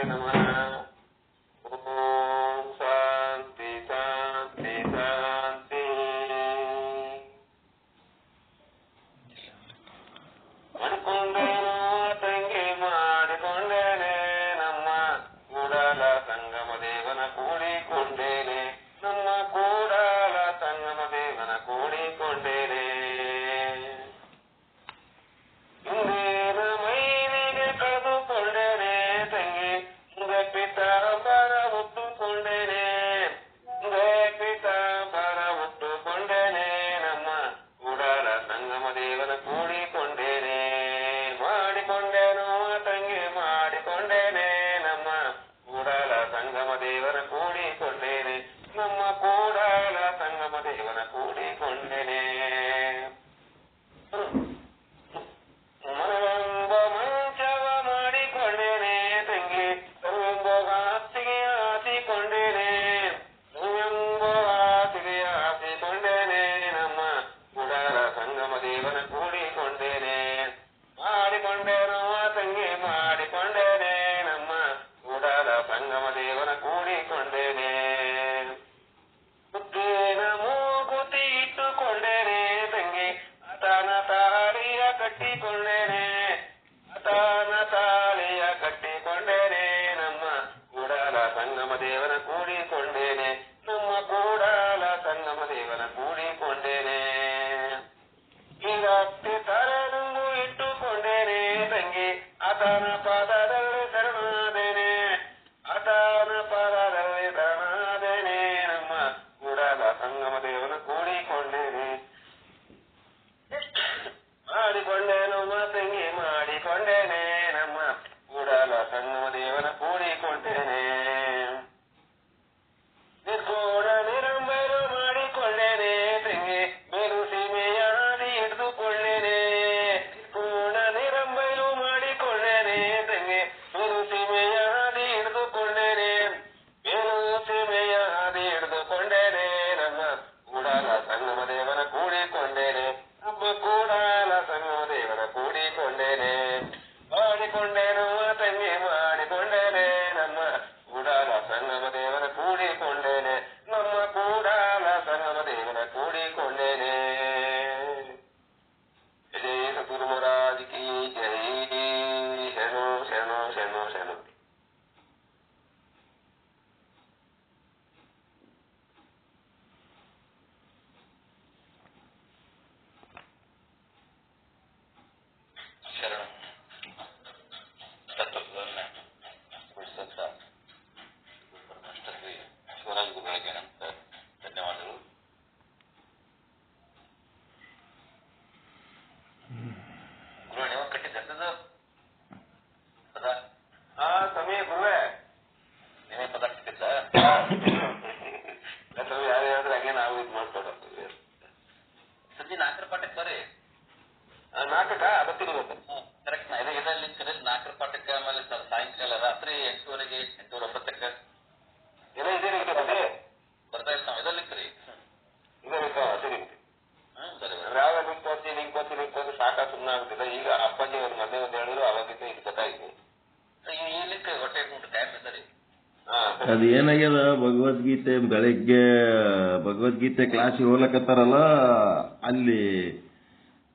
ನಮಃ. ಓಂ ಶಾಂತಿ ಶಾಂತಿ ಶಾಂತಿ. ಮಾಡಿಕೊಂಡೇನೋ ತಂಗಿ ಮಾಡಿಕೊಂಡೇನೆ ನಮ್ಮ ಕೂಡಲ ಸಂಗಮ ದೇವನ ಕೂಡಿಕೊಂಡೇನೆ, ನಮ್ಮ ಕೂಡಲ ಸಂಗಮ ದೇವನ ಕೂಡಿಕೊಂಡೇನೆ. ಇಂದೇನ ಮೈಲಿಗೆ ಕಳೆದುಕೊಂಡೇನೆ ತಂಗಿ, ಮುಂದೆ ಪಿತಾಂಬರ ಹುಟ್ಟುಕೊಂಡೇನೆ, ಮುಂದೆ ಪಿತಾಂಬರ ಹುಟ್ಟುಕೊಂಡೇನೆ ನಮ್ಮ ಕೂಡಲ ಸಂಗಮ ದೇವನ ಕೂಡಿಕೊಂಡೇನೆ. ಮಾಡಿಕೊಂಡೇನೋ ತಂಗಿ ಮಾಡಿಕೊಂಡೇನೆ ನಮ್ಮ ಕೂಡಲ ಸಂಗಮ ದೇವನ ಕೂಡಿಕೊಂಡೇನೆ, ನಮ್ಮ ಕೂಡಲ ಸಂಗಮ ದೇವನ ಕೂಡಿಕೊಂಡೇನೆ. ಮನವೆಂಬ ಮಂಚವ ಮಾಡಿಕೊಂಡೇನೆ ತಂಗಿ, ಸರ್ವೆಂಬ ಹಾಸಿಗೆ ಹಾಸಿಕೊಂಡೇನೆ, ಸರ್ವೆಂಬ ಹಾಸಿಗೆ ಹಾಸಿಕೊಂಡೇನೆ ನಮ್ಮ ಕೂಡಲ ಸಂಗಮ ದೇವನ ಕೂಡಿಕೊಂಡೇನೆ. ಮಾಡಿಕೊಂಡೇನೋ ತಂಗಿ ಮಾಡಿಕೊಂಡೇನೆ ನಮ್ಮ ಕೂಡಲ ಸಂಗಮ ದೇವನ ಕೂಡಿಕೊಂಡೇನೆ. ಮುತ್ತಿನ ಮೂಗುತಿ ಇಟ್ಟುಕೊಂಡೇನೆ ತಂಗಿ, ಆತನ ತಾಳಿಯ ಕಟ್ಟಿಕೊಂಡೇನೆ, ಆತನ ತಾಳಿಯ ಕಟ್ಟಿಕೊಂಡೇನೆ ನಮ್ಮ ಕೂಡಲ ಸಂಗಮ ದೇವನ ಕೂಡಿಕೊಂಡೇನೆ, ನಮ್ಮ ಕೂಡಲ ಸಂಗಮ ದೇವನ ಕೂಡಿಕೊಂಡೇನೆ. ಈಗತ್ತೆ ತಲೆನುಂಗು ಇಟ್ಟುಕೊಂಡೇನೆ ತಂಗಿ, ಆತನ ಪಾದದಲ್ಲಿ ಶರಣಾದೇನೆ, ಆತನ ಪಾದದಲ್ಲಿ ಶರಣಾದೇನೆ ನಮ್ಮ ಕೂಡಲ ಸಂಗಮ ದೇವನ ಕೂಡಿಕೊಂಡೇನೆ. ಮಾಡಿಕೊಂಡೇನು ತಂಗಿ ಮಾಡಿಕೊಂಡೇನೆ ನಮ್ಮ ಕೂಡಲ ಸಂಗಮ ದೇವನ ಕೂಡಿಕೊಂಡೇನೆ. ನಿರ್ಗುಣ ನಿರಂಬರು ಮಾಡಿಕೊಂಡೇನೆ ತಂಗಿ, ಮೇಲು ಸೀಮೆಯ ಹಾದಿ ಹಿಡಿದುಕೊಳ್ಳೇನೆ, ನಿರ್ಗುಣ ನಿರಂಬರು ಮಾಡಿಕೊಂಡೇನೆ ತಂಗಿ, ಮೇಲು ಸೀಮೆಯ ಹಾದಿ ಹಿಡಿದುಕೊಂಡೇನೆ, ಮೇಲು ಸೀಮೆಯ ಹಾದಿ ಹಿಡಿದುಕೊಂಡೇನೆ ನಮ್ಮ ಕೂಡಲ ಸಂಗಮ ದೇವನ ಕೂಡಿಕೊಂಡೇನೆ, ನಮ್ಮ ಕೂಡಲ ಸಂಗಮ ದೇವನ ಕೂಡಿಕೊಂಡೇನೆ. ಮಾಡಿಕೊಂಡೇನು ತಂಗಿ ಮಾಡಿಕೊಂಡೇನೆ ನಮ್ಮ ಕೂಡಲ ಸಂಗಮ ದೇವನ ಕೂಡಿಕೊಂಡೇನೆ, ನಮ್ಮ ಕೂಡಲ ಸಂಗಮ ದೇವನ ಕೂಡಿಕೊಂಡೇನೆ. ಜೈ ಸದ್ಗುರು ಮಹಾರಾಜ್ ಕಿ ಜೈ. ಶರಣು ಶರಣು ಶರಣು ಶರಣು. ಶರಣ ತತ್ವಗಳನ್ನು ಉಳಿಸಂತ ಅಷ್ಟಶ್ರೀ ಶಿವರಾಜ್ ಗುರುಗಳಿಗೆ ಅನಂತ ಧನ್ಯವಾದಗಳು. ಗುರು ನೀವು ಕಟ್ಟಿದ್ದದ್ದು ಪದ ಸಮಯ ಗುರುವೇ ನೀವೇ ಪದ ಕಟ್ಟಿದ್ದ ಯಾರು ಹೇಳಿದ್ರೆ ಹಂಗೆ ನಾವು ಇದು ಮಾಡ್ಕೊಡೋದು. ಸಂಜೆ 4 ಪಾಠಕ್ಕೆ ಬರ್ರಿ. ನಾಟಕ ಅವತ್ತಿನ ಕರೆಕ್ಟ್ ನಾ ಇದರಲ್ಲಿ 4 ಪಾಠಕ್ಕೆ, ಆಮೇಲೆ ಸಾಯಂಕಾಲ ರಾತ್ರಿ 8:30 8:09 ಎಲ್ಲ ಇದೇ ರೀತಿ ಬರ್ತಾ ಇಲ್ಲ. ನಾವು ಇದರಲ್ಲಿ ಇದೇ ಸರಿ ಸರಿ ಯಾವ ಲಿಂಕ್ ಸಾಕ ಸುಮ್ಮನೆ ಆಗುತ್ತಿಲ್ಲ. ಈಗ ಅಪ್ಪಾಜಿ ಅವ್ರು ಮೊನ್ನೆ ಒಂದು ಹೇಳಿದ್ರು, ಅವಾಗಿಂದ ಇದು ಗೊತ್ತಾಯ್ತು. ಈ ಲಿಂಕ್ ಹೊಟ್ಟೆ ಟೈಮ್ ಸರಿ. ಅದು ಏನಾಗ್ಯದ, ಭಗವದ್ಗೀತೆ ಬೆಳಗ್ಗೆ ಭಗವದ್ಗೀತೆ ಕ್ಲಾಸಿಗೆ ಹೋಗ್ಲಕತ್ತಾರಲ್ಲ, ಅಲ್ಲಿ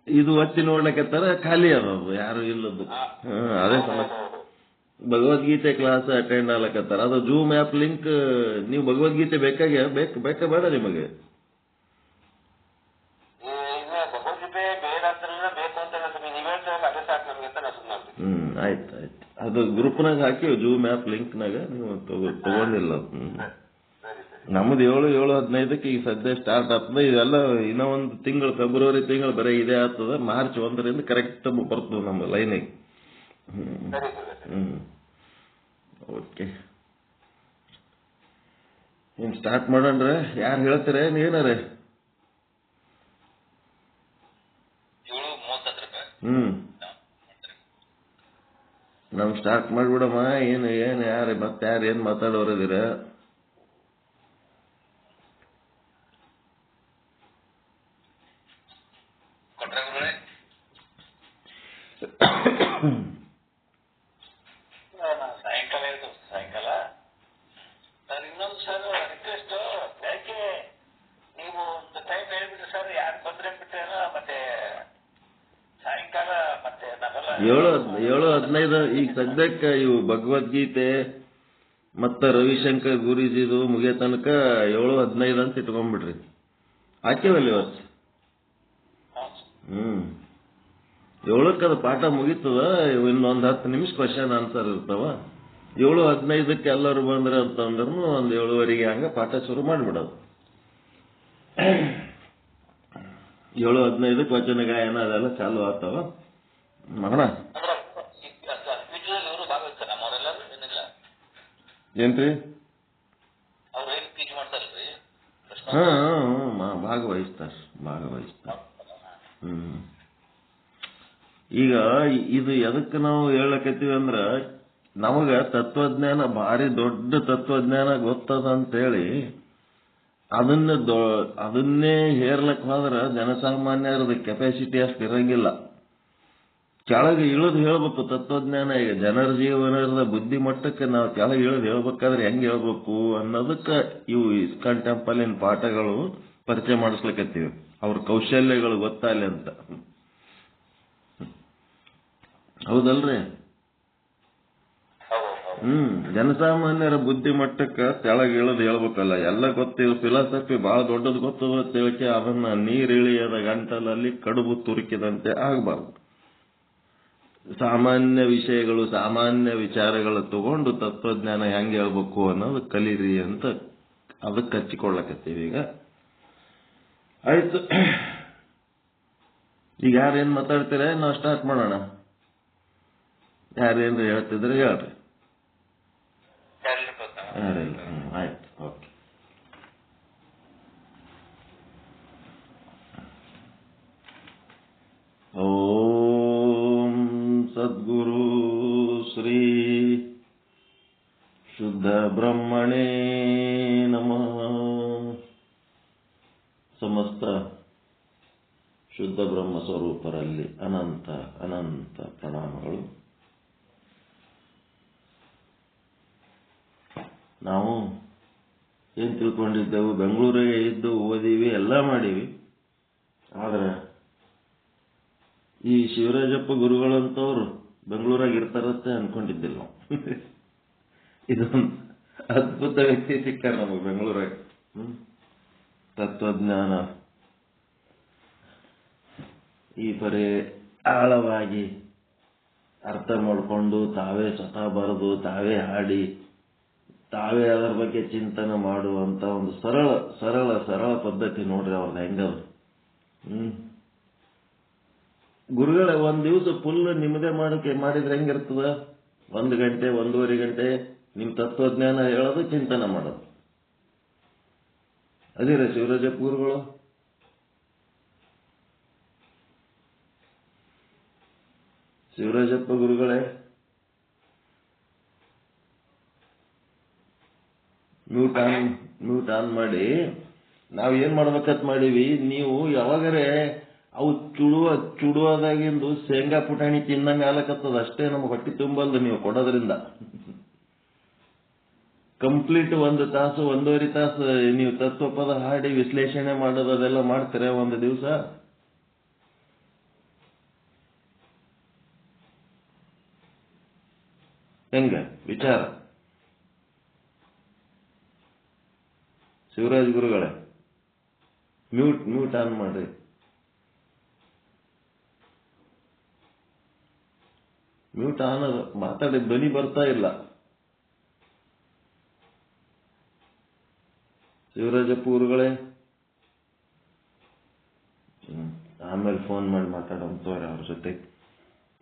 ಇದು ಒತ್ತಿ ನೋಡ್ಲಕತ್ತಾರ, ಖಾಲಿ ಅದು ಯಾರು ಇಲ್ಲದ್ದು. ಅದೇ ಸಮಸ್ಯೆ. ಭಗವದ್ಗೀತೆ ಕ್ಲಾಸ್ ಅಟೆಂಡ್ ಆಗ್ಲಕತ್ತಾರ, ಅದು ಜೂಮ್ ಆ್ಯಪ್ ಲಿಂಕ್. ನೀವು ಭಗವದ್ಗೀತೆ ಬೇಕಾ ಬೇಡ ನಿಮಗೆ? ಭಗವದ್ಗೀತೆ ಬೇಡ ಅಂತ ಬೇಕು ಅಂತ ನೀವ್ ಹೇಳ್ತಾ ಅದೇ ಸಾಕು ನಮ್ಗೆ ಅಂತ ನಾ ಸುಮ್ಮನೆ. ಆಯ್ತು. ಅದು ಗ್ರೂಪ್ನಾಗ ಹಾಕಿ ಜೂಮ್ ಆ್ಯಪ್ ಲಿಂಕ್ನಾಗ ನೀವು ತಗೊಂಡಿಲ್ಲ. ನಮ್ದು 7-7-15 ಈಗ ಸದ್ಯ ಸ್ಟಾರ್ಟ್ ಆಗ್ತದೆ. ಇದೆಲ್ಲ ಇನ್ನೂ ಒಂದು ತಿಂಗಳು, ಫೆಬ್ರವರಿ ತಿಂಗಳು ಬರೀ ಇದೇ ಆಗ್ತದೆ. ಮಾರ್ಚ್ 1ರಿಂದ ಕರೆಕ್ಟ್ ಬರ್ತದೆ ನಮ್ಮ ಲೈನಿಗೆ. ಓಕೆ, ಇನ್ ಸ್ಟಾರ್ಟ್ ಮಾಡೋಣ್ರೆ. ಯಾರು ಹೇಳ್ತೀರ ಏನಾರ? 7:30 ನಾವು ಸ್ಟಾರ್ಟ್ ಮಾಡ್ಬಿಡಮ್ಮ. ಏನು ಯಾರು ಮತ್ತೆ ಯಾರು ಏನ್ ಮಾತಾಡೋರಿದ್ದೀರ? ಸಾಯಂಕಾಲ 7-15 ಈಗ ಸದ್ಯಕ್ಕೆ ಇವು ಭಗವದ್ಗೀತೆ ಮತ್ತ ರವಿಶಂಕರ್ ಗುರೂಜಿದು ಮುಗಿಯ ತನಕ 7-15 ಅಂತ ಇಟ್ಕೊಂಡ್ಬಿಡ್ರಿ. ಹಾಕ್ಯವಲ್ಲ ಇವತ್ತು. 7ಕ್ಕೆ ಅದು ಪಾಠ ಮುಗೀತದ. ಇನ್ನೊಂದು 10 ನಿಮಿಷ ಕ್ವಶನ್ ಆನ್ಸರ್ ಇರ್ತಾವ. 7:15ಕ್ಕೆ ಎಲ್ಲರೂ ಬಂದ್ರೆ ಅಂತಂದ್ರೂ ಒಂದು 7:15 ಹಂಗ ಪಾಠ ಶುರು ಮಾಡಿಬಿಡೋದು. 7:15ಕ್ಕೆ ವಚನ ಗಾಯನ ಅದೆಲ್ಲ ಚಾಲು ಆಗ್ತಾವ. ಮಗಣ ಏನ್ರಿ? ಭಾಗವಹಿಸ್ತಾರ. ಈಗ ಇದು ಎದಕ್ಕೆ ನಾವು ಹೇಳಕತ್ತೀವಿ ಅಂದ್ರ ನಮಗ ತತ್ವಜ್ಞಾನ ಭಾರಿ ದೊಡ್ಡ ತತ್ವಜ್ಞಾನ ಗೊತ್ತದ ಅಂತೇಳಿ ಅದನ್ನೇ ಹೇರ್ಲಕ್ ಹೋದ್ರ ಜನಸಾಮಾನ್ಯರದ ಕೆಪಾಸಿಟಿ ಅಷ್ಟು ಇರಂಗಿಲ್ಲ. ಕೆಳಗೆ ಇಳಿದು ಹೇಳ್ಬೇಕು ತತ್ವಜ್ಞಾನ. ಈಗ ಜನರ ಜೀವನದ ಬುದ್ಧಿ ಮಟ್ಟಕ್ಕೆ ನಾವು ಕೆಳಗೆ ಇಳಿದು ಹೇಳ್ಬೇಕಾದ್ರೆ ಹೆಂಗ್ ಹೇಳ್ಬೇಕು ಅನ್ನೋದಕ್ಕೆ ಇವು ಇಸ್ಕಾನ್ ಟೆಂಪಲಿನ ಪಾಠಗಳು ಪರಿಚಯ ಮಾಡಿಸ್ಲಿಕ್ಕತ್ತೀವಿ. ಅವ್ರ ಕೌಶಲ್ಯಗಳು ಗೊತ್ತಾಗಲಿ ಅಂತ. ಹೌದಲ್ರಿ? ಜನಸಾಮಾನ್ಯರ ಬುದ್ಧಿ ಮಟ್ಟಕ್ಕೆ ತೆಳಗೆ ಇಳಿದು ಹೇಳ್ಬೇಕಲ್ಲ. ಎಲ್ಲ ಗೊತ್ತಿವ್ ಫಿಲಾಸಫಿ ಬಹಳ ದೊಡ್ಡದು ಗೊತ್ತದ ತಿಳಕೆ ಅದನ್ನ ನೀರಿಳಿಯದ ಗಂಟಲಲ್ಲಿ ಕಡುಬು ತುರುಕಿದಂತೆ ಆಗಬಾರ್ದು. ಸಾಮಾನ್ಯ ವಿಷಯಗಳು ಸಾಮಾನ್ಯ ವಿಚಾರಗಳು ತಗೊಂಡು ತತ್ವಜ್ಞಾನ ಹೆಂಗೆ ಹೇಳ್ಬೇಕು ಅನ್ನೋದು ಕಲೀರಿ ಅಂತ ಅದಕ್ಕೆ ಹಚ್ಚಿಕೊಳ್ಳಕತ್ತೀವಿ. ಈಗ ಆಯ್ತು. ಈಗ ಯಾರೇನ್ ಮಾತಾಡ್ತೀರ? ನಾವು ಸ್ಟಾರ್ಟ್ ಮಾಡೋಣ. ಯಾರೇನ್ರಿ ಹೇಳ್ತಿದ್ರೆ ಹೇಳ್ರಿ. ಆಯ್ತು, ಓಕೆ. ಓಂ ಸದ್ಗುರು ಶ್ರೀ ಶುದ್ಧ ಬ್ರಹ್ಮಣೇ ನಮಃ. ಸಮಸ್ತ ಶುದ್ಧ ಬ್ರಹ್ಮ ಸ್ವರೂಪರಲ್ಲಿ ಅನಂತ ಅನಂತ ಪ್ರಣಾಮಗಳು. ನಾವು ಏನ್ ತಿಳ್ಕೊಂಡಿದ್ದೆವು? ಬೆಂಗಳೂರಿಗೆ ಇದ್ದು ಓದೀವಿ, ಎಲ್ಲ ಮಾಡೀವಿ. ಆದ್ರೆ ಈ ಶಿವರಾಜಪ್ಪ ಗುರುಗಳಂತವ್ರು ಬೆಂಗಳೂರಾಗ ಇರ್ತಾರತ್ತೆ ಅನ್ಕೊಂಡಿದ್ದಿಲ್ಲ ನಾವು. ಇದೊಂದು ಅದ್ಭುತ ವ್ಯಕ್ತಿ ಸಿಕ್ಕ ನಮಗೆ ಬೆಂಗಳೂರಾಗ. ತತ್ವಜ್ಞಾನ ಈ ಪರಿ ಆಳವಾಗಿ ಅರ್ಥ ಮಾಡಿಕೊಂಡು ತಾವೇ ಸ್ವತಃ ಬರೆದು ತಾವೇ ಹಾಡಿ ತಾವೇ ಅದರ ಬಗ್ಗೆ ಚಿಂತನೆ ಮಾಡುವಂತ ಒಂದು ಸರಳ ಸರಳ ಸರಳ ಪದ್ಧತಿ ನೋಡ್ರಿ ಅವ್ರದ್ದು ಹೆಂಗದ. ಗುರುಗಳೇ ಒಂದ್ ದಿವಸ ಫುಲ್ ನಿಮ್ಮದೇ ಮಾಡಿದ್ರೆ ಹೆಂಗಿರ್ತದ? 1 ಗಂಟೆ 1.5 ಗಂಟೆ ನಿಮ್ ತತ್ವಜ್ಞಾನ ಹೇಳೋದು, ಚಿಂತನೆ ಮಾಡೋದು. ಅದೇರ ಶಿವರಾಜಪ್ಪ ಗುರುಗಳು? ಶಿವರಾಜಪ್ಪ ಗುರುಗಳೇ ಮ್ಯೂಟ್ ಆನ್ ಮಾಡಿ. ನಾವ್ ಏನ್ ಮಾಡ್ಬೇಕಂತ ಮಾಡೀವಿ, ನೀವು ಯಾವಾಗರೇ ಅವು ಚುಡುವದಾಗಿಂದು ಶೇಂಗಾ ಪುಟಾಣಿ ತಿನ್ನಂಗ ಆಲಕತ್ತದ ಅಷ್ಟೇ. ನಮ್ಗೆ ಹೊಟ್ಟಿ ತುಂಬಲ್ದು ನೀವು ಕೊಡೋದ್ರಿಂದ. ಕಂಪ್ಲೀಟ್ 1 ತಾಸು 1.5 ತಾಸು ನೀವು ತತ್ವಪದ ಹಾಡಿ ವಿಶ್ಲೇಷಣೆ ಮಾಡೋದು ಅದೆಲ್ಲ ಮಾಡ್ತೀರ ಒಂದು ದಿವಸ? ಹೆಂಗ ವಿಚಾರ? ಶಿವರಾಜ್ ಗುರುಗಳೇ ಮ್ಯೂಟ್ ಆನ್ ಮಾಡ್ರಿ. ಮ್ಯೂಟ್ ಆನ್ ಮಾತಾಡಿದ ಧ್ವನಿ ಬರ್ತಾ ಇಲ್ಲ. ಶಿವರಾಜಪ್ಪ ಗುರುಗಳೇ ಆಮೇಲೆ ಫೋನ್ ಮಾಡಿ ಮಾತಾಡೋಂತವ್ರೆ ಅವ್ರ ಜೊತೆ.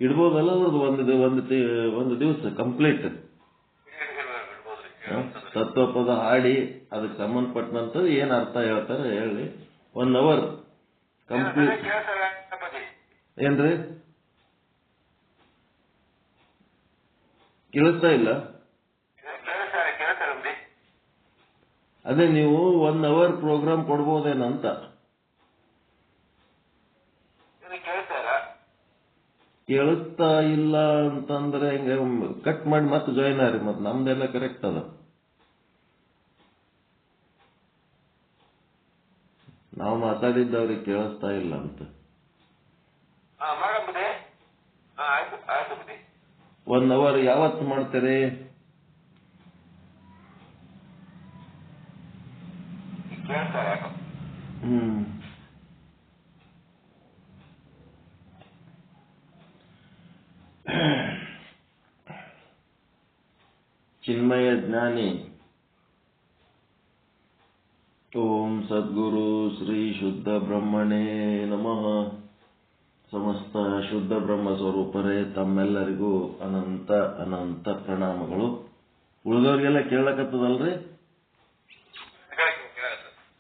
ಇಡ್ಬೋದಲ್ಲ ಅವ್ರದ್ದು ಒಂದು ದಿವಸ ಕಂಪ್ಲೀಟ್ ತತ್ವಪದ ಹಾಡಿ ಅದಕ್ಕೆ ಸಂಬಂಧಪಟ್ಟಂತ ಏನ್ ಅರ್ಥ ಹೇಳ್ತಾರೆ ಹೇಳಿ. 1 ಅವರ್ ಕಂಪ್ಲೀಟ್. ಏನ್ರಿ ಕೇಳಿಸ್ತಾ ಇಲ್ಲ? ಅದೇ ನೀವು 1 ಅವರ್ ಪ್ರೋಗ್ರಾಮ್ ಕೊಡ್ಬೋದೇನಂತ. ಕೇಳಿಸ್ತಾ ಇಲ್ಲ ಅಂತಂದ್ರೆ ಹಿಂಗೆ ಕಟ್ ಮಾಡಿ ಮತ್ತೆ ಜಾಯಿನ್ ಆಗ್ರಿ. ಮತ್ತೆ ನಮ್ದೆಲ್ಲ ಕರೆಕ್ಟ್ ಅದ. ನಾವು ಮಾತಾಡಿದ್ದವ್ರಿಗೆ ಕೇಳಿಸ್ತಾ ಇಲ್ಲ ಅಂತ. ಆಯ್ತು ಬುದ್ಧಿ. 1 ಅವರ್ ಯಾವತ್ತು ಮಾಡ್ತೀರಿ? ಕೇಳ್ತಾರೆ ಯಾಕೋ. ಚಿನ್ಮಯ ಜ್ಞಾನಿ ಓಂ ಸದ್ಗುರು ಶ್ರೀ ಶುದ್ಧ ಬ್ರಹ್ಮಣೇ ನಮಃ. ಸಮಸ್ತ ಶುದ್ಧ ಬ್ರಹ್ಮ ಸ್ವರೂಪರೇ ತಮ್ಮೆಲ್ಲರಿಗೂ ಅನಂತ ಅನಂತ ಪ್ರಣಾಮಗಳು. ಉಳಿದವ್ರಿಗೆಲ್ಲ ಕೇಳಕತ್ತದಲ್ರಿ?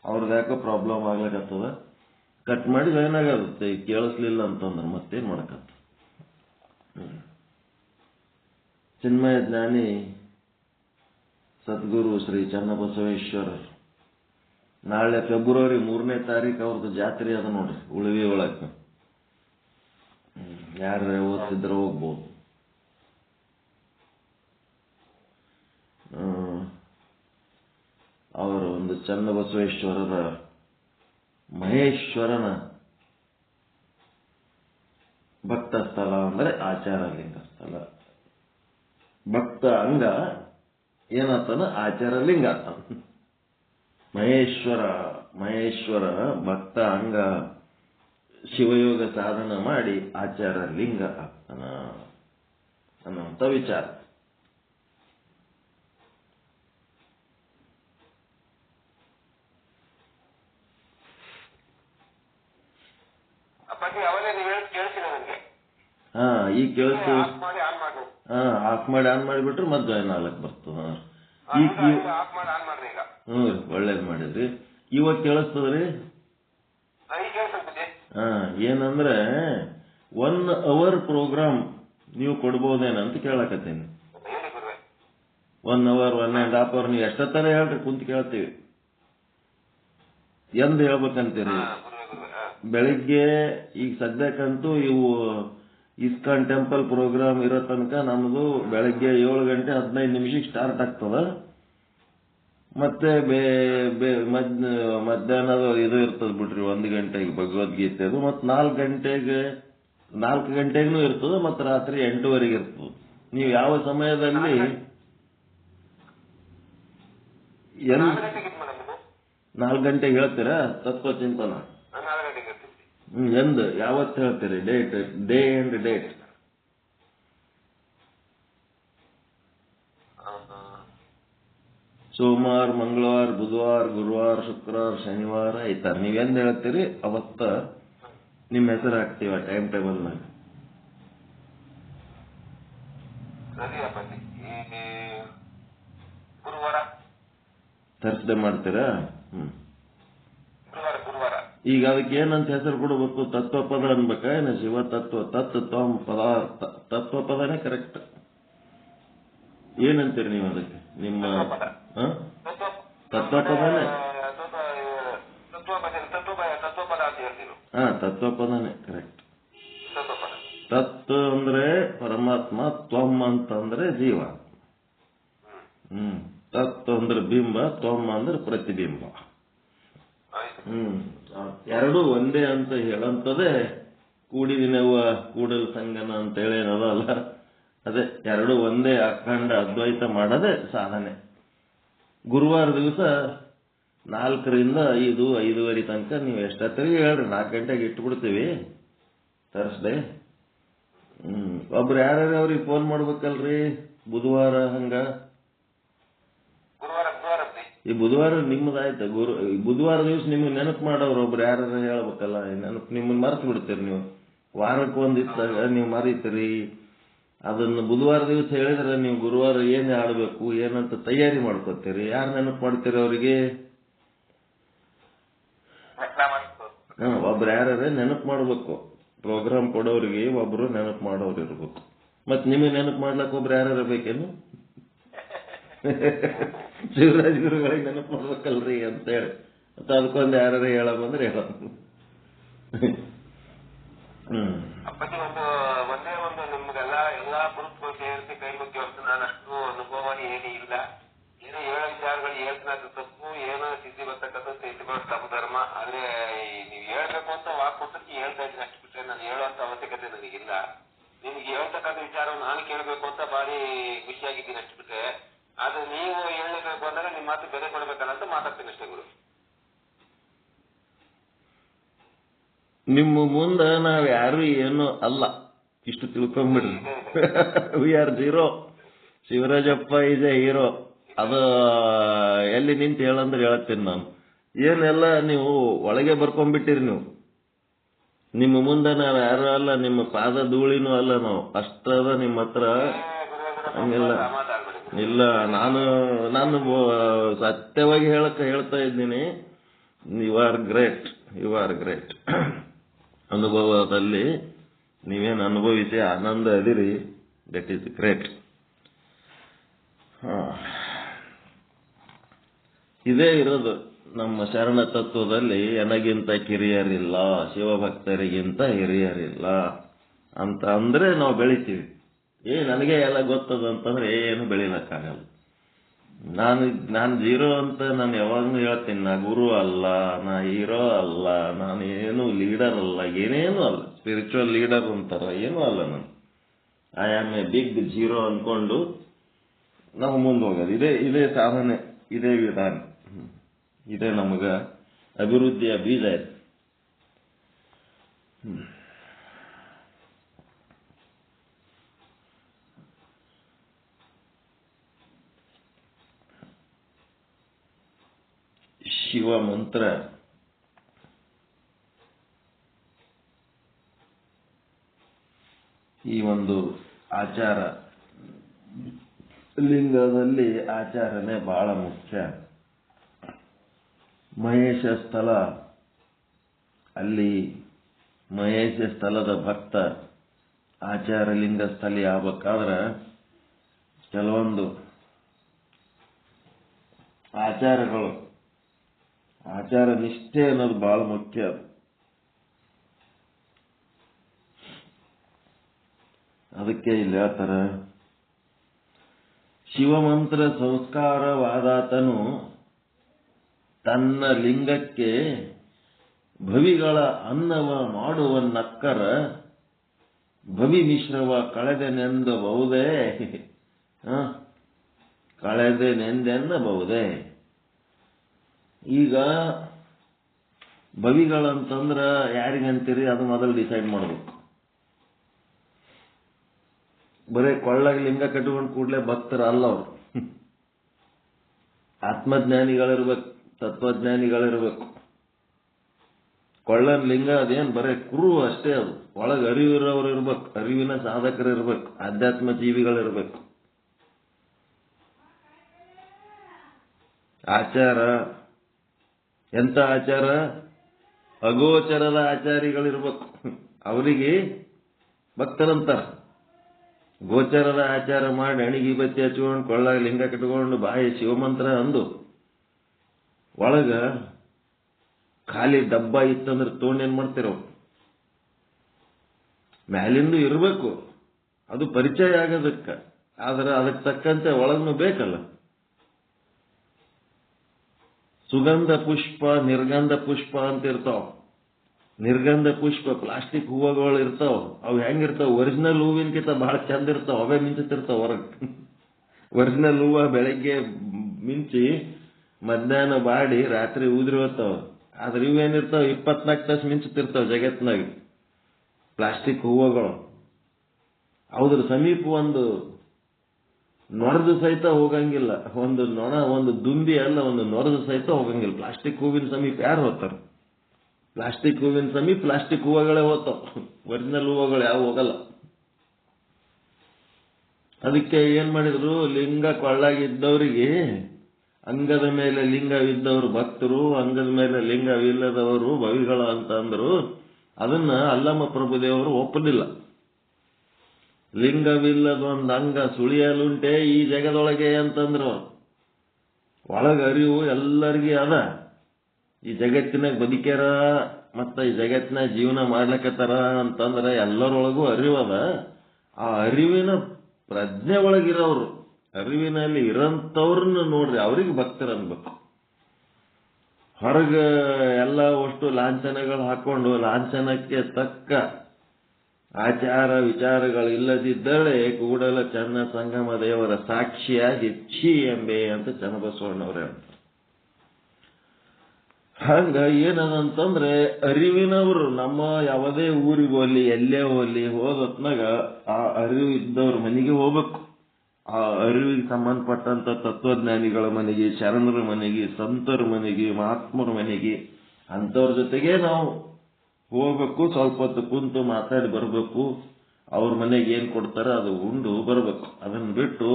ಅವ್ರದ್ದು ಯಾಕೋ ಪ್ರಾಬ್ಲಮ್ ಆಗ್ಲಕತ್ತದ. ಕಟ್ ಮಾಡಿ ಏನಾಗುತ್ತೆ, ಕೇಳಿಸ್ಲಿಲ್ಲ ಅಂತಂದ್ರೆ ಮತ್ತೇನ್ ಮಾಡಕತ್ತ. ಚಿನ್ಮಯ ಜ್ಞಾನಿ ಸದ್ಗುರು ಶ್ರೀ ಚನ್ನಬಸವೇಶ್ವರರು ನಾಳೆ ಫೆಬ್ರವರಿ 3ನೇ ತಾರೀಕು ಅವ್ರದ್ದು ಜಾತ್ರೆ ಅದ ನೋಡ್ರಿ, ಉಳಿವಿ ಒಳಗೆ. ಯಾರ ಓದ್ತಿದ್ರೆ ಹೋಗ್ಬೋದು. ಅವರು ಒಂದು ಚನ್ನಬಸವೇಶ್ವರರ ಮಹೇಶ್ವರನ ಭಕ್ತ ಸ್ಥಳ ಅಂದ್ರೆ ಆಚಾರಲಿಂಗ ಸ್ಥಳ. ಭಕ್ತ ಅಂಗ ಏನತನ ಆಚಾರಲಿಂಗ ಆತ. ಮಹೇಶ್ವರ ಭಕ್ತ ಅಂಗ ಶಿವಯೋಗ ಸಾಧನ ಮಾಡಿ ಆಚಾರ ಲಿಂಗ ಆಗ್ತಾನ ಅನ್ನುವಂಥ ವಿಚಾರ. ಅಪ್ಪಾಜಿ ಅವಲೇ ನೀವು ಹೇಳಿ ಕೇಳಿಸಿಲ್ಲ ನನಗೆ. ಈಗ ಕೇಳಿಸ್ತೀವಿ. ಆಫ್ ಮಾಡಿ ಆನ್ ಮಾಡಿ. ಆಫ್ ಮಾಡಿ ಆನ್ ಮಾಡಿಬಿಟ್ರೆ ಮತ್ತೆ ಜಾಯ್ನ್ ಆಗ್ಲಕ್ ಬರ್ತದ. ಆಫ್ ಮಾಡಿ ಆನ್ ಮಾಡ್ರಿ ಈಗ. ಒಳ್ಳೇದ್ ಮಾಡಿದ್ರಿ. ಇವಾಗ ಕೇಳಿಸ್ತದ್ರಿ? ಏನಂದ್ರೆ 1 ಅವರ್ ಪ್ರೋಗ್ರಾಮ್ ನೀವು ಕೊಡ್ಬೋದೇನಂತ ಕೇಳಕತ್ತೀನಿ. 1 ಅವರ್ 1.5 ಅವರ್ ನೀವು ಎಷ್ಟೊತ್ತರ ಹೇಳ್ರಿ, ಕುಂತ ಕೇಳ್ತೀವಿ. ಎಂದ್ ಹೇಳ್ಬೇಕಂತೀರಿ? ಬೆಳಿಗ್ಗೆ ಈಗ ಸದ್ಯಕ್ಕಂತೂ ಇವು ಇಸ್ಕಾನ್ ಟೆಂಪಲ್ ಪ್ರೋಗ್ರಾಮ್ ಇರೋ ತನಕ ನಮ್ದು ಬೆಳಗ್ಗೆ 7 ಗಂಟೆ 15 ನಿಮಿಷಕ್ಕೆ ಸ್ಟಾರ್ಟ್ ಆಗ್ತದ. ಮತ್ತೆ ಮಧ್ಯಾಹ್ನದ ಇದು ಇರ್ತದ ಬಿಡ್ರಿ, 1 ಗಂಟೆಗೆ ಭಗವದ್ಗೀತೆ ಅದು. ಮತ್ತೆ 4 ಗಂಟೆಗೂ ಇರ್ತದ. ಮತ್ತೆ ರಾತ್ರಿ 8ವರೆಗೆ ಇರ್ತದ. ನೀವು ಯಾವ ಸಮಯದಲ್ಲಿ 4 ಗಂಟೆಗೆ ಹೇಳ್ತೀರಾ ತತ್ವ ಚಿಂತನ? ಎಂದು ಯಾವತ್ತು ಹೇಳ್ತೀರಿ? Day and date. ಸೋಮವಾರ, ಮಂಗಳವಾರ, ಬುಧವಾರ, ಗುರುವಾರ, ಶುಕ್ರವಾರ, ಶನಿವಾರ ಐತಾರ. ನೀವೆಂದು ಹೇಳ್ತೀರಿ ಅವತ್ತ ನಿಮ್ಮ ಹೆಸರು ಹಾಕ್ತೀವ ಟೈಮ್ ಟೇಬಲ್ನಾಗ. ಥರ್ಸ್ಡೇ ಮಾಡ್ತೀರಾ? ಈಗ ಅದಕ್ಕೆ ಏನಂತ ಹೆಸರು ಕೊಡಬೇಕು? ತತ್ವಪದ ಅನ್ಬೇಕಾ ಏನ ಶಿವ ತತ್ವ? ಪದಾರ್ಥ ತತ್ವಪದನೇ ಕರೆಕ್ಟ್. ಏನಂತೀರಿ ನೀವು ಅದಕ್ಕೆ? ನಿಮ್ಮ ತತ್ವಪದನೇ. ತತ್ವಪದನೇ ಕರೆಕ್ಟ್. ತತ್ವ ಅಂದ್ರೆ ಪರಮಾತ್ಮ, ತ್ವಂ ಅಂತಂದ್ರೆ ಜೀವ. ತತ್ವ ಅಂದ್ರೆ ಬಿಂಬ, ತ್ವಂ ಅಂದ್ರೆ ಪ್ರತಿಬಿಂಬ. ಎರಡೂ ಒಂದೇ ಅಂತ ಹೇಳಂತದೇ ಕೂಡಿದಿನವ ಕೂಡಲ ಸಂಗನ ಅಂತ ಹೇಳೇನದಲ್ಲ. ಅದೇ ಎರಡೂ ಒಂದೇ ಅಖಂಡ ಅದ್ವೈತ ಮಾಡೋದೇ ಸಾಧನೆ. ಗುರುವಾರ ದಿವಸ 4ರಿಂದ 5 ತನಕ ನೀವು ಎಷ್ಟೊತ್ತರಿಗೆ ಹೇಳ್ರಿ, 4 ಗಂಟೆಗೆ ಇಟ್ಬಿಡ್ತೀವಿ ಥರ್ಸ್ಡೇ. ಒಬ್ರು ಯಾರ್ಯಾರು ಅವ್ರಿಗೆ ಫೋನ್ ಮಾಡ್ಬೇಕಲ್ರಿ ಬುಧವಾರ ಹಂಗ? ಈ ಬುಧವಾರ ನಿಮ್ಮದಾಯ್ತ. ಬುಧವಾರ ದಿವಸ ನಿಮ್ಗೆ ನೆನಪು ಮಾಡೋರು ಒಬ್ರು ಯಾರ್ಯಾರು ಹೇಳ್ಬೇಕಲ್ಲ. ನೆನಪು ನಿಮ್ಮನ್ನ ಮರ್ತು ಬಿಡ್ತೀರಿ ನೀವು. ವಾರಕ್ಕೆ ಒಂದಿತ್ತಾಗ ನೀವು ಮರೀತೀರಿ. ಅದನ್ನು ಬುಧವಾರ ದಿವಸ ಹೇಳಿದ್ರೆ ನೀವು ಗುರುವಾರ ಏನೇ ಆಡ್ಬೇಕು ಏನಂತ ತಯಾರಿ ಮಾಡ್ಕೋತೀರಿ. ಯಾರು ನೆನಪು ಮಾಡ್ತೀರಿ ಅವರಿಗೆ? ಒಬ್ರು ಯಾರ್ಯಾರೇ ನೆನಪು ಮಾಡ್ಬೇಕು. ಪ್ರೋಗ್ರಾಮ್ ಕೊಡೋರಿಗೆ ಒಬ್ರು ನೆನಪು ಮಾಡೋರು ಇರ್ಬೇಕು. ಮತ್ ನಿಮಗೆ ನೆನಪು ಮಾಡ್ಲಕ್ ಒಬ್ರು ಯಾರ್ಯಾರ ಬೇಕೇನು? ಶಿವರಾಜ್ ಗುರುಗಳಿಗೆ ನೆನಪು ಮಾಡ್ಬೇಕಲ್ರಿ ಅಂತ ಹೇಳಿ ಮತ್ತೆ ಅದಕ್ಕೊಂದು ಯಾರು ಹೇಳ ಬಂದ್ರೆ ಹೇಳ. ಅಪ್ಪಾಜಿ ಒಂದೇ ಒಂದು ನಿಮ್ಗೆಲ್ಲ ಎಲ್ಲಾ ಗ್ರೂಪ್ಗಳು ಸೇರಿಸಿ ಕೈ ಮುಗಿ ಹೊರತು ನಾನು ಅಷ್ಟು ಅನುಭವ ಏನೂ ಇಲ್ಲ. ಏನೋ ಹೇಳೋ ವಿಚಾರಗಳು ಹೇಳ್ತಿರೋದು ತಪ್ಪು, ಏನೋ ಸಿದ್ಧಿ ಬರ್ತಕ್ಕಂಥ ಸಿದ್ಧಿ ತಪ್ಪು ಧರ್ಮ. ಆದ್ರೆ ನೀವು ಹೇಳ್ಬೇಕು ಅಂತ ವಾಕ್ ಕೊಟ್ಟಕ್ಕೆ ಹೇಳ್ತಾ ಇದ್ದೀನಿ, ಅಷ್ಟು ಬಿಟ್ಟರೆ ನಾನು ಹೇಳುವಂತ ಅವಶ್ಯಕತೆ ನನಗಿಲ್ಲ. ನಿಮ್ಗೆ ಹೇಳ್ತಕ್ಕಂಥ ವಿಚಾರವನ್ನು ನಾನು ಕೇಳಬೇಕು ಅಂತ ಭಾರಿ ಖುಷಿಯಾಗಿದ್ದೀನಿ ಅಷ್ಟು ಬಿಟ್ರೆ, ಆದ್ರೆ ನೀವು ಹೇಳಬೇಕು ಅಂದಾಗ ನಿಮ್ಮ ಮಾತು ಬೆಲೆ ಕೊಡ್ಬೇಕಲ್ಲ ಅಂತ ಮಾತಾಡ್ತೀನಿ ಅಷ್ಟೇ ಗುರು. ನಿಮ್ಮ ಮುಂದ ನಾವ್ ಯಾರು ಏನು ಅಲ್ಲ, ಇಷ್ಟು ತಿಳ್ಕೊಂಬಿಡ್ರಿ. We are zero. Shivarajappa is a hero. ಅದು ಎಲ್ಲಿ ನಿಂತು ಹೇಳಂದ್ರೆ ಹೇಳ್ತೀನಿ ನಾನು. ಏನೆಲ್ಲ ನೀವು ಒಳಗೆ ಬರ್ಕೊಂಡ್ಬಿಟ್ಟಿರಿ ನೀವು. ನಿಮ್ಮ ಮುಂದೆ ನಾವ್ ಯಾರು ಅಲ್ಲ, ನಿಮ್ಮ ಪಾದ ಧೂಳಿನೂ ಅಲ್ಲ ನಾವು. ಅಷ್ಟದ ನಿಮ್ಮ ಹತ್ರ ಹಂಗಿಲ್ಲ. ಇಲ್ಲ, ನಾನು ಸತ್ಯವಾಗಿ ಹೇಳ್ತಾ ಇದ್ದೀನಿ. You are great, you are great. ಅನುಭವದಲ್ಲಿ ನೀವೇನು ಅನುಭವಿಸಿ ಆನಂದ ಅದಿರಿ, ದಟ್ ಈಸ್ ಗ್ರೇಟ್. ಇದೇ ಇರೋದು ನಮ್ಮ ಶರಣ ತತ್ವದಲ್ಲಿ. ನನಗಿಂತ ಕಿರಿಯರಿಲ್ಲ, ಶಿವಭಕ್ತರಿಗಿಂತ ಹಿರಿಯರಿಲ್ಲ ಅಂತ ಅಂದ್ರೆ ನಾವು ಬೆಳಿತೀವಿ. ನನಗೆ ಎಲ್ಲ ಗೊತ್ತದ ಅಂತಂದ್ರೆ ಏನು ಬೆಳಿಲಕ್ಕಾಗಲ್ಲ. ನಾನು ಜೀರೋ ಅಂತ ನಾನು ಯಾವಾಗ್ಲೂ ಹೇಳ್ತೀನಿ. ನಾ ಗುರು ಅಲ್ಲ, ನಾ ಹೀರೋ ಅಲ್ಲ, ನಾನು ಏನು ಲೀಡರ್ ಅಲ್ಲ, ಏನೇನು ಅಲ್ಲ. ಸ್ಪಿರಿಚುವಲ್ ಲೀಡರ್ ಅಂತಾರ, ಏನೂ ಅಲ್ಲ ನಾನು. I am a big zero ಅನ್ಕೊಂಡು ನಾವು ಮುಂದೆ ಹೋಗೋದು. ಇದೇ ಸಾಧನೆ, ಇದೇ ವಿಧಾನ, ಇದೇ ನಮಗ ಅಭಿವೃದ್ಧಿಯ ಬೀಜ ಇದೆ. ಶಿವ ಮಂತ್ರ ಈ ಒಂದು ಆಚಾರ, ಲಿಂಗದಲ್ಲಿ ಆಚಾರನೆ ಬಹಳ ಮುಖ್ಯ. ಮಹೇಶ ಸ್ಥಳ, ಅಲ್ಲಿ ಮಹೇಶ ಸ್ಥಳದ ಭಕ್ತ ಆಚಾರ ಲಿಂಗ ಸ್ಥಳಿ ಆಗ್ಬೇಕಾದ್ರೆ ಕೆಲವೊಂದು ಆಚಾರಗಳು, ಆಚಾರ ನಿಷ್ಠೆ ಅನ್ನೋದು ಬಹಳ ಮುಖ್ಯ. ಅದಕ್ಕೆ ಇಲ್ಲಿ ಹೇಳ್ತಾರ, ಶಿವಮಂತ್ರ ಸಂಸ್ಕಾರವಾದಾತನು ತನ್ನ ಲಿಂಗಕ್ಕೆ ಭವಿಗಳ ಅನ್ನವ ಮಾಡುವನ್ನಕ್ಕರ ಭವಿ ಮಿಶ್ರವ ಕಳೆದೆನೆಂದಬಹುದೇ, ಕಳೆದೆನೆಂದೆನ್ನಬಹುದೇ. ಈಗ ಭವಿಗಳಂತಂದ್ರ ಯಾರಿಗಂತೀರಿ ಅದು ಮೊದಲು ಡಿಸೈಡ್ ಮಾಡ್ಬೇಕು. ಬರೇ ಕೊಳ್ಳಾಗಿ ಲಿಂಗ ಕಟ್ಕೊಂಡು ಕೂಡಲೇ ಭಕ್ತರ ಅಲ್ಲ ಅವರು. ಆತ್ಮಜ್ಞಾನಿಗಳಿರ್ಬೇಕು, ತತ್ವಜ್ಞಾನಿಗಳಿರ್ಬೇಕು. ಕೊಳ್ಳನ್ ಲಿಂಗ ಅದೇನ್ ಬರೇ ಕುರು ಅಷ್ಟೇ, ಅದು ಒಳಗೆ ಅರಿವಿರೋರು ಇರ್ಬೇಕು, ಅರಿವಿನ ಸಾಧಕರು ಇರ್ಬೇಕು, ಆಧ್ಯಾತ್ಮ ಜೀವಿಗಳಿರ್ಬೇಕು. ಆಚಾರ ಎಂತ ಆಚಾರ? ಅಗೋಚರದ ಆಚಾರಿಗಳಿರ್ಬೇಕು, ಅವರಿಗೆ ಭಕ್ತರಂತಾರ. ಗೋಚರದ ಆಚಾರ ಮಾಡಿ ಅಣಿಗಿ ಬತ್ತಿ ಹಚ್ಕೊಂಡು ಕೊಳ್ಳಾಗ ಲಿಂಗ ಕಟ್ಕೊಂಡು ಬಾಯಿ ಶಿವಮಂತ್ರ ಅಂದು ಒಳಗ ಖಾಲಿ ಡಬ್ಬ ಇತ್ತಂದ್ರೆ ತೊಗೊಂಡು ಏನ್ ಮಾಡ್ತಿರೋ? ಮ್ಯಾಲಿಂದು ಇರ್ಬೇಕು, ಅದು ಪರಿಚಯ ಆಗೋದಕ್ಕ. ಆದ್ರೆ ಅದಕ್ಕೆ ತಕ್ಕಂತೆ ಒಳಗ್ನು ಬೇಕಲ್ಲ. ಸುಗಂಧ ಪುಷ್ಪ, ನಿರ್ಗಂಧ ಪುಷ್ಪ ಅಂತ ಇರ್ತಾವ. ನಿರ್ಗಂಧ ಪುಷ್ಪ ಪ್ಲಾಸ್ಟಿಕ್ ಹೂವುಗಳು ಇರ್ತಾವ. ಅವು ಹೆಂಗಿರ್ತಾವ? ಒರಿಜಿನಲ್ ಹೂವಿನಕಿಂತ ಬಹಳ ಚಂದ ಇರ್ತಾವ, ಅವೇ ಮಿಂಚುತ್ತಿರ್ತಾವ ಹೊರಗೆ. ಒರಿಜಿನಲ್ ಹೂವ ಬೆಳಗ್ಗೆ ಮಿಂಚಿ ಮಧ್ಯಾಹ್ನ ಬಾಡಿ ರಾತ್ರಿ ಉದುರಿರ್ತಾವ. ಆದ್ರೆ ಇವೇನಿರ್ತಾವ 24 ತಾಸು ಮಿಂಚುತ್ತಿರ್ತಾವ ಜಗತ್ನಾಗ ಪ್ಲಾಸ್ಟಿಕ್ ಹೂವುಗಳು. ಹೌದ್ರ ಸಮೀಪ ಒಂದು ನೊಣದ ಸಹಿತ ಹೋಗಂಗಿಲ್ಲ. ಒಂದು ನೊಣ, ಒಂದು ದುಂಬಿ ಅಲ್ಲ, ಒಂದು ನೊಣದ ಸಹಿತ ಹೋಗಂಗಿಲ್ಲ. ಪ್ಲಾಸ್ಟಿಕ್ ಹೂವಿನ ಸಮೀಪ ಯಾರು ಹೋಗ್ತಾರ? ಪ್ಲಾಸ್ಟಿಕ್ ಹೂವಿನ ಸಮೀಪ ಪ್ಲಾಸ್ಟಿಕ್ ಹೂವುಗಳೇ ಹೋಗ್ತಾವ, ಒರಿಜಿನಲ್ ಹೂವುಗಳು ಯಾವ ಹೋಗಲ್ಲ. ಅದಕ್ಕೆ ಏನ್ ಮಾಡಿದ್ರು, ಲಿಂಗ ಕೊಳ್ಳಾಗಿದ್ದವರಿಗೆ ಅಂಗದ ಮೇಲೆ ಲಿಂಗವಿದ್ದವರು ಭಕ್ತರು, ಅಂಗದ ಮೇಲೆ ಲಿಂಗವಿಲ್ಲದವರು ಭವಿಗಳು ಅಂತ ಅಂದ್ರು. ಅದನ್ನ ಅಲ್ಲಮ್ಮ ಪ್ರಭುದೇವರು ಒಪ್ಪಲಿಲ್ಲ. ಲಿಂಗವಿಲ್ಲದೊಂದು ಅಂಗ ಸುಳಿಯಲುಂಟೆ ಈ ಜಗದೊಳಗೆ ಅಂತಂದ್ರು. ಒಳಗ ಅರಿವು ಎಲ್ಲರಿಗೂ ಅದ. ಈ ಜಗತ್ತಿನಾಗ ಬದುಕ್ಯಾರ ಮತ್ತ ಈ ಜಗತ್ತಿನಾಗ ಜೀವನ ಮಾಡ್ಲಕತ್ತಾರ ಅಂತಂದ್ರೆ ಎಲ್ಲರೊಳಗೂ ಅರಿವದ. ಆ ಅರಿವಿನ ಪ್ರಜ್ಞೆ ಒಳಗಿರೋರು, ಅರಿವಿನಲ್ಲಿ ಇರೋಂಥವ್ರನ್ನ ನೋಡ್ರಿ, ಅವ್ರಿಗೆ ಭಕ್ತರು ಅನ್ಬೇಕು. ಹೊರಗ ಎಲ್ಲ ಅಷ್ಟು ಲಾಂಛನಗಳು ಹಾಕೊಂಡು ಲಾಂಛನಕ್ಕೆ ತಕ್ಕ ಆಚಾರ ವಿಚಾರಗಳಿಲ್ಲದಿದ್ದರೆ ಕೂಡಲ ಚನ್ನ ಸಂಗಮ ದೇವರ ಸಾಕ್ಷಿಯಾಗಿ ಛೀ ಎಂಬೆ ಅಂತ ಚನ್ನಬಸವಣ್ಣವ್ರೆ ಹೇಳ್ತಾರೆ. ಹಂಗ ಏನದಂತಂದ್ರೆ ಅರಿವಿನವರು ನಮ್ಮ ಯಾವುದೇ ಊರಿಗೆ ಹೋಗ್ಲಿ ಎಲ್ಲೇ ಹೋಗ್ಲಿ ಹೋದತ್ನಾಗ ಆ ಅರಿವು ಇದ್ದವ್ರ ಮನೆಗೆ ಹೋಗ್ಬೇಕು. ಆ ಅರಿವಿಗೆ ಸಂಬಂಧಪಟ್ಟಂತ ತತ್ವಜ್ಞಾನಿಗಳ ಮನೆಗೆ, ಶರಣರ ಮನೆಗೆ, ಸಂತರ ಮನೆಗೆ, ಮಹಾತ್ಮರ ಮನೆಗೆ ಅಂತವ್ರ ಜೊತೆಗೆ ನಾವು ಹೋಗ್ಬೇಕು. ಸ್ವಲ್ಪ ಹೊತ್ತು ಕುಂತು ಮಾತಾಡಿ ಬರ್ಬೇಕು. ಅವ್ರ ಮನೆಗೆ ಏನ್ ಕೊಡ್ತಾರ ಅದು ಉಂಡು ಬರ್ಬೇಕು. ಅದನ್ನ ಬಿಟ್ಟು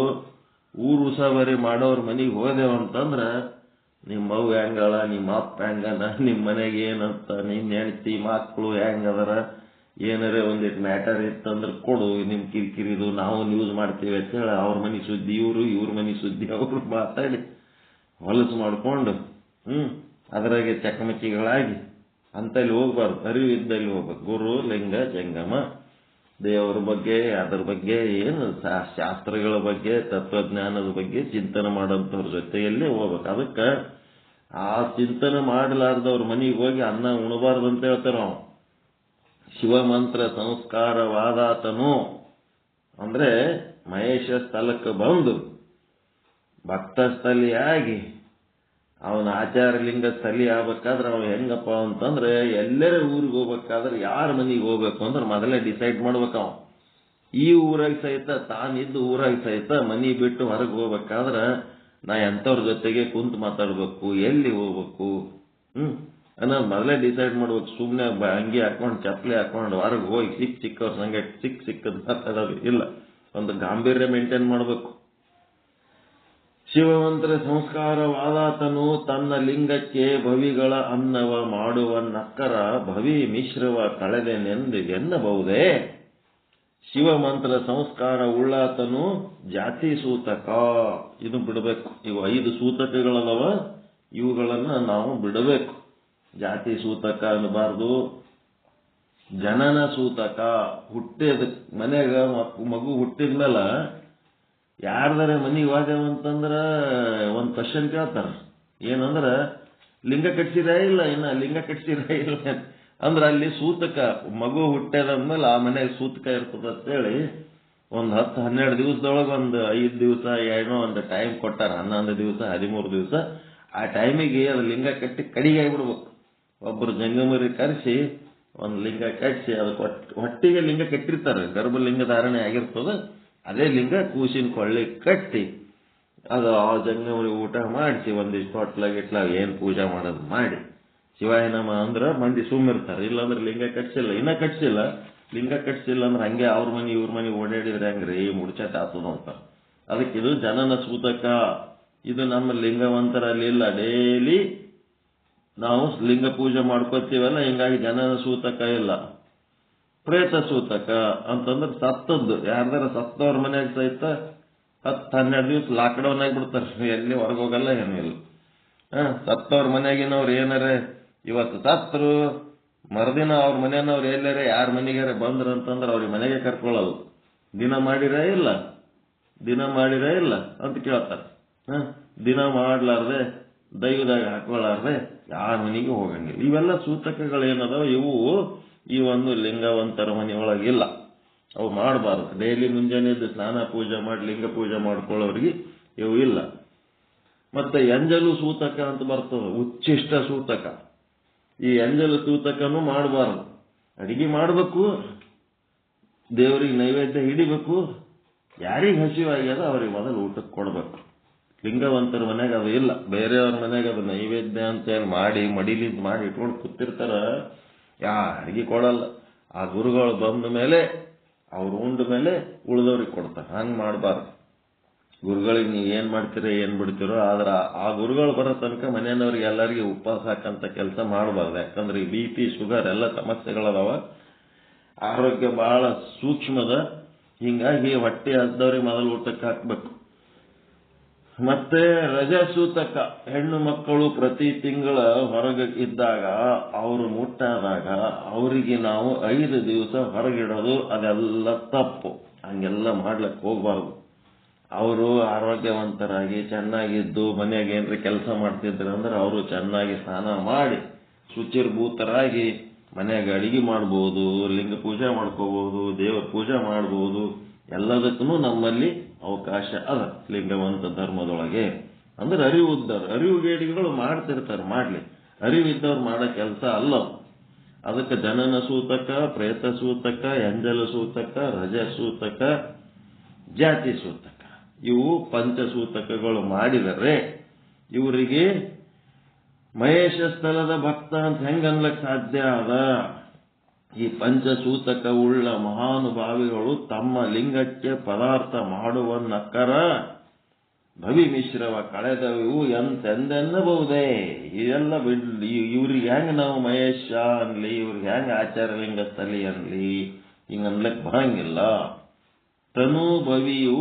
ಊರು ಉಸಾಬರಿ ಮಾಡೋರ್ ಮನೆಗೆ ಹೋದೆವಂತಂದ್ರ ನಿಮ್ಮ ಅವ್ವ ಹೆಂಗಳ, ನಿಮ್ಮ ಅಪ್ಪ ಹೆಂಗನ, ನಿಮ್ಮ ಮನೆಗೆ ಏನಂತ, ನಿನ್ನ ಹೆಂಡತಿ ಮಕ್ಕಳು ಹೆಂಗದರ, ಏನಾರ ಒಂದಿಟ್ಟು ಮ್ಯಾಟರ್ ಇತ್ತಂದ್ರೆ ಕೊಡು, ನಿಮ್ ಕಿರಿಕಿರಿದು ನಾವು ನ್ಯೂಸ್ ಮಾಡ್ತೀವಿ ಅಂತ ಹೇಳಿ ಅವ್ರ ಮನೆ ಸುದ್ದಿ ಇವ್ರ ಮನೆ ಸುದ್ದಿ ಅವ್ರು ಮಾತಾಡಿ ಹೊಲಸು ಮಾಡ್ಕೊಂಡು ಅದರಾಗೆ ಚಕಮಕಿಗಳಾಗಿ ಅಂತಲ್ಲಿ ಹೋಗ್ಬಾರ್ದು. ಅರಿವಿದ್ದಲ್ಲಿ ಹೋಗ್ಬೇಕು. ಗುರು ಲಿಂಗ ಜಂಗಮ ದೇವರ ಬಗ್ಗೆ, ಅದರ ಬಗ್ಗೆ ಏನು ಶಾಸ್ತ್ರಗಳ ಬಗ್ಗೆ, ತತ್ವಜ್ಞಾನದ ಬಗ್ಗೆ ಚಿಂತನೆ ಮಾಡೋಂಥವ್ರ ಜೊತೆಯಲ್ಲೇ ಹೋಗ್ಬೇಕು. ಅದಕ್ಕೆ ಆ ಚಿಂತನೆ ಮಾಡಲಾರ್ದವ್ರ ಮನೆಗೆ ಹೋಗಿ ಅನ್ನ ಉಣಬಾರ್ದು ಅಂತ ಹೇಳ್ತಾರ ನಾವು. ಶಿವಮಂತ್ರ ಸಂಸ್ಕಾರವಾದಾತನು ಅಂದ್ರೆ ಮಹೇಶ ಸ್ಥಳಕ್ಕೆ ಬಂದು ಭಕ್ತ ಸ್ಥಳಿಯಾಗಿ ಅವನ ಆಚಾರಲಿಂಗ ಸ್ಥಳಿ ಆಗ್ಬೇಕಾದ್ರೆ ಅವ ಹೆಂಗಪ್ಪ ಅಂತಂದ್ರೆ ಎಲ್ಲರ ಊರಿಗೆ ಹೋಗ್ಬೇಕಾದ್ರೆ ಯಾರ ಮನೆಗೆ ಹೋಗ್ಬೇಕು ಅಂದ್ರೆ ಮೊದಲೇ ಡಿಸೈಡ್ ಮಾಡ್ಬೇಕ. ಅವ ಈ ಊರಾಗ ಸಹಿತ ತಾನಿದ್ದು ಊರಾಗ ಸಹಿತ ಮನಿ ಬಿಟ್ಟು ಹೊರಗೆ ಹೋಗ್ಬೇಕಾದ್ರ ನಾ ಎಂಥವ್ರ ಜೊತೆಗೆ ಕುಂತು ಮಾತಾಡ್ಬೇಕು, ಎಲ್ಲಿ ಹೋಗ್ಬೇಕು ಅನ್ನೋದು ಮೊದಲೇ ಡಿಸೈಡ್ ಮಾಡ್ಬೇಕು. ಸುಮ್ಮನೆ ಅಂಗಿ ಹಾಕೊಂಡು ಚಪ್ಪಲಿ ಹಾಕೊಂಡು ಹೊರಗೆ ಹೋಗಿ ಚಿಕ್ಕವ್ರ ಸಂಗೆ ಸಿಕ್ಕದ್ ಮಾತಾಡೋದು ಇಲ್ಲ. ಒಂದು ಗಾಂಭೀರ್ಯ ಮೇಂಟೈನ್ ಮಾಡ್ಬೇಕು. ಶಿವಮಂತ್ರ ಸಂಸ್ಕಾರವಾದಾತನು ತನ್ನ ಲಿಂಗಕ್ಕೆ ಭವಿಗಳ ಅನ್ನವ ಮಾಡುವ ನಕ್ಕರ ಭವಿ ಮಿಶ್ರವ ಕಳೆದೆನೆಂದು ಎನ್ನಬಹುದೇ. ಶಿವಮಂತ್ರ ಸಂಸ್ಕಾರ ಉಳ್ಳಾತನು ಜಾತಿ ಸೂತಕ. ಇದು ಬಿಡಬೇಕು. ಇವು 5 ಸೂತಕಗಳದವ, ಇವುಗಳನ್ನ ನಾವು ಬಿಡಬೇಕು. ಜಾತಿ ಸೂತಕ ಅನ್ನಬಾರ್ದು. ಜನನ ಸೂತಕ, ಹುಟ್ಟಿದ ಮನೆಗ ಮಗು ಹುಟ್ಟಿದ್ಮೇಲೆ ಯಾರ್ದಾರೆ ಮನಿಗೆ ಹೋದೆವಂತಂದ್ರ ಒಂದ್ ಕ್ವಶನ್ ಕೇಳ್ತಾರ. ಏನಂದ್ರ ಲಿಂಗ ಕಟ್ಸಿರ ಇಲ್ಲ, ಇನ್ನ ಲಿಂಗ ಕಟ್ಸಿರ ಇಲ್ಲ ಅಂದ್ರ ಅಲ್ಲಿ ಸೂತಕ ಮಗು ಹುಟ್ಟೇದಂದ್ಮೇಲೆ ಆ ಮನೆಗೆ ಸೂತಕ ಇರ್ತದ ಅಂತೇಳಿ ಒಂದ್ 10-12 ದಿವಸದೊಳಗೆ ಒಂದು 5 ದಿವಸ ಏನೋ ಒಂದು ಟೈಮ್ ಕೊಟ್ಟಾರ. 11 ದಿವಸ 13 ದಿವಸ. ಆ ಟೈಮಿಗೆ ಅದು ಲಿಂಗ ಕಟ್ಟಿ ಕಡಿಗೆ ಆಗಿಬಿಡ್ಬೇಕು. ಒಬ್ಬರು ಜಂಗಮರಿ ಕರೆಸಿ ಒಂದು ಲಿಂಗ ಕಟ್ಟಿಸಿ ಅದಕ್ಕೆ ಹೊಟ್ಟಿಗೆ ಲಿಂಗ ಕಟ್ಟಿರ್ತಾರೆ. ಗರ್ಭಲಿಂಗ ಧಾರಣೆ ಆಗಿರ್ತದ. ಅದೇ ಲಿಂಗ ಕೂಸಿನ ಕೊಳ್ಳಿ ಕಟ್ಟಿ ಅದು ಆ ಜಂಗಮರಿ ಊಟ ಮಾಡಿಸಿ ಒಂದಿಷ್ಟು ಹೊಟ್ಲಾಗಿಟ್ಲಾಗ ಏನ್ ಪೂಜೆ ಮಾಡೋದು ಮಾಡಿ ಶಿವಾಯ ನಮ ಅಂದ್ರ ಮಂದಿ ಸುಮ್ಮಿರ್ತಾರೆ. ಇಲ್ಲಾಂದ್ರೆ ಲಿಂಗ ಕಟ್ಸಿಲ್ಲ, ಇನ್ನ ಕಟ್ಸಿಲ್ಲ, ಲಿಂಗ ಕಟ್ಸಿಲ್ಲ ಅಂದ್ರೆ ಹಂಗೆ ಅವ್ರ ಮನೆ ಇವ್ರ ಮನೆ ಓಡಾಡಿದ್ರೆ ಹೆಂಗ್ರಿ ಮುಡ್ಚಟ್ ಆತದ ಅಂತ. ಅದಕ್ಕೆ ಇದು ಜನನ ಸೂತಕ. ಇದು ನಮ್ಮ ಲಿಂಗವಂತರಲ್ಲಿ ಇಲ್ಲ. ಡೈಲಿ ನಾವು ಲಿಂಗ ಪೂಜೆ ಮಾಡ್ಕೋತೀವಲ್ಲ, ಹಿಂಗಾಗಿ ಜನನ ಸೂತಕ ಇಲ್ಲ. ಪ್ರೇತ ಸೂತಕ ಅಂತಂದ್ರೆ ಸತ್ತದ್ದು ಯಾರ್ದಾರ ಸತ್ತವ್ರ ಮನೆಯಾಗ ಸಹಿತ 10-12 ದಿವಸ ಲಾಕ್ಡೌನ್ ಆಗಿಬಿಡ್ತಾರೆ. ಎಲ್ಲಿ ಹೊರಗೋಗಲ್ಲ, ಏನೂ ಇಲ್ಲ. ಸತ್ತವ್ರ ಮನೆಯಾಗಿನವ್ರು ಏನಾರ ಇವತ್ತು ಸತ್ರು ಮರುದಿನ ಅವ್ರ ಮನೆಯವ್ರು ಎಲ್ಲಾರ ಯಾರ ಮನೆಗಾರ ಬಂದ್ರ ಅಂತಂದ್ರೆ ಅವ್ರಿಗೆ ಮನೆಗೆ ಕರ್ಕೊಳ್ಳೋದು. ದಿನ ಮಾಡಿರೇ ಇಲ್ಲ, ದಿನ ಮಾಡಿರೇ ಇಲ್ಲ ಅಂತ ಕೇಳ್ತಾರೆ. ದಿನ ಮಾಡ್ಲಾರ್ದೆ ದೈವದಾಗ ಹಾಕೊಳ್ಳಾರ್ದೆ ಯಾರ ಮನೆಗೆ ಹೋಗಂಗಿಲ್ಲ. ಇವೆಲ್ಲ ಸೂತಕಗಳೇನದಾವ, ಇವು ಈ ಒಂದು ಲಿಂಗವಂತರ ಮನೆಯೊಳಗಿಲ್ಲ. ಅವು ಮಾಡಬಾರ್ದು. ಡೈಲಿ ಮುಂಜಾನೆ ಸ್ನಾನ ಪೂಜೆ ಮಾಡಿ ಲಿಂಗ ಪೂಜೆ ಮಾಡ್ಕೊಳ್ಳೋರಿಗೆ ಇವು ಇಲ್ಲ. ಮತ್ತೆ ಎಂಜಲು ಸೂತಕ ಅಂತ ಬರ್ತದೆ, ಉಚ್ಚಿಷ್ಟ ಸೂತಕ. ಈ ಎಂಜಲು ಸೂತಕನೂ ಮಾಡಬಾರ್ದು. ಅಡಿಗೆ ಮಾಡಬೇಕು, ದೇವರಿಗೆ ನೈವೇದ್ಯ ಹಿಡಿಬೇಕು, ಯಾರಿಗೆ ಹಸಿವಾಗ್ಯದ ಅವ್ರಿಗೆ ಮೊದಲು ಊಟಕ್ಕೆ ಕೊಡ್ಬೇಕು. ಲಿಂಗವಂತರ ಮನೆಗೆ ಅದು ಇಲ್ಲ. ಬೇರೆಯವ್ರ ಮನೆಗೆ ಅದು ನೈವೇದ್ಯ ಅಂತೇಳಿ ಮಾಡಿ ಮಡಿಲಿದ್ ಮಾಡಿ ಇಟ್ಕೊಂಡು ಕೂತಿರ್ತಾರ, ಯಾರಿಗೆ ಕೊಡಲ್ಲ. ಆ ಗುರುಗಳು ಬಂದ ಮೇಲೆ ಅವ್ರು ಉಂಡ ಮೇಲೆ ಉಳಿದವ್ರಿಗೆ ಕೊಡ್ತಾರೆ. ಹಂಗೆ ಮಾಡಬಾರ್ದು. ಗುರುಗಳಿಗೆ ನೀವು ಏನ್ ಮಾಡ್ತೀರೋ ಏನ್ ಬಿಡ್ತೀರೋ, ಆದ್ರ ಆ ಗುರುಗಳು ಬರೋ ತನಕ ಮನೆಯವ್ರಿಗೆ ಎಲ್ಲರಿಗೆ ಉಪವಾಸ ಹಾಕಂತ ಕೆಲಸ ಮಾಡಬಾರ್ದು. ಯಾಕಂದ್ರೆ ಈ BP ಶುಗರ್ ಎಲ್ಲ ಸಮಸ್ಯೆಗಳದಾವ. ಆರೋಗ್ಯ ಬಹಳ ಸೂಕ್ಷ್ಮದ. ಹಿಂಗಾಗಿ ಹೊಟ್ಟೆ ಹಸ್ದವ್ರಿಗೆ ಮೊದಲು ಊಟಕ್ಕೆ ಹಾಕ್ಬೇಕು. ಮತ್ತೆ ರಜಸೂತಕ, ಹೆಣ್ಣು ಮಕ್ಕಳು ಪ್ರತಿ ತಿಂಗಳ ಹೊರಗೆ ಇದ್ದಾಗ ಅವರು ಮುಟ್ಟಾದಾಗ ಅವರಿಗೆ ನಾವು 5 ದಿವಸ ಹೊರಗಿಡೋದು ಅದೆಲ್ಲ ತಪ್ಪು. ಹಂಗೆಲ್ಲ ಮಾಡ್ಲಿಕ್ಕೆ ಹೋಗ್ಬಾರ್ದು. ಅವರು ಆರೋಗ್ಯವಂತರಾಗಿ ಚೆನ್ನಾಗಿದ್ದು ಮನೆಯಾಗ ಏನ್ರಿ ಕೆಲಸ ಮಾಡ್ತಿದ್ರು ಅಂದ್ರೆ ಅವರು ಚೆನ್ನಾಗಿ ಸ್ನಾನ ಮಾಡಿ ಶುಚಿರ್ಭೂತರಾಗಿ ಮನ್ಯಾಗ ಅಡಿಗೆ ಮಾಡ್ಬೋದು, ಲಿಂಗ ಪೂಜೆ ಮಾಡ್ಕೋಬಹುದು, ದೇವರ ಪೂಜೆ ಮಾಡ್ಬೋದು. ಎಲ್ಲದಕ್ಕೂ ನಮ್ಮಲ್ಲಿ ಅವಕಾಶ ಅದ ಲಿಂಗವಂತ ಧರ್ಮದೊಳಗೆ. ಅಂದ್ರೆ ಅರಿವುಗೇಡಿಗಳು ಮಾಡ್ತಿರ್ತಾರೆ, ಮಾಡ್ಲಿ. ಅರಿವಿದ್ದವ್ರು ಮಾಡೋ ಕೆಲಸ ಅಲ್ಲ. ಅದಕ್ಕೆ ಜನನ ಸೂತಕ, ಪ್ರೇತ ಸೂತಕ, ಎಂಜಲ ಸೂತಕ, ರಜ ಸೂತಕ, ಜಾತಿ ಸೂತಕ, ಇವು ಪಂಚಸೂತಕಗಳು ಮಾಡಿದರೆ ಇವರಿಗೆ ಮಹೇಶ ಸ್ಥಳದ ಭಕ್ತ ಅಂತ ಹೆಂಗ ಅನ್ಲಕ್ ಸಾಧ್ಯ ಅದ? ಈ ಪಂಚಸೂತಕ ಉಳ್ಳ ಮಹಾನುಭಾವಿಗಳು ತಮ್ಮ ಲಿಂಗಕ್ಕೆ ಪದಾರ್ಥ ಮಾಡುವನ್ನಕ್ಕರ ಭವಿ ಮಿಶ್ರವ ಕಳೆದವು ಎಂತೆಂದೆನ್ನಬಹುದೇ? ಇದೆಲ್ಲ ಇವ್ರಿಗೆ ಹೆಂಗ ನಾವು ಮಹೇಶ ಅನ್ಲಿ, ಇವ್ರಿಗೆ ಹೆಂಗ ಆಚಾರ್ಯಲಿಂಗ ಸ್ಥಳಿ ಅನ್ಲಿ, ಹಿಂಗ ಅನ್ಲಕ್ ಬರಂಗಿಲ್ಲ. ತನು ಭವಿಯು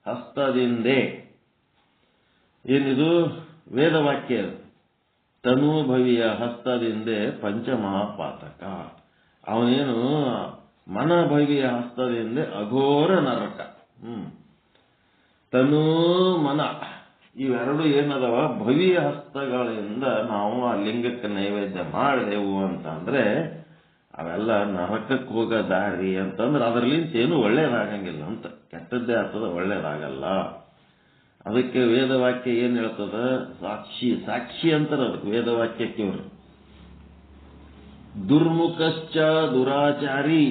ಹಸ್ತದಿಂದೆ. ಏನಿದು ವೇದವಾಕ್ಯ. ತನುಭವಿಯ ಹಸ್ತದಿಂದೆ ಪಂಚಮಹಾಪಾತಕ. ಅವನೇನು ಮನಭವಿಯ ಹಸ್ತದಿಂದ ಅಘೋರ ನರಕ. ತನು ಮನ ಇವೆರಡು ಏನದವ, ಭವಿಯ ಹಸ್ತಗಳಿಂದ ನಾವು ಆ ಲಿಂಗಕ್ಕೆ ನೈವೇದ್ಯ ಮಾಡಿದೆವು ಅಂತಂದ್ರೆ ಅವೆಲ್ಲ ನರಕಕ್ಕೆ ಹೋಗೋ ದಾರಿ ಅಂತಂದ್ರೆ ಅದರಲ್ಲಿಂತ ಏನು ಒಳ್ಳೇದಾಗಂಗಿಲ್ಲ ಅಂತ. ಕೆಟ್ಟದ್ದೇ ಆಗ್ತದ, ಒಳ್ಳೇದಾಗಲ್ಲ. ಅದಕ್ಕೆ ವೇದವಾಕ್ಯ ಏನ್ ಹೇಳ್ತದ? ಸಾಕ್ಷಿ ಅಂತಾರ ಅದಕ್ಕೆ ವೇದವಾಕ್ಯಕ್ಕೆ ಇವರು. ದುರ್ಮುಖಶ್ಚ ದುರಾಚಾರಿ,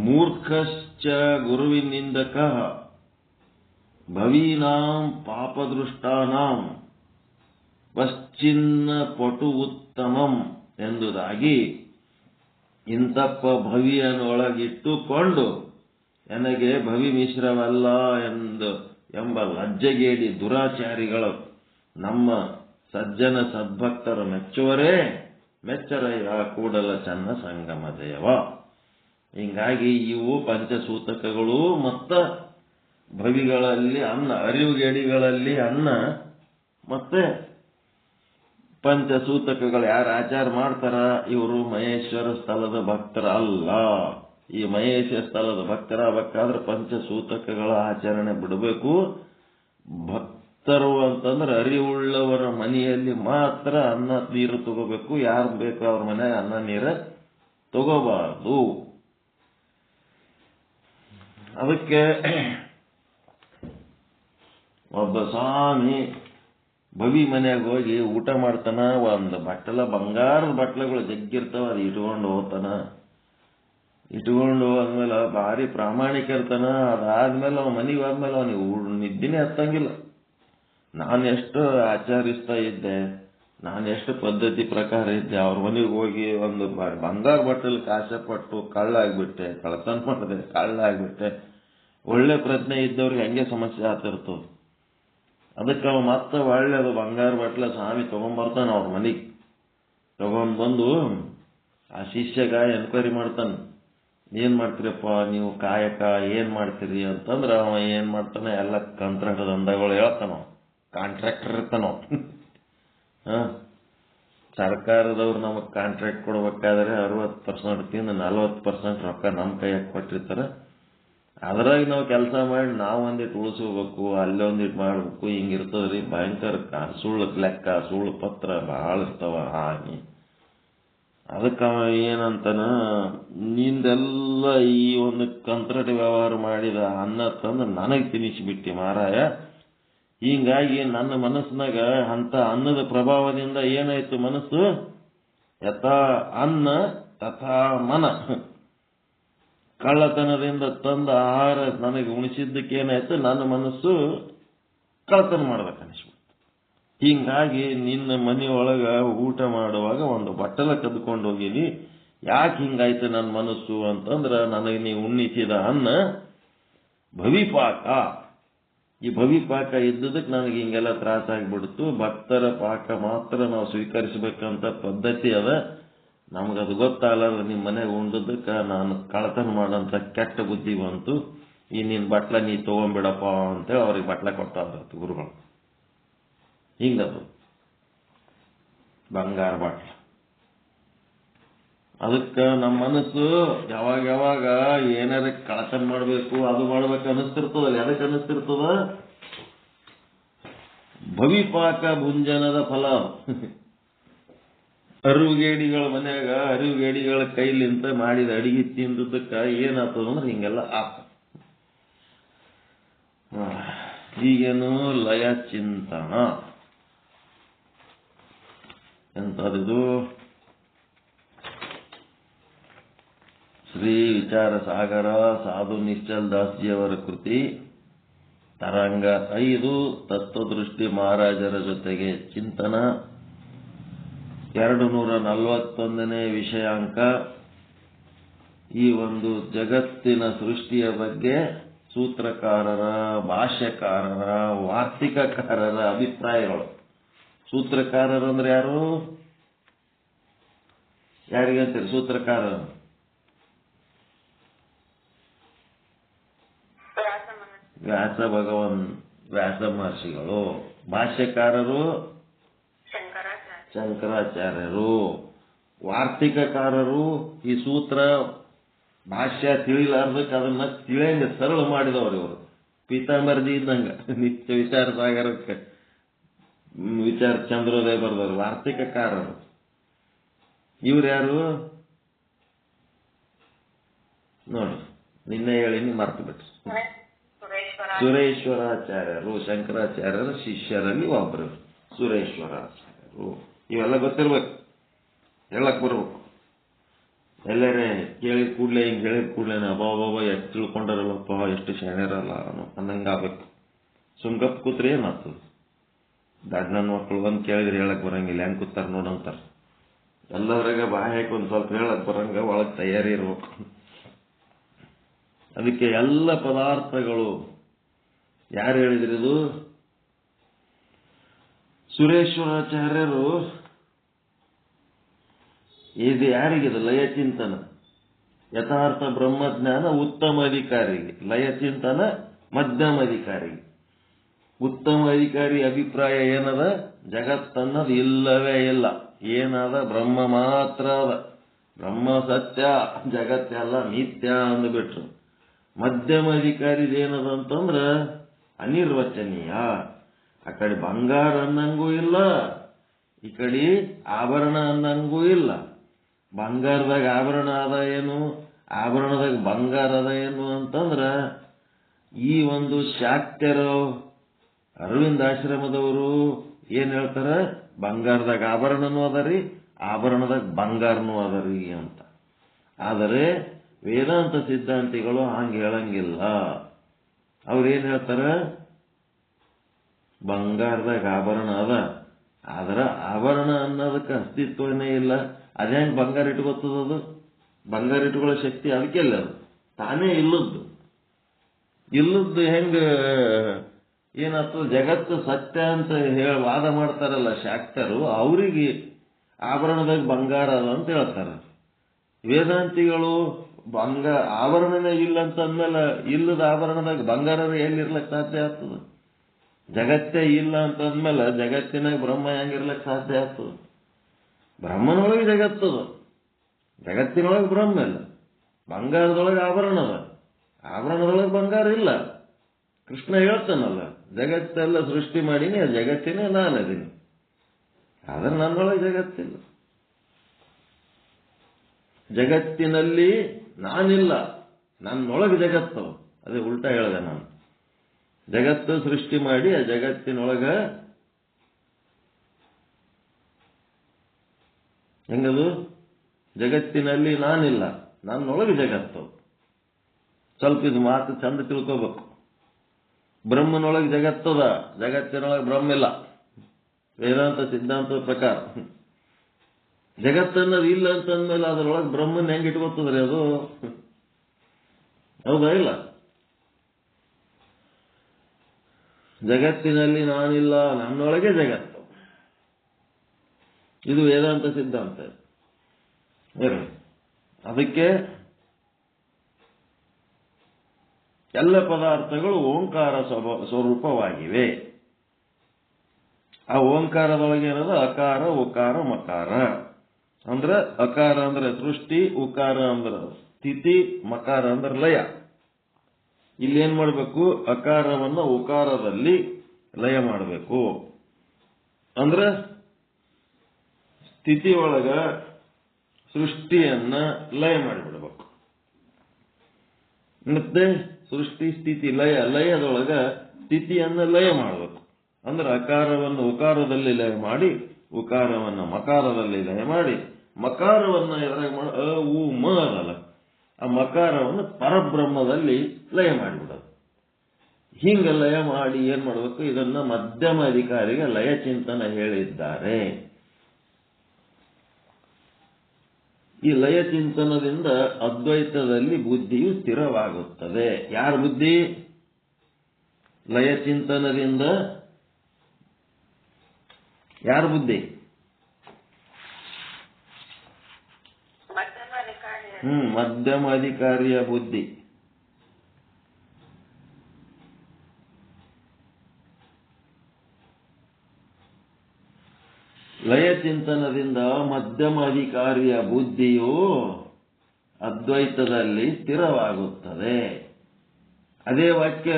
ಮೂರ್ಖಶ್ಚ ಗುರುವಿನಿಂದಕ, ಭವೀನಾಂ ಪಾಪದೃಷ್ಟಾನಾಂ ಪಶ್ಚಿನ್ನ ಪಟು ಉತ್ತಮಂ ಎಂಬುದಾಗಿ ಇಂತಪ್ಪ ಭವಿಯನ್ನೊಳಗಿಟ್ಟುಕೊಂಡು ನನಗೆ ಭವಿ ಮಿಶ್ರವಲ್ಲ ಎಂಬ ಲಜ್ಜೆಗೇಡಿ ದುರಾಚಾರಿಗಳು ನಮ್ಮ ಸಜ್ಜನ ಸದ್ಭಕ್ತರು ಮೆಚ್ಚರಯ್ಯ ಕೂಡಲ ಚನ್ನ ಸಂಗಮ ದೇವ. ಹಿಂಗಾಗಿ ಇವು ಪಂಚಸೂತಕಗಳು ಮತ್ತ ಭವಿಗಳಲ್ಲಿ ಅನ್ನ, ಅರಿವುಗೇಡಿಗಳಲ್ಲಿ ಅನ್ನ, ಮತ್ತೆ ಪಂಚಸೂತಕಗಳು ಯಾರು ಆಚಾರ ಮಾಡ್ತಾರ ಇವರು ಮಹೇಶ್ವರ ಸ್ಥಳದ ಭಕ್ತರ ಅಲ್ಲ. ಈ ಮಹೇಶ ಸ್ಥಳದ ಭಕ್ತರಾಗಬೇಕಾದ್ರೆ ಪಂಚಸೂತಕಗಳ ಆಚರಣೆ ಬಿಡಬೇಕು. ಭಕ್ತರು ಅಂತಂದ್ರೆ ಅರಿವುಳ್ಳವರ ಮನೆಯಲ್ಲಿ ಮಾತ್ರ ಅನ್ನ ನೀರು ತಗೋಬೇಕು. ಯಾರು ಬೇಕು ಅವ್ರ ಮನೆಯಾಗ ಅನ್ನ ನೀರು ತಗೋಬಾರ್ದು. ಅದಕ್ಕೆ ಒಬ್ಬ ಸ್ವಾಮಿ ಭವಿ ಮನೆಯಾಗ ಹೋಗಿ ಊಟ ಮಾಡ್ತಾನ. ಒಂದು ಬಟ್ಟಲ ಬಂಗಾರದ ಬಟ್ಲಗಳು ಜಗ್ಗಿರ್ತಾವ, ಅದು ಇಟ್ಕೊಂಡು ಹೋಗ್ತಾನ. ಇಟ್ಕೊಂಡು ಹೋದ್ಮೇಲೆ ಭಾರಿ ಪ್ರಾಮಾಣಿಕ ಇರ್ತಾನ. ಅದಾದ್ಮೇಲೆ ಅವ್ನ ಮನೆಗೆ ಹೋದ್ಮೇಲೆ ಅವನಿಗೆ ನಿದ್ದಿನೇ ಹತ್ತಂಗಿಲ್ಲ. ನಾನು ಎಷ್ಟು ಆಚರಿಸ್ತಾ ಇದ್ದೆ, ನಾನು ಎಷ್ಟು ಪದ್ಧತಿ ಪ್ರಕಾರ ಇದ್ದೆ, ಅವ್ರ ಮನೆಗೆ ಹೋಗಿ ಒಂದು ಬಂಗಾರ ಬಟ್ಟಲ್ ಕಾಸೆಪಟ್ಟು ಕಳ್ಳಾಗ್ಬಿಟ್ಟೆ, ಕಳ್ತನ ಮಾಡಿದೆ, ಕಳ್ಳಾಗ್ಬಿಟ್ಟೆ. ಒಳ್ಳೆ ಪ್ರಜ್ಞೆ ಇದ್ದವ್ರಿಗೆ ಹೆಂಗೆ ಸಮಸ್ಯೆ ಆಗ್ತಿರ್ತದೆ. ಅದಕ್ಕೆ ಅವ ಮತ್ತೆ ಒಳ್ಳೆದು ಬಂಗಾರ ಬಟ್ಲ ಸ್ವಾಮಿ ತಗೊಂಡ್ಬರ್ತಾನ ಅವ್ರ ಮನೆಗೆ. ತಗೊಂಡ್ಬಂದು ಆ ಶಿಷ್ಯಗ ಎನ್ಕ್ವೈರಿ ಮಾಡ್ತಾನೆ. ಏನ್ ಮಾಡ್ತೀರಪ್ಪ ನೀವು ಕಾಯಕ, ಏನ್ ಮಾಡ್ತೀರಿ ಅಂತಂದ್ರ ಅವ ಏನ್ ಮಾಡ್ತಾನೆ, ಎಲ್ಲ ಕಂತ್ರಾಟ ದಂಧಗಳು ಹೇಳ್ತಾನ. ಕಾಂಟ್ರಾಕ್ಟರ್ ಇರ್ತಾನ. ಸರ್ಕಾರದವ್ರು ನಮಗ್ ಕಾಂಟ್ರಾಕ್ಟ್ ಕೊಡ್ಬೇಕಾದ್ರೆ 60% ತಿಂದು 40% ರೊಕ್ಕ ನಮ್ಮ ಕೈಯಾಗ ಕೊಟ್ಟಿರ್ತಾರ. ಅದ್ರಾಗ ನಾವು ಕೆಲಸ ಮಾಡಿ ನಾವು ಒಂದಿಟ್ಟು ಉಳಿಸ್ಕೋಬೇಕು, ಅಲ್ಲೊಂದಿಟ್ಟು ಮಾಡ್ಬೇಕು. ಹಿಂಗಿರ್ತದ್ರಿ ಭಯಂಕರ ಸುಳ್ಳು ಲೆಕ್ಕ, ಸುಳ್ಳು ಪತ್ರ ಬಹಳ ಇರ್ತಾವ. ಹಾಗೆ ಅದಕ್ಕೆ ಅವ ಏನಂತಾನ, ನಿಂದೆಲ್ಲ ಈ ಒಂದು ಕಂತ್ರಾಟ ವ್ಯವಹಾರ ಮಾಡಿದ ಅನ್ನ ತಂದು ನನಗೆ ತಿನ್ನಿಸಿಬಿಟ್ಟಿ ಮಾರಾಯ. ಹಿಂಗಾಗಿ ನನ್ನ ಮನಸ್ಸಿನಾಗ ಅಂತ ಅನ್ನದ ಪ್ರಭಾವದಿಂದ ಏನಾಯ್ತು, ಮನಸ್ಸು ಯಥಾ ಅನ್ನ ತಥಾ ಮನ. ಕಳ್ಳತನದಿಂದ ತಂದ ಆಹಾರ ನನಗೆ ಉಣಿಸಿದ್ದಕ್ಕೆ ಏನಾಯ್ತು, ನನ್ನ ಮನಸ್ಸು ಕಳ್ಳತನ ಮಾಡ್ಬೇಕನ್ನಿಸ್ಬಿಡ್ತು. ಹಿಂಗಾಗಿ ನಿನ್ನ ಮನೆಯೊಳಗ ಊಟ ಮಾಡುವಾಗ ಒಂದು ಬಟ್ಟಲ ಕದ್ಕೊಂಡು ಹೋಗಿನಿ. ಯಾಕೆ ಹಿಂಗಾಯ್ತು ನನ್ನ ಮನಸ್ಸು ಅಂತಂದ್ರ ನನಗೆ ನೀವು ಉಣ್ಣಿಸಿದ ಅನ್ನ ಭವಿಪಾಕ. ಈ ಭವಿಪಾಕ ಇದ್ದದಕ್ಕೆ ನನಗೆ ಹಿಂಗೆಲ್ಲ ತ್ರಾಸಾಗ್ಬಿಡ್ತು. ಭಕ್ತರ ಪಾಕ ಮಾತ್ರ ನಾವು ಸ್ವೀಕರಿಸಬೇಕಂತ ಪದ್ಧತಿ ಅದ. ನಮಗದು ಗೊತ್ತಾಗಲ್ಲ. ನಿಮ್ಮ ಮನೆಗೆ ಉಂಡದಕ್ಕೆ ನಾನು ಕಳತನ ಮಾಡಂತ ಕೆಟ್ಟ ಬುದ್ಧಿ ಬಂತು. ಈ ನಿನ್ ಬಟ್ಲ ನೀ ತಗೊಂಡ್ಬಿಡಪ್ಪ ಅಂತೇಳಿ ಅವ್ರಿಗೆ ಬಟ್ಲ ಕೊಟ್ಟಾರ ಗುರುಗಳು. ಹಿಂಗದು ಬಂಗಾರ ಬಟ್ಲ. ಅದಕ್ಕೆ ನಮ್ಮ ಮನಸ್ಸು ಯಾವಾಗ ಯಾವಾಗ ಏನಾರ ಕಳತನ ಮಾಡಬೇಕು, ಅದು ಮಾಡ್ಬೇಕು ಅನಿಸ್ತಿರ್ತದಲ್ಲ. ಎದಕ್ಕೆ ಅನಿಸ್ತಿರ್ತದ? ಭವಿಪಾಕ ಭುಂಜನದ ಫಲ. ಅರಿವುಗೇಡಿಗಳ ಮನ್ಯಾಗ ಅರಿವುಗೇಡಿಗಳ ಕೈಲಿಂತ ಮಾಡಿದ ಅಡಿಗೆ ತಿಂದದಕ್ಕ ಏನಾಗ್ತದಂದ್ರೆ ಹಿಂಗೆಲ್ಲ ಆಗ್ತದೆ. ಈಗೇನು ಲಯ ಚಿಂತನ ಎಂತದಿದು? ಶ್ರೀ ವಿಚಾರ ಸಾಗರ ಸಾಧು ನಿಶ್ಚಲ್ ದಾಸ್ಜಿಯವರ ಕೃತಿ. ತರಂಗ 5 ತತ್ವದೃಷ್ಟಿ ಮಹಾರಾಜರ ಜೊತೆಗೆ ಚಿಂತನ. 241ನೇ ವಿಷಯಾಂಕ. ಈ ಒಂದು ಜಗತ್ತಿನ ಸೃಷ್ಟಿಯ ಬಗ್ಗೆ ಸೂತ್ರಕಾರರ, ಭಾಷ್ಯಕಾರರ, ವಾರ್ತಿಕಕಾರರ ಅಭಿಪ್ರಾಯಗಳು. ಸೂತ್ರಕಾರರಂದ್ರೆ ಯಾರು? ಯಾರಿಗಂತೀರಿ ಸೂತ್ರಕಾರರು? ವ್ಯಾಸ ಮಹರ್ಷಿಗಳು. ಭಾಷ್ಯಕಾರರು ಶಂಕರಾಚಾರ್ಯರು. ವಾರ್ತಿಕಕಾರರು ಈ ಸೂತ್ರ ಭಾಷ್ಯ ತಿಳಿಲಾರ್ದಕ್ಕೆ ಅದನ್ನ ತಿಳಿಯಂಗೆ ಸರಳ ಮಾಡಿದವರು ಇವರು. ಪೀತಾಂಬರ್ಜಿ ಇದ್ದಂಗ ನಿತ್ಯ ವಿಚಾರ ಸಾಗರಕ್ಕೆ ವಿಚಾರ ಚಂದ್ರೋದಯ ಬರೆದವರು ವಾರ್ತಿಕಕಾರರು. ಇವ್ರು ಯಾರು ನೋಡಿ, ನಿನ್ನೆ ಹೇಳಿನಿ ಮರ್ತು ಬಿಟ್ರು. ಸುರೇಶ್ವರಾಚಾರ್ಯರು, ಶಂಕರಾಚಾರ್ಯರ ಶಿಷ್ಯರಲ್ಲಿ ಒಬ್ಬರು ಸುರೇಶ್ವರಾಚಾರ್ಯರು. ಇವೆಲ್ಲ ಗೊತ್ತಿರ್ಬೇಕು, ಹೇಳಕ್ ಬರ್ಬೇಕು. ಎಲ್ಲರೇ ಕೇಳಿದ ಕೂಡಲೇ ಹಿಂಗೆ ಹೇಳಿದ ಕೂಡಲೇ ಅಬ್ಬಾಬಾಬಾ ಎಷ್ಟು ತಿಳ್ಕೊಂಡಾರಲ್ಲಪ್ಪ, ಎಷ್ಟು ಶಾಣ್ಯರಲ್ಲ ಅನ್ನಂಗಾಗಬೇಕು. ಸುಮ್ಗಪ್ ಕೂತ್ರೆ ಏನಾಗ್ತದೆ? ನನ್ನ ಮಕ್ಕಳು ಬಂದು ಕೇಳಿದ್ರೆ ಹೇಳಕ್ ಬರಂಗಿಲ್ಲ, ಹೆಂಗ್ ಕೂತಾರ ನೋಡಂತಾರ. ಎಲ್ಲದ್ರಾಗ ಬಾಯಿ ಹಾಕಿ ಒಂದ್ ಸ್ವಲ್ಪ ಹೇಳಕ್ ಬರಂಗ ಒಳಗ್ ತಯಾರಿ ಇರ್ಬೇಕು. ಅದಕ್ಕೆ ಎಲ್ಲ ಪದಾರ್ಥಗಳು ಯಾರು ಹೇಳಿದ್ರಿದು? ಸುರೇಶ್ವರಾಚಾರ್ಯರು. ಇದು ಯಾರಿಗಿದೆ? ಲಯ ಚಿಂತನ, ಯಥಾರ್ಥ ಬ್ರಹ್ಮಜ್ಞಾನ ಉತ್ತಮ ಅಧಿಕಾರಿಗೆ, ಲಯ ಚಿಂತನ ಮಧ್ಯಮ ಅಧಿಕಾರಿಗೆ. ಉತ್ತಮ ಅಧಿಕಾರಿ ಅಭಿಪ್ರಾಯ ಏನದ? ಜಗತ್ತನ್ನದು ಇಲ್ಲವೇ ಇಲ್ಲ, ಏನದ? ಬ್ರಹ್ಮ ಮಾತ್ರ ಅದ, ಬ್ರಹ್ಮ ಸತ್ಯ, ಜಗತ್ತೆಲ್ಲ ನಿತ್ಯ ಅಂದ್ಬಿಟ್ರು. ಮಧ್ಯಮ ಅಧಿಕಾರಿದ ಏನದ ಅಂತಂದ್ರ ಅನಿರ್ವಚನೀಯ. ಆ ಕಡೆ ಬಂಗಾರ ಅನ್ನಂಗೂ ಇಲ್ಲ, ಈ ಕಡೆ ಆಭರಣ ಅನ್ನಂಗೂ ಇಲ್ಲ. ಬಂಗಾರದಾಗ ಆಭರಣ ಅದ ಏನು, ಆಭರಣದಾಗ ಬಂಗಾರ ಅದ ಏನು ಅಂತಂದ್ರ ಈ ಒಂದು ಶಾಕ್ಯರು ಅರವಿಂದ ಆಶ್ರಮದವರು ಏನ್ ಹೇಳ್ತಾರ? ಬಂಗಾರದಾಗ ಆಭರಣನೂ ಅದರಿ, ಆಭರಣದಾಗ ಬಂಗಾರನೂ ಅದರಿ ಅಂತ. ಆದರೆ ವೇದಾಂತ ಸಿದ್ಧಾಂತಿಗಳು ಹಂಗೆ ಹೇಳಂಗಿಲ್ಲ. ಅವ್ರೇನ್ ಹೇಳ್ತಾರ? ಬಂಗಾರದಾಗ ಆಭರಣ ಅದ, ಆದ್ರ ಆಭರಣ ಅನ್ನೋದಕ್ಕೆ ಅಸ್ತಿತ್ವನೇ ಇಲ್ಲ. ಅದ ಹೆಂಗ್ ಬಂಗಾರ ಇಟ್ಕೋತದದು? ಬಂಗಾರ ಇಟ್ಕೊಳ್ಳೋ ಶಕ್ತಿ ಅದಕ್ಕೆ ಇಲ್ಲ, ಅದು ತಾನೇ ಇಲ್ಲದ್ದು. ಇಲ್ಲದ್ದು ಹೆಂಗ ಏನಾಗ್ತದ? ಜಗತ್ತು ಸತ್ಯ ಅಂತ ಹೇಳಿ ವಾದ ಮಾಡ್ತಾರಲ್ಲ ಶಾಕ್ತರು, ಅವರಿಗೆ ಆಭರಣದಾಗ ಬಂಗಾರ ಅದ ಅಂತ ಹೇಳ್ತಾರ. ವೇದಾಂತಿಗಳು ಆಭರಣನೇ ಇಲ್ಲ ಅಂತ ಅಂದ್ಮೇಲೆ ಇಲ್ಲದ ಆಭರಣದಾಗ ಬಂಗಾರ ಎಲ್ಲಿರ್ಲಕ್ ಸಾಧ್ಯ ಆಗ್ತದ? ಜಗತ್ತೇ ಇಲ್ಲ ಅಂತ ಅಂದ್ಮೇಲೆ ಜಗತ್ತಿನಾಗ ಬ್ರಹ್ಮ ಹೆಂಗಿರ್ಲಕ್ ಸಾಧ್ಯ ಆಗ್ತದ? ಬ್ರಹ್ಮನೊಳಗೆ ಜಗತ್ತದ, ಜಗತ್ತಿನೊಳಗೆ ಬ್ರಹ್ಮ ಇಲ್ಲ. ಬಂಗಾರದೊಳಗೆ ಆಭರಣ ಅದ, ಆಭರಣದೊಳಗೆ ಬಂಗಾರ ಇಲ್ಲ. ಕೃಷ್ಣ ಹೇಳ್ತಾನಲ್ಲ, ಜಗತ್ತೆಲ್ಲ ಸೃಷ್ಟಿ ಮಾಡೀನಿ, ಆ ಜಗತ್ತಿನೇ ನಾನದೀನಿ, ಆದ್ರೆ ನನ್ನೊಳಗೆ ಜಗತ್ತಿಲ್ಲ. ಜಗತ್ತಿನಲ್ಲಿ ನಾನಿಲ್ಲ, ನನ್ನೊಳಗೆ ಜಗತ್ತು. ಅದೇ ಉಲ್ಟಾ ಹೇಳಿದೆ ನಾನು. ಜಗತ್ತು ಸೃಷ್ಟಿ ಮಾಡಿ ಆ ಜಗತ್ತಿನೊಳಗ ಹೆಂಗದು? ಜಗತ್ತಿನಲ್ಲಿ ನಾನಿಲ್ಲ, ನನ್ನೊಳಗೆ ಜಗತ್ತು. ಸ್ವಲ್ಪ ಇದು ಮಾತು ಚಂದ ತಿಳ್ಕೋಬೇಕು. ಬ್ರಹ್ಮನೊಳಗೆ ಜಗತ್ತದ, ಜಗತ್ತಿನೊಳಗೆ ಬ್ರಹ್ಮ ಇಲ್ಲ. ವೇದಾಂತ ಸಿದ್ಧಾಂತದ ಪ್ರಕಾರ ಜಗತ್ತನ್ನದು ಇಲ್ಲ ಅಂತಂದ್ಮೇಲೆ ಅದರೊಳಗೆ ಬ್ರಹ್ಮನ್ ಹೆಂಗ್ ಇಟ್ಕೋತದ್ರಿ ಅದು? ಹೌದಾ ಇಲ್ಲ? ಜಗತ್ತಿನಲ್ಲಿ ನಾನಿಲ್ಲ, ನನ್ನೊಳಗೆ ಜಗತ್ತು. ಇದು ವೇದಾಂತ ಸಿದ್ಧಾಂತ. ಅದಕ್ಕೆ ಎಲ್ಲ ಪದಾರ್ಥಗಳು ಓಂಕಾರ ಸ್ವರೂಪವಾಗಿವೆ. ಆ ಓಂಕಾರದೊಳಗೆ ಏನದ? ಅಕಾರ, ಉಕಾರ, ಮಕಾರ. ಅಂದ್ರೆ ಅಕಾರ ಅಂದ್ರೆ ಸೃಷ್ಟಿ, ಉಕಾರ ಅಂದ್ರೆ ಸ್ಥಿತಿ, ಮಕಾರ ಅಂದ್ರೆ ಲಯ. ಇಲ್ಲಿ ಏನ್ ಮಾಡಬೇಕು? ಅಕಾರವನ್ನ ಉಕಾರದಲ್ಲಿ ಲಯ ಮಾಡಬೇಕು. ಅಂದ್ರೆ ಸ್ಥಿತಿ ಒಳಗ ಸೃಷ್ಟಿಯನ್ನ ಲಯ ಮಾಡಿಬಿಡ್ಬೇಕು. ಮತ್ತೆ ಸೃಷ್ಟಿ ಸ್ಥಿತಿ ಲಯದೊಳಗ ಸ್ಥಿತಿಯನ್ನ ಲಯ ಮಾಡಬೇಕು. ಅಂದ್ರೆ ಅಕಾರವನ್ನು ಉಕಾರದಲ್ಲಿ ಲಯ ಮಾಡಿ, ಉಕಾರವನ್ನು ಮಕಾರದಲ್ಲಿ ಲಯ ಮಾಡಿ, ಮಕಾರವನ್ನ ಮ ಅದಲ್ಲ, ಆ ಮಕಾರವನ್ನು ಪರಬ್ರಹ್ಮದಲ್ಲಿ ಲಯ ಮಾಡಿಬಿಡೋದು. ಹಿಂಗ ಲಯ ಮಾಡಿ ಏನ್ ಮಾಡಬೇಕು? ಇದನ್ನ ಮಧ್ಯಮ ಅಧಿಕಾರಿಗೆ ಲಯ ಚಿಂತನ ಹೇಳಿದ್ದಾರೆ. ಈ ಲಯ ಚಿಂತನದಿಂದ ಅದ್ವೈತದಲ್ಲಿ ಬುದ್ಧಿಯು ಸ್ಥಿರವಾಗುತ್ತದೆ. ಯಾರ ಬುದ್ಧಿ? ಲಯ ಚಿಂತನದಿಂದ ಯಾರ ಬುದ್ಧಿ? ಮಧ್ಯಮ ಅಧಿಕಾರಿಯ ಬುದ್ಧಿ. ಲಯ ಚಿಂತನದಿಂದ ಮಧ್ಯಮ ಅಧಿಕಾರಿಯ ಬುದ್ಧಿಯು ಅದ್ವೈತದಲ್ಲಿ ಸ್ಥಿರವಾಗುತ್ತದೆ. ಅದೇ ವಾಕ್ಯ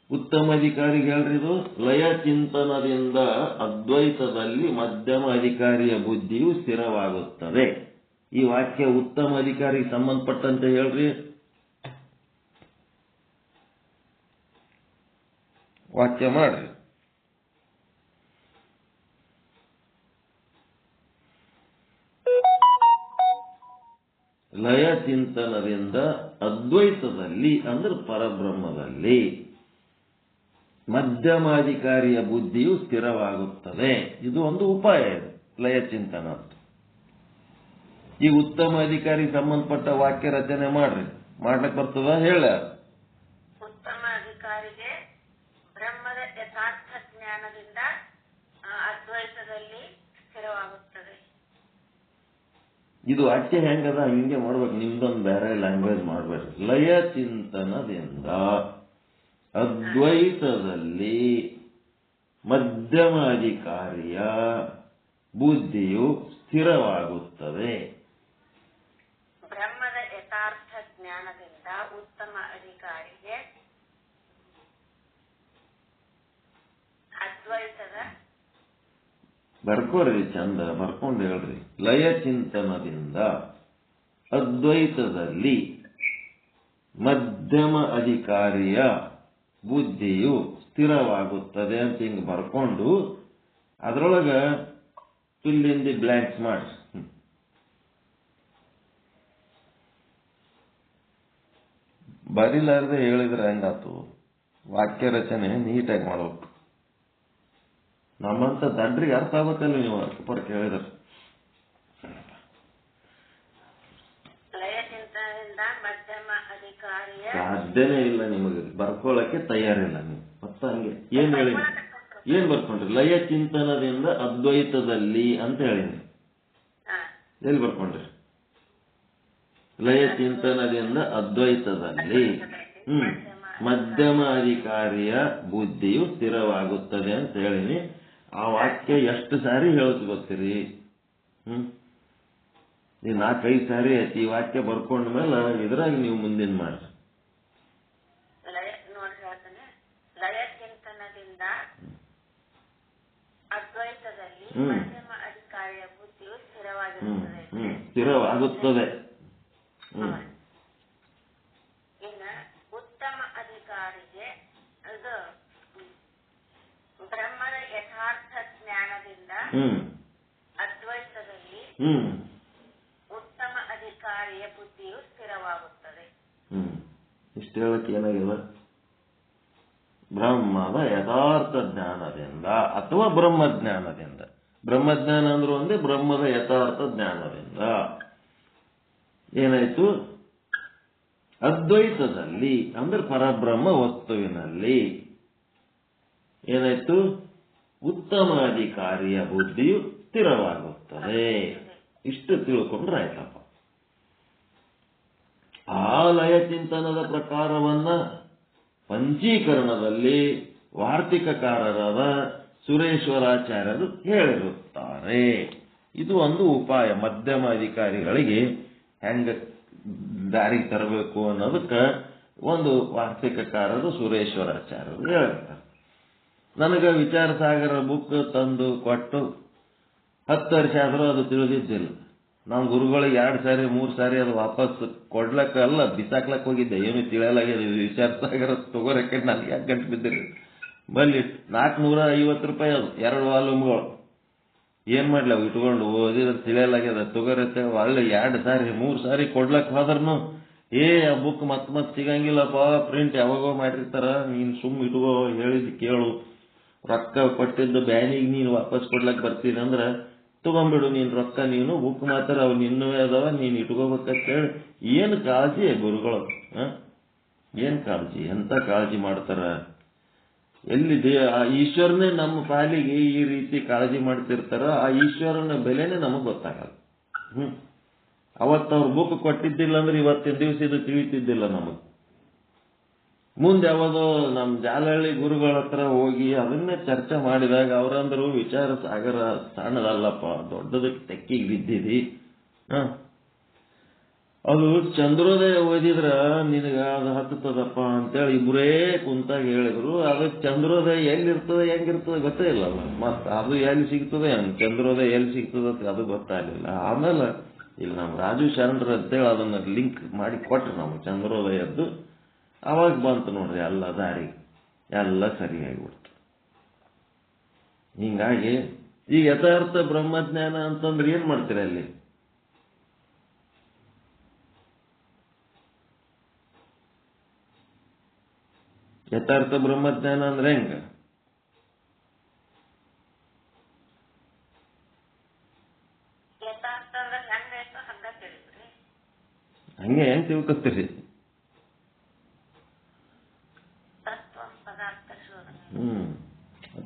ಉತ್ತಮ ಅಧಿಕಾರಿಗೆ ಹೇಳ್ರಿದು. ಲಯ ಚಿಂತನದಿಂದ ಅದ್ವೈತದಲ್ಲಿ ಮಧ್ಯಮ ಅಧಿಕಾರಿಯ ಬುದ್ಧಿಯು ಸ್ಥಿರವಾಗುತ್ತದೆ. ಈ ವಾಕ್ಯ ಉತ್ತಮ ಅಧಿಕಾರಿಗೆ ಸಂಬಂಧಪಟ್ಟಂತೆ ಹೇಳ್ರಿ. ವಾಕ್ಯ ಮಾಡ್ರಿ. ಲಯ ಚಿಂತನದಿಂದ ಅದ್ವೈತದಲ್ಲಿ ಅಂದ್ರೆ ಪರಬ್ರಹ್ಮದಲ್ಲಿ ಮಧ್ಯಮಾಧಿಕಾರಿಯ ಬುದ್ಧಿಯು ಸ್ಥಿರವಾಗುತ್ತದೆ. ಇದು ಒಂದು ಉಪಾಯ ಇದೆ ಲಯ ಚಿಂತನ. ಈ ಉತ್ತಮ ಅಧಿಕಾರಿ ಸಂಬಂಧಪಟ್ಟ ವಾಕ್ಯ ರಚನೆ ಮಾಡ್ರಿ. ಮಾಡ್ಲಿಕ್ಕೆ ಬರ್ತದ? ಹೇಳ. ಉತ್ತಮ ಅಧಿಕಾರಿಗೆ ಬ್ರಹ್ಮದ ಯಥಾರ್ಥ ಜ್ಞಾನದಿಂದ ಅದ್ವೈತದಲ್ಲಿ ಸ್ಥಿರವಾಗುತ್ತದೆ. ಇದು ವಾಕ್ಯ ಹೆಂಗದ ಹಿಂಗೆ ಮಾಡ್ಬೇಕು. ನಿಮ್ದೊಂದು ಬೇರೆ ಲ್ಯಾಂಗ್ವೇಜ್ ಮಾಡ್ಬೇಡ್ರಿ. ಲಯ ಚಿಂತನದಿಂದ ಅದ್ವೈತದಲ್ಲಿ ಮಧ್ಯಮ ಅಧಿಕಾರಿಯ ಬುದ್ಧಿಯು ಸ್ಥಿರವಾಗುತ್ತದೆ. ಬ್ರಹ್ಮದ ಯಥಾರ್ಥ ಜ್ಞಾನದಿಂದ ಉತ್ತಮ ಅಧಿಕಾರಿಗೆ ಅದ್ವೈತದ ಬರ್ಕೋರಿ, ಚಂದ ಬರ್ಕೊಂಡು ಹೇಳ್ರಿ. ಲಯ ಚಿಂತನದಿಂದ ಅದ್ವೈತದಲ್ಲಿ ಮಧ್ಯಮ ಅಧಿಕಾರಿಯ ಬುದ್ಧಿಯು ಸ್ಥಿರವಾಗುತ್ತದೆ ಅಂತ ಹಿಂಗ್ ಬರ್ಕೊಂಡು ಅದ್ರೊಳಗ ಫಿಲ್ ದಿ ಬ್ಲ್ಯಾಂಕ್ಸ್ ಮಾಡಿ. ಬರಿಲಾರ್ದೆ ಹೇಳಿದ್ರೆ ಹೆಂಗಾತು? ವಾಕ್ಯ ರಚನೆ ನೀಟಾಗಿ ಮಾಡ್ಬೇಕು. ನಮ್ಮಂತ ದಂಡ್ರಿಗೆ ಅರ್ಥ ಆಗ್ಬೇಕಲ್ಲ ನೀವು ಸೂಪರ್ ಕೇಳಿದ್ರೆ. ಲಯ ಚಿಂತನದಿಂದ ಮಧ್ಯಮ ಅಧಿಕಾರಿಯ ಸಾಧ್ಯನೇ ಇಲ್ಲ ನಿಮಗೆ, ಬರ್ಕೊಳ್ಳಕ್ಕೆ ತಯಾರಿಲ್ಲ ನೀವು. ಮತ್ತ ಹಂಗೆ ಏನ್ ಬರ್ಕೊಂಡ್ರಿ? ಲಯ ಚಿಂತನದಿಂದ ಅದ್ವೈತದಲ್ಲಿ ಅಂತ ಹೇಳಿನಿ. ಎಲ್ಲಿ ಬರ್ಕೊಂಡ್ರಿ? ಲಯ ಚಿಂತನದಿಂದ ಅದ್ವೈತದಲ್ಲಿ ಮಧ್ಯಮ ಅಧಿಕಾರಿಯ ಬುದ್ಧಿಯು ಸ್ಥಿರವಾಗುತ್ತದೆ ಅಂತ ಹೇಳಿನಿ. ಆ ವಾಕ್ಯ ಎಷ್ಟು ಸಾರಿ ಹೇಳೋದು ಗೊತ್ತೀರಿ? ಈ 4-5 ಸಾರಿ ಆಯ್ತು. ಈ ವಾಕ್ಯ ಬರ್ಕೊಂಡ ಮೇಲೆ ಇದ್ರಾಗ ನೀವು ಮುಂದಿನ ಮಾಡ್ರಿ. ಲಯ ಚಿಂತನದಿಂದ ಅದ್ವೈತದಲ್ಲಿ ಮಧ್ಯಮ ಅಧಿಕಾರಿಯ ಬುದ್ಧಿಯು ಸ್ಥಿರವಾಗುತ್ತದೆ. ಇನ್ನು ಉತ್ತಮ ಅಧಿಕಾರಿಗೆ ಅದು ಬ್ರಹ್ಮದ ಯಥಾರ್ಥ ಜ್ಞಾನದಿಂದ ಅದ್ವೈತದಲ್ಲಿ ಉತ್ತಮ ಅಧಿಕಾರಿಯ ಬುದ್ಧಿಯು ಸ್ಥಿರವಾಗುತ್ತದೆ. ಇಷ್ಟು ಹೇಳಕ್ಕೆ ಏನಾಗಿದೆ? ಬ್ರಹ್ಮದ ಯಥಾರ್ಥ ಜ್ಞಾನದಿಂದ ಅಥವಾ ಬ್ರಹ್ಮಜ್ಞಾನದಿಂದ. ಬ್ರಹ್ಮಜ್ಞಾನ ಅಂದ್ರೂ ಒಂದೇ, ಬ್ರಹ್ಮದ ಯಥಾರ್ಥ ಜ್ಞಾನದಿಂದ ಏನಾಯ್ತು? ಅದ್ವೈತದಲ್ಲಿ ಅಂದ್ರೆ ಪರಬ್ರಹ್ಮ ವಸ್ತುವಿನಲ್ಲಿ ಏನಾಯ್ತು? ಉತ್ತಮ ಅಧಿಕಾರಿಯ ಬುದ್ಧಿಯು ಸ್ಥಿರವಾಗುತ್ತದೆ. ಇಷ್ಟು ತಿಳ್ಕೊಂಡ್ರೆ ಆಯ್ತಪ್ಪ. ಆ ಲಯ ಚಿಂತನದ ಪ್ರಕಾರವನ್ನ ಪಂಚೀಕರಣದಲ್ಲಿ ವಾರ್ತಿಕಕಾರರಾದ ಸುರೇಶ್ವರಾಚಾರ್ಯರು ಹೇಳಿರುತ್ತಾರೆ. ಇದು ಒಂದು ಉಪಾಯ ಮಧ್ಯಮ ಅಧಿಕಾರಿಗಳಿಗೆ ಹೆಂಗ ದಾರಿ ತರಬೇಕು ಅನ್ನೋದಕ್ಕೆ ಒಂದು ವಾರ್ತಿಕಕಾರರು ಸುರೇಶ್ವರಾಚಾರ್ಯರು ಹೇಳ್ತಾರೆ. ನನಗ ವಿಚಾರ ಸಾಗರ ಬುಕ್ ತಂದು ಕೊಟ್ಟು 10 ವರ್ಷ ಆದರೂ ಅದು ತಿಳಿದಿದ್ದಿಲ್ಲ. ನಾವು ಗುರುಗಳಿಗೆ 2 ಸಾರಿ 3 ಸಾರಿ ಅದು ವಾಪಸ್ ಕೊಡ್ಲಕ್ಕ ಅಲ್ಲ ಬಿಸಾಕ್ಲಕ್ ಹೋಗಿದ್ದೆ. ಏನು ತಿಳಿಯಲಾಗಿದೆ ವಿಚಾರ ಸಾಗರ ತಗೋರಕ್ಕೆ ನನಗೆ ಯಾಕೆ ಗಂಟು ಬಿದ್ದಿರಿ. ಬಲ್ಲಿ 450 ರೂಪಾಯಿ ಅದು 2 ವಾಲ್ಯೂಮ್ಗಳು. ಏನ್ ಮಾಡ್ಲಿ ಅವು ಇಟ್ಕೊಂಡು ಓದಿದ್ರೆ ತಿಳಿಯಲಾಗ್ಯದ ತಗೋರತ್ತೆ. ಒಳ್ಳೆ 2 ಸಾರಿ 3 ಸಾರಿ ಕೊಡ್ಲಕ್ ಹೋದ್ರೂ ಆ ಬುಕ್ ಮತ್ ಸಿಗಂಗಿಲ್ಲಪ್ಪ, ಪ್ರಿಂಟ್ ಯಾವಾಗೋ ಮಾಡಿರ್ತಾರ, ನೀನ್ ಸುಮ್ ಇಟ್ಕೋ, ಹೇಳಿದ್ ಕೇಳು, ರೊಕ್ಕ ಕೊಟ್ಟಿದ್ದು ಬ್ಯಾನಿಗೆ ನೀನು ವಾಪಸ್ ಕೊಡ್ಲಕ್ ಬರ್ತೀನಿ ಅಂದ್ರ ತಗೊಂಡ್ಬಿಡು ನೀನ್ ರೊಕ್ಕ, ನೀನು ಬುಕ್ ಮಾತ್ರ ಅವ್ ನಿನ್ನವೇ ಅದಾವ, ನೀನ್ ಇಟ್ಕೋಬೇಕಂತ ಹೇಳಿ. ಏನ್ ಕಾಳಜಿ ಗುರುಗಳು, ಏನ್ ಕಾಳಜಿ, ಎಂತ ಕಾಳಜಿ ಮಾಡ್ತಾರ. ಎಲ್ಲಿದೆ ಆ ಈಶ್ವರನೇ ನಮ್ಮ ಪಾಲಿಗೆ ಈ ರೀತಿ ಕಾಳಜಿ ಮಾಡ್ತಿರ್ತಾರ. ಆ ಈಶ್ವರನ ಬೆಲೆನೇ ನಮಗ್ ಗೊತ್ತಾಗಲ್ಲ. ಅವತ್ತು ಅವ್ರು ಬುಕ್ ಕೊಟ್ಟಿದ್ದಿಲ್ಲ ಅಂದ್ರೆ ಇವತ್ತಿನ ದಿವಸ ಇದು ತಿಳಿತಿದ್ದಿಲ್ಲ ನಮಗ್. ಮುಂದೆ ಯಾವದೋ ನಮ್ ಜಾಲಹಳ್ಳಿ ಗುರುಗಳ ಹತ್ರ ಹೋಗಿ ಅದನ್ನೇ ಚರ್ಚೆ ಮಾಡಿದಾಗ ಅವರಂದ್ರು ವಿಚಾರ ಸಾಗರ ಸಣ್ಣದಲ್ಲಪ್ಪ, ದೊಡ್ಡದಕ್ಕೆ ತೆಕ್ಕಿಗೆ ಬಿದ್ದಿದಿ. ಅದು ಚಂದ್ರೋದಯ ಓದಿದ್ರ ನಿನಗ ಅದು ಹತ್ತದಪ್ಪ ಅಂತೇಳಿ ಇಬ್ಬರೇ ಕುಂತಾಗ ಹೇಳಿದ್ರು. ಅದು ಚಂದ್ರೋದಯ ಎಲ್ಲಿರ್ತದೆ ಹೆಂಗಿರ್ತದೆ ಗೊತ್ತೇ ಇಲ್ಲ. ಮತ್ತ ಅದು ಎಲ್ಲಿ ಸಿಗ್ತದೆ, ಚಂದ್ರೋದಯ ಎಲ್ಲಿ ಸಿಗ್ತದೆ ಅದು ಗೊತ್ತಾಗಲಿಲ್ಲ. ಆಮೇಲೆ ಇಲ್ಲಿ ನಮ್ಮ ರಾಜು ಶರಣರು ಅಂತೇಳಿ ಅದನ್ನ ಲಿಂಕ್ ಮಾಡಿ ಕೊಟ್ರು ನಮ್ಗೆ ಚಂದ್ರೋದಯದ್ದು. ಅವಾಗ ಬಂತು ನೋಡ್ರಿ ಎಲ್ಲ ದಾರಿ, ಎಲ್ಲ ಸರಿಯಾಗಿಬಿಡ್ತು. ಹಿಂಗಾಗಿ ಈ ಯಥಾರ್ಥ ಬ್ರಹ್ಮಜ್ಞಾನ ಅಂತಂದ್ರೆ ಏನ್ ಮಾಡ್ತೀರ ಅಲ್ಲಿ? ಯಥಾರ್ಥ ಬ್ರಹ್ಮಜ್ಞಾನ ಅಂದ್ರೆ ಹೆಂಗ? ಹಂಗೆ ಹೆಂಗ್ ತಿಳ್ಕೊತೀರಿ?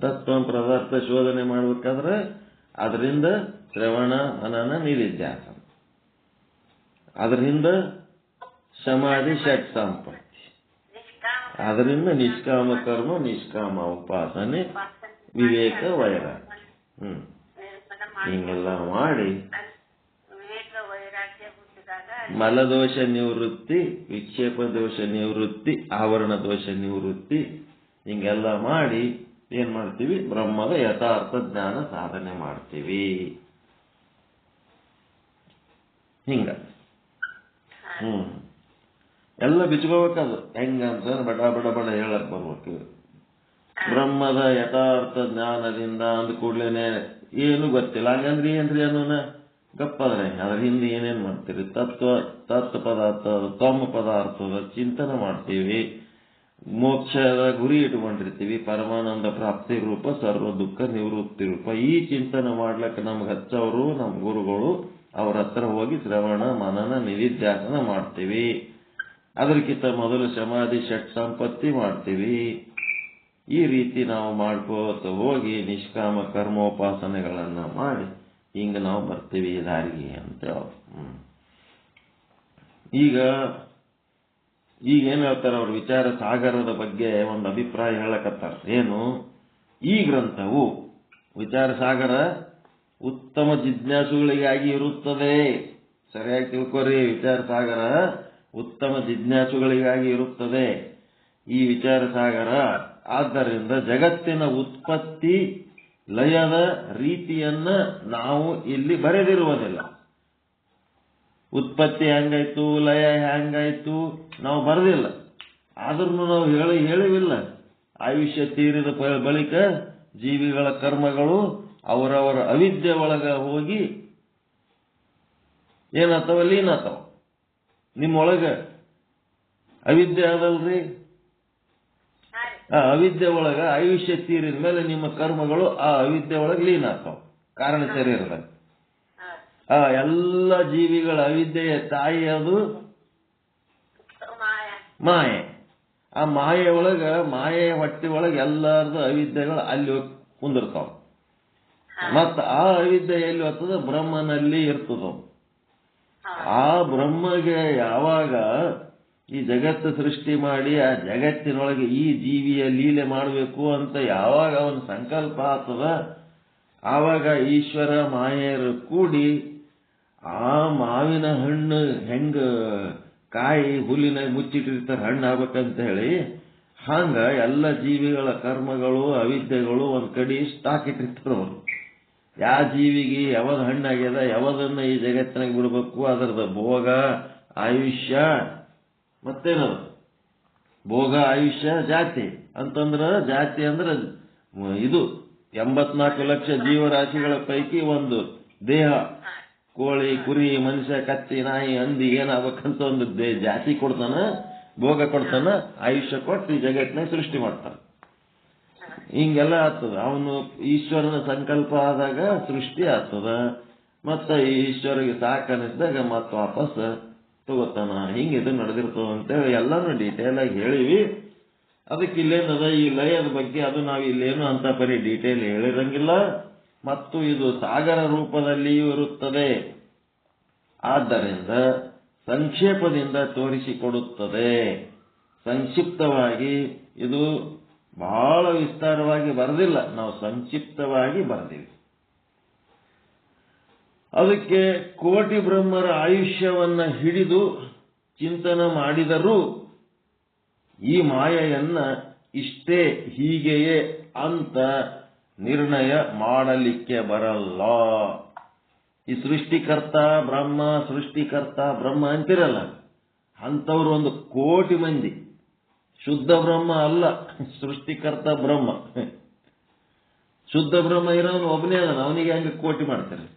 ತತ್ವ ಪದಾರ್ಥ ಶೋಧನೆ ಮಾಡ್ಬೇಕಾದ್ರೆ ಅದರಿಂದ ಶ್ರವಣ ಮನನ ನಿಧಿಧ್ಯಾಸನ, ಅದರಿಂದ ಸಮಾಧಿ ಷಟ್ ಸಂಪತ್ತಿ, ಅದರಿಂದ ನಿಷ್ಕಾಮ ಕರ್ಮ, ನಿಷ್ಕಾಮ ಉಪಾಸನೆ, ವಿವೇಕ ವೈರಾಗ್ಯ. ಹಿಂಗೆಲ್ಲ ಮಾಡಿ ಮಲದೋಷ ನಿವೃತ್ತಿ, ವಿಕ್ಷೇಪ ದೋಷ ನಿವೃತ್ತಿ, ಆವರಣ ದೋಷ ನಿವೃತ್ತಿ, ಹಿಂಗೆಲ್ಲ ಮಾಡಿ ಏನ್ ಮಾಡ್ತೀವಿ? ಬ್ರಹ್ಮದ ಯಥಾರ್ಥ ಜ್ಞಾನ ಸಾಧನೆ ಮಾಡ್ತೀವಿ. ಹಿಂಗ ಎಲ್ಲ ಬಿಚ್ಕೋಬೇಕದು. ಹೆಂಗಂತ ಬಡ ಬಡ ಬಡ ಹೇಳಕ್ ಬರ್ಬೇಕು. ಬ್ರಹ್ಮದ ಯಥಾರ್ಥ ಜ್ಞಾನದಿಂದ ಅಂದ ಕೂಡ್ಲೇನೆ ಏನು ಗೊತ್ತಿಲ್ಲ. ಹಂಗಂದ್ರೆ ಏನ್ರಿ ಅನ್ನೋನ ಗಪ್ಪಾದ್ರೆ ಅದ್ರ ಹಿಂದೆ ಏನೇನ್ ಮಾಡ್ತೀರಿ? ತತ್ವ ಪದಾರ್ಥ, ತಮ್ಮ ಪದಾರ್ಥದ ಚಿಂತನೆ ಮಾಡ್ತೀವಿ. ಮೋಕ್ಷದ ಗುರಿ ಇಟ್ಕೊಂಡಿರ್ತೀವಿ. ಪರಮಾನಂದ ಪ್ರಾಪ್ತಿ ರೂಪ, ಸರ್ವ ದುಃಖ ನಿವೃತ್ತಿ ರೂಪ. ಈ ಚಿಂತನೆ ಮಾಡ್ಲಕ್ಕ ನಮ್ಗೆ ಹಚ್ಚವರು ನಮ್ ಗುರುಗಳು, ಅವ್ರ ಹತ್ರ ಹೋಗಿ ಶ್ರವಣ ಮನನ ನಿಧಿಧ್ಯಾಸನ ಮಾಡ್ತೀವಿ. ಅದಕ್ಕಿಂತ ಮೊದಲು ಸಮಾಧಿ ಷಟ್ ಸಂಪತ್ತಿ ಮಾಡ್ತೀವಿ. ಈ ರೀತಿ ನಾವು ಮಾಡ್ಕೋತ ಹೋಗಿ ನಿಷ್ಕಾಮ ಕರ್ಮೋಪಾಸನೆಗಳನ್ನ ಮಾಡಿ ಹಿಂಗ ನಾವು ಬರ್ತೀವಿ ದಾರಿಗೆ ಅಂತ. ಈಗ ಏನ್ ಹೇಳ್ತಾರ ಅವ್ರ ವಿಚಾರ ಸಾಗರದ ಬಗ್ಗೆ ಒಂದು ಅಭಿಪ್ರಾಯ ಹೇಳಕತ್ತಾರ. ಏನು? ಈ ಗ್ರಂಥವು ವಿಚಾರ ಸಾಗರ ಉತ್ತಮ ಜಿಜ್ಞಾಸುಗಳಿಗಾಗಿ ಇರುತ್ತದೆ. ಸರಿಯಾಗಿ ತಿಳ್ಕೊರಿ, ವಿಚಾರ ಸಾಗರ ಉತ್ತಮ ಜಿಜ್ಞಾಸುಗಳಿಗಾಗಿ ಇರುತ್ತದೆ. ಈ ವಿಚಾರ ಸಾಗರ ಆದ್ದರಿಂದ ಜಗತ್ತಿನ ಉತ್ಪತ್ತಿ ಲಯದ ರೀತಿಯನ್ನ ನಾವು ಇಲ್ಲಿ ಬರೆದಿರುವುದಿಲ್ಲ. ಉತ್ಪತ್ತಿ ಹೆಂಗಾಯ್ತು, ಲಯ ಹೆಂಗಾಯ್ತು ನಾವು ಬರೆದಿಲ್ಲ. ಆದ್ರೂ ನಾವು ಹೇಳಿವಿಲ್ಲ, ಆಯುಷ್ಯ ತೀರಿದ ಬಳಿಕ ಜೀವಿಗಳ ಕರ್ಮಗಳು ಅವರವರ ಅವಿದ್ಯೆ ಒಳಗ ಹೋಗಿ ಏನಾತವ? ಲೀನಾತವ. ನಿಮ್ಮೊಳಗ ಅವಿದ್ಯೆ ಅದಲ್ರಿ, ಆ ಅವಿದ್ಯೆ ಒಳಗ ಆಯುಷ್ಯ ತೀರಿದ ಮೇಲೆ ನಿಮ್ಮ ಕರ್ಮಗಳು ಆ ಅವಿದ್ಯೆ ಒಳಗೆ ಲೀನಾತವ. ಕಾರಣ ಶರೀರದಾಗ ಆ ಎಲ್ಲ ಜೀವಿಗಳ ಅವಿದ್ಯೆಯ ತಾಯಿ ಅದು ಮಾಯೆ. ಆ ಮಾಯೆ ಒಳಗ, ಮಾಯೆಯ ಹೊಟ್ಟೆ ಒಳಗೆ ಎಲ್ಲಾರ್ದು ಅವಿದ್ಯೆಗಳು ಅಲ್ಲಿ ಹೋಗಿ ಕುಂದಿರ್ತಾವ. ಮತ್ತ ಆ ಅವಿದ್ಯೆ ಎಲ್ಲಿ ಹೋಗ್ತದ? ಬ್ರಹ್ಮನಲ್ಲಿ ಇರ್ತದ. ಆ ಬ್ರಹ್ಮಗೆ ಯಾವಾಗ ಈ ಜಗತ್ತು ಸೃಷ್ಟಿ ಮಾಡಿ ಆ ಜಗತ್ತಿನೊಳಗೆ ಈ ಜೀವಿಯ ಲೀಲೆ ಮಾಡಬೇಕು ಅಂತ ಯಾವಾಗ ಅವನ ಸಂಕಲ್ಪ ಆಗ್ತದ, ಆವಾಗ ಈಶ್ವರ ಮಾಯೆಯರು ಕೂಡಿ ಆ ಮಾವಿನ ಹಣ್ಣು ಹೆಂಗ ಕಾಯಿ ಹುಲ್ಲಿನ ಮುಚ್ಚಿಟ್ಟಿರ್ತಾರೆ ಹಣ್ಣು ಆಗ್ಬೇಕಂತ ಹೇಳಿ, ಹಂಗ ಎಲ್ಲ ಜೀವಿಗಳ ಕರ್ಮಗಳು ಅವಿದ್ಯೆಗಳು ಒಂದ್ ಕಡೆ ಸ್ಟಾಕ್ ಇಟ್ಟಿರ್ತಾರ ಅವರು. ಯಾವ ಜೀವಿಗೆ ಯಾವಾಗ ಹಣ್ಣಾಗ್ಯದ, ಯಾವದನ್ನ ಈ ಜಗತ್ತಿನಾಗ ಬಿಡ್ಬೇಕು, ಅದರದ ಭೋಗ ಆಯುಷ್ಯ ಮತ್ತೇನದು ಭೋಗ ಆಯುಷ್ಯ ಜಾತಿ ಅಂತಂದ್ರ, ಜಾತಿ ಅಂದ್ರೆ ಇದು 84 ಲಕ್ಷ ಜೀವರಾಶಿಗಳ ಪೈಕಿ ಒಂದು ದೇಹ. ಕೋಳಿ, ಕುರಿ, ಮನುಷ್ಯ, ಕತ್ತಿ, ನಾಯಿ, ಹಂದಿ ಏನಾಗಬೇಕಂತ ಒಂದು ಜಾತಿ ಕೊಡ್ತಾನ, ಭೋಗ ಕೊಡ್ತಾನ, ಆಯುಷ್ಯ ಕೊಟ್ಟು ಈ ಜಗತ್ತಿನಾಗ ಸೃಷ್ಟಿ ಮಾಡ್ತಾನ. ಹಿಂಗೆಲ್ಲ ಆಗ್ತದ. ಅವನು ಈಶ್ವರನ ಸಂಕಲ್ಪ ಆದಾಗ ಸೃಷ್ಟಿ ಆಗ್ತದ, ಮತ್ತ ಈಶ್ವರಿಗೆ ಸಾಕನಿಸಿದಾಗ ಮತ್ತ ವಾಪಸ್ ತಗೋತಾನ. ಹಿಂಗಿದು ನಡೆದಿರ್ತದ ಅಂತೇಳಿ ಎಲ್ಲಾನು ಡೀಟೇಲ್ ಆಗಿ ಹೇಳಿವಿ. ಅದಕ್ಕೆ ಇಲ್ಲೇನದ ಈ ಲಯದ ಬಗ್ಗೆ ಅದು ನಾವು ಇಲ್ಲೇನು ಅಂತ ಬರೀ ಡೀಟೇಲ್ ಹೇಳಿರಂಗಿಲ್ಲ. ಮತ್ತು ಇದು ಸಾಗರ ರೂಪದಲ್ಲಿಯೂ ಇರುತ್ತದೆ. ಆದ್ದರಿಂದ ಸಂಕ್ಷೇಪದಿಂದ ತೋರಿಸಿಕೊಡುತ್ತದೆ. ಸಂಕ್ಷಿಪ್ತವಾಗಿ, ಇದು ಬಹಳ ವಿಸ್ತಾರವಾಗಿ ಬರೆದಿಲ್ಲ, ನಾವು ಸಂಕ್ಷಿಪ್ತವಾಗಿ ಬರೆದಿವಿ. ಅದಕ್ಕೆ ಕೋಟಿ ಬ್ರಹ್ಮರ ಆಯುಷ್ಯವನ್ನ ಹಿಡಿದು ಚಿಂತನೆ ಮಾಡಿದರೂ ಈ ಮಾಯೆಯನ್ನ ಇಷ್ಟೇ ಹೀಗೆಯೇ ಅಂತ ನಿರ್ಣಯ ಮಾಡಲಿಕ್ಕೆ ಬರಲ್ಲ. ಈ ಸೃಷ್ಟಿಕರ್ತ ಬ್ರಹ್ಮ ಅಂತಿರಲ್ಲ, ಅಂಥವ್ರು 1 ಕೋಟಿ ಮಂದಿ. ಶುದ್ಧ ಬ್ರಹ್ಮ ಅಲ್ಲ, ಸೃಷ್ಟಿಕರ್ತ ಬ್ರಹ್ಮ. ಶುದ್ಧ ಬ್ರಹ್ಮ ಇರೋನು ಒಬ್ಬನೇ ಅದನ, ಅವನಿಗೆ ಹೆಂಗೆ ಕೋಟಿ ಮಾಡ್ತಾರೆ?